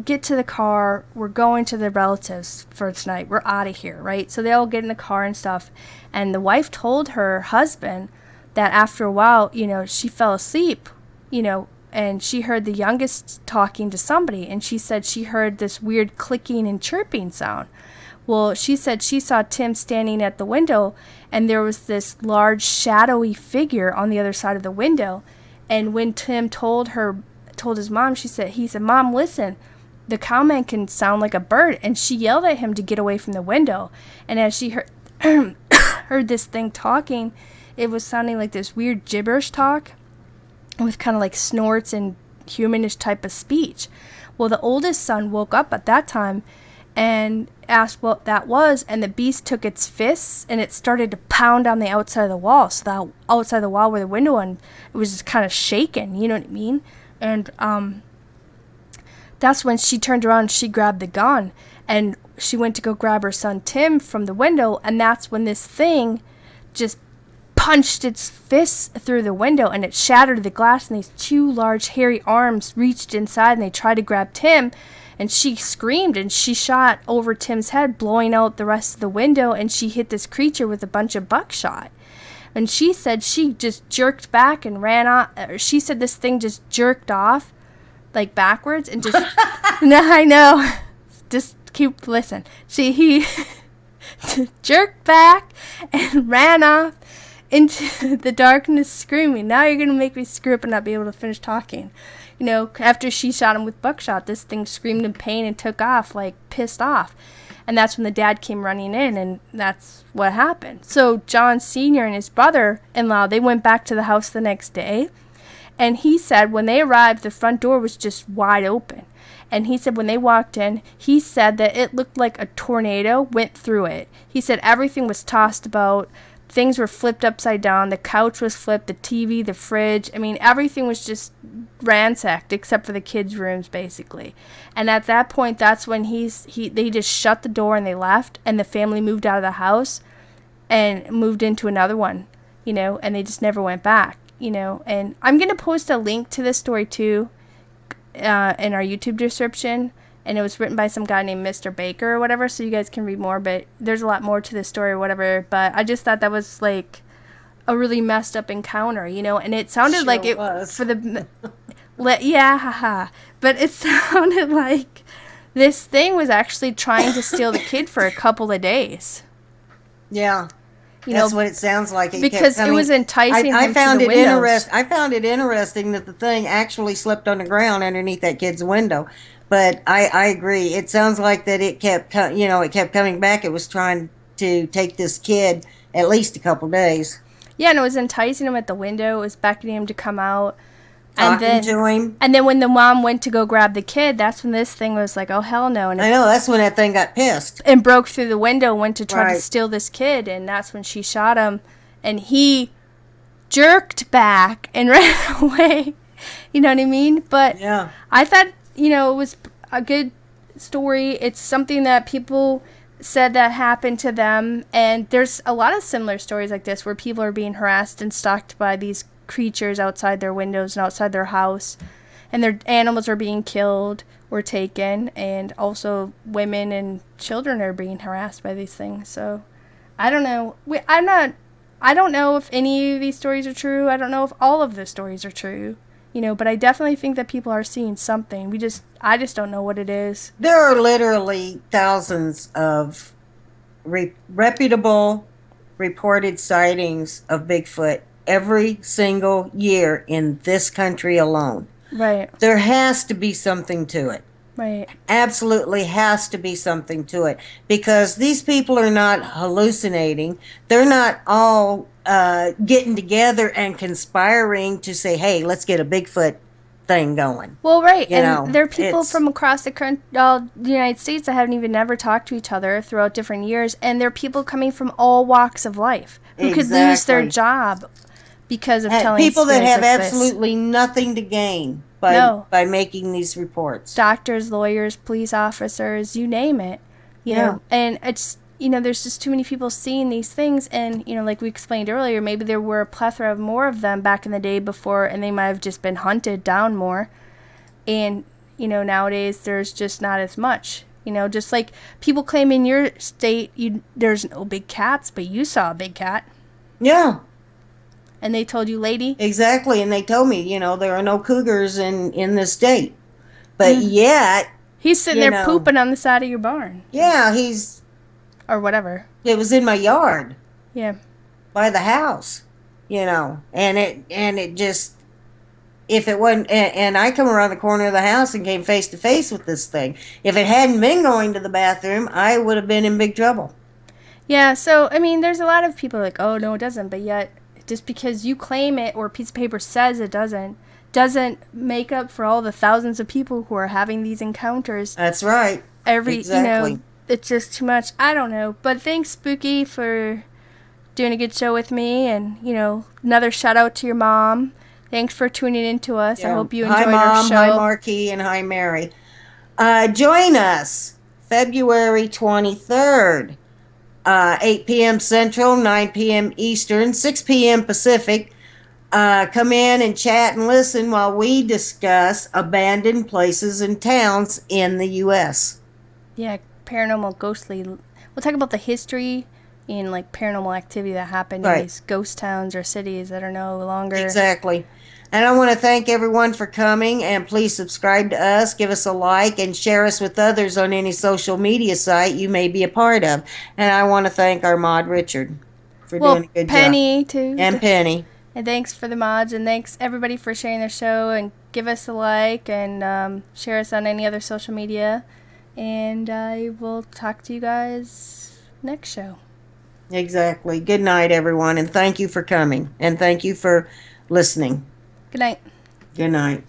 Speaker 2: get to the car. We're going to the relatives for tonight. We're out of here, right? So they all get in the car and stuff. And the wife told her husband that after a while, she fell asleep, and she heard the youngest talking to somebody. And she said she heard this weird clicking and chirping sound. Well, she said she saw Tim standing at the window, and there was this large shadowy figure on the other side of the window. And when Tim told his mom, he said, "Mom, listen, the cowman can sound like a bird." And she yelled at him to get away from the window. And as she heard heard this thing talking, it was sounding like this weird gibberish talk with kind of like snorts and humanish type of speech. Well, the oldest son woke up at that time and asked what that was, and the beast took its fists and it started to pound on the outside of the wall. So the outside of the wall where the window, and it was just kind of shaking, you know what I mean? And that's when she turned around and she grabbed the gun, and she went to go grab her son Tim from the window, and that's when this thing just punched its fists through the window, and it shattered the glass, and these two large hairy arms reached inside and they tried to grab Tim, and she screamed and she shot over Tim's head, blowing out the rest of the window, and she hit this creature with a bunch of buckshot. And she said she just jerked back and ran off. She said this thing just jerked off like backwards and just no, I know, just listen. He jerked back and ran off into the darkness screaming. Now you're going to make me screw up and not be able to finish talking. After she shot him with buckshot, this thing screamed in pain and took off, like pissed off. And that's when the dad came running in, and that's what happened. So John Sr. and his brother-in-law, they went back to the house the next day. And he said when they arrived, the front door was just wide open. And he said when they walked in, he said that it looked like a tornado went through it. He said everything was tossed about. Things were flipped upside down. The couch was flipped, the TV, the fridge. I mean, everything was just ransacked except for the kids' rooms, basically. And at that point, that's when they just shut the door and they left, and the family moved out of the house and moved into another one, and they just never went back, And I'm going to post a link to this story, too, in our YouTube description. And it was written by some guy named Mr. Baker or whatever, so you guys can read more. But there's a lot more to this story or whatever. But I just thought that was, like, a really messed up encounter, And it sounded like it was. For the... yeah, haha. But it sounded like this thing was actually trying to steal the kid for a couple of days.
Speaker 1: Yeah. That's what it sounds like.
Speaker 2: Because it was enticing him to the windows.
Speaker 1: I found it interesting that the thing actually slipped on the ground underneath that kid's window. But I agree. It sounds like that it kept coming back. It was trying to take this kid at least a couple days.
Speaker 2: Yeah, and it was enticing him at the window. It was beckoning him to come out.
Speaker 1: Talking to him.
Speaker 2: And then when the mom went to go grab the kid, that's when this thing was like, oh, hell no. And
Speaker 1: I know, that's when that thing got pissed.
Speaker 2: And broke through the window, went to try to steal this kid, and that's when she shot him. And he jerked back and ran away. You know what I mean? But yeah. I thought, it was a good story. It's something that people said that happened to them. And there's a lot of similar stories like this where people are being harassed and stalked by these creatures outside their windows and outside their house, and their animals are being killed or taken, and also women and children are being harassed by these things. So I don't know. I don't know if any of these stories are true. I don't know if all of the stories are true, but I definitely think that people are seeing something. I just don't know what it is.
Speaker 1: There are literally thousands of reputable reported sightings of Bigfoot every single year in this country alone.
Speaker 2: Right.
Speaker 1: There has to be something to it.
Speaker 2: Right.
Speaker 1: Absolutely has to be something to it, because these people are not hallucinating. They're not all getting together and conspiring to say, hey, let's get a Bigfoot thing going.
Speaker 2: Well, right. And there are people from across the United States that haven't even never talked to each other throughout different years, and there are people coming from all walks of life who could lose their job because of telling
Speaker 1: people that have
Speaker 2: like
Speaker 1: absolutely nothing to gain by making these reports.
Speaker 2: Doctors, lawyers, police officers, you name it. You know, and it's there's just too many people seeing these things, and like we explained earlier, maybe there were a plethora of more of them back in the day before, and they might have just been hunted down more. And nowadays there's just not as much. Just like people claim in your state, there's no big cats, but you saw a big cat.
Speaker 1: Yeah.
Speaker 2: And they told you, lady?
Speaker 1: Exactly. And they told me, there are no cougars in this state. But yet,
Speaker 2: he's sitting there pooping on the side of your barn.
Speaker 1: Yeah,
Speaker 2: or whatever.
Speaker 1: It was in my yard.
Speaker 2: Yeah.
Speaker 1: By the house, and it just, if it wasn't, and I come around the corner of the house and came face to face with this thing. If it hadn't been going to the bathroom, I would have been in big trouble.
Speaker 2: Yeah, so, I mean, there's a lot of people like, oh, no, it doesn't. But yet, just because you claim it or a piece of paper says it doesn't make up for all the thousands of people who are having these encounters.
Speaker 1: That's right. Exactly.
Speaker 2: It's just too much. I don't know. But thanks, Spooky, for doing a good show with me. And, another shout out to your mom. Thanks for tuning in to us. Yeah. I hope you enjoyed our show.
Speaker 1: Hi, Marquis, and hi, Mary. Join us February 23rd, 8 p.m. Central, 9 p.m. Eastern, 6 p.m. Pacific. Come in and chat and listen while we discuss abandoned places and towns in the U.S.
Speaker 2: Yeah, paranormal, ghostly. We'll talk about the history and like paranormal activity that happened in these ghost towns or cities that are no longer.
Speaker 1: Exactly. And I want to thank everyone for coming, and please subscribe to us, give us a like, and share us with others on any social media site you may be a part of. And I want to thank our mod, Richard, for doing a good
Speaker 2: Penny,
Speaker 1: job.
Speaker 2: too.
Speaker 1: And Penny.
Speaker 2: And thanks for the mods, and thanks everybody for sharing their show, and give us a like, and share us on any other social media. And I will talk to you guys next show.
Speaker 1: Exactly. Good night, everyone, and thank you for coming, and thank you for listening.
Speaker 2: Good night.
Speaker 1: Good night.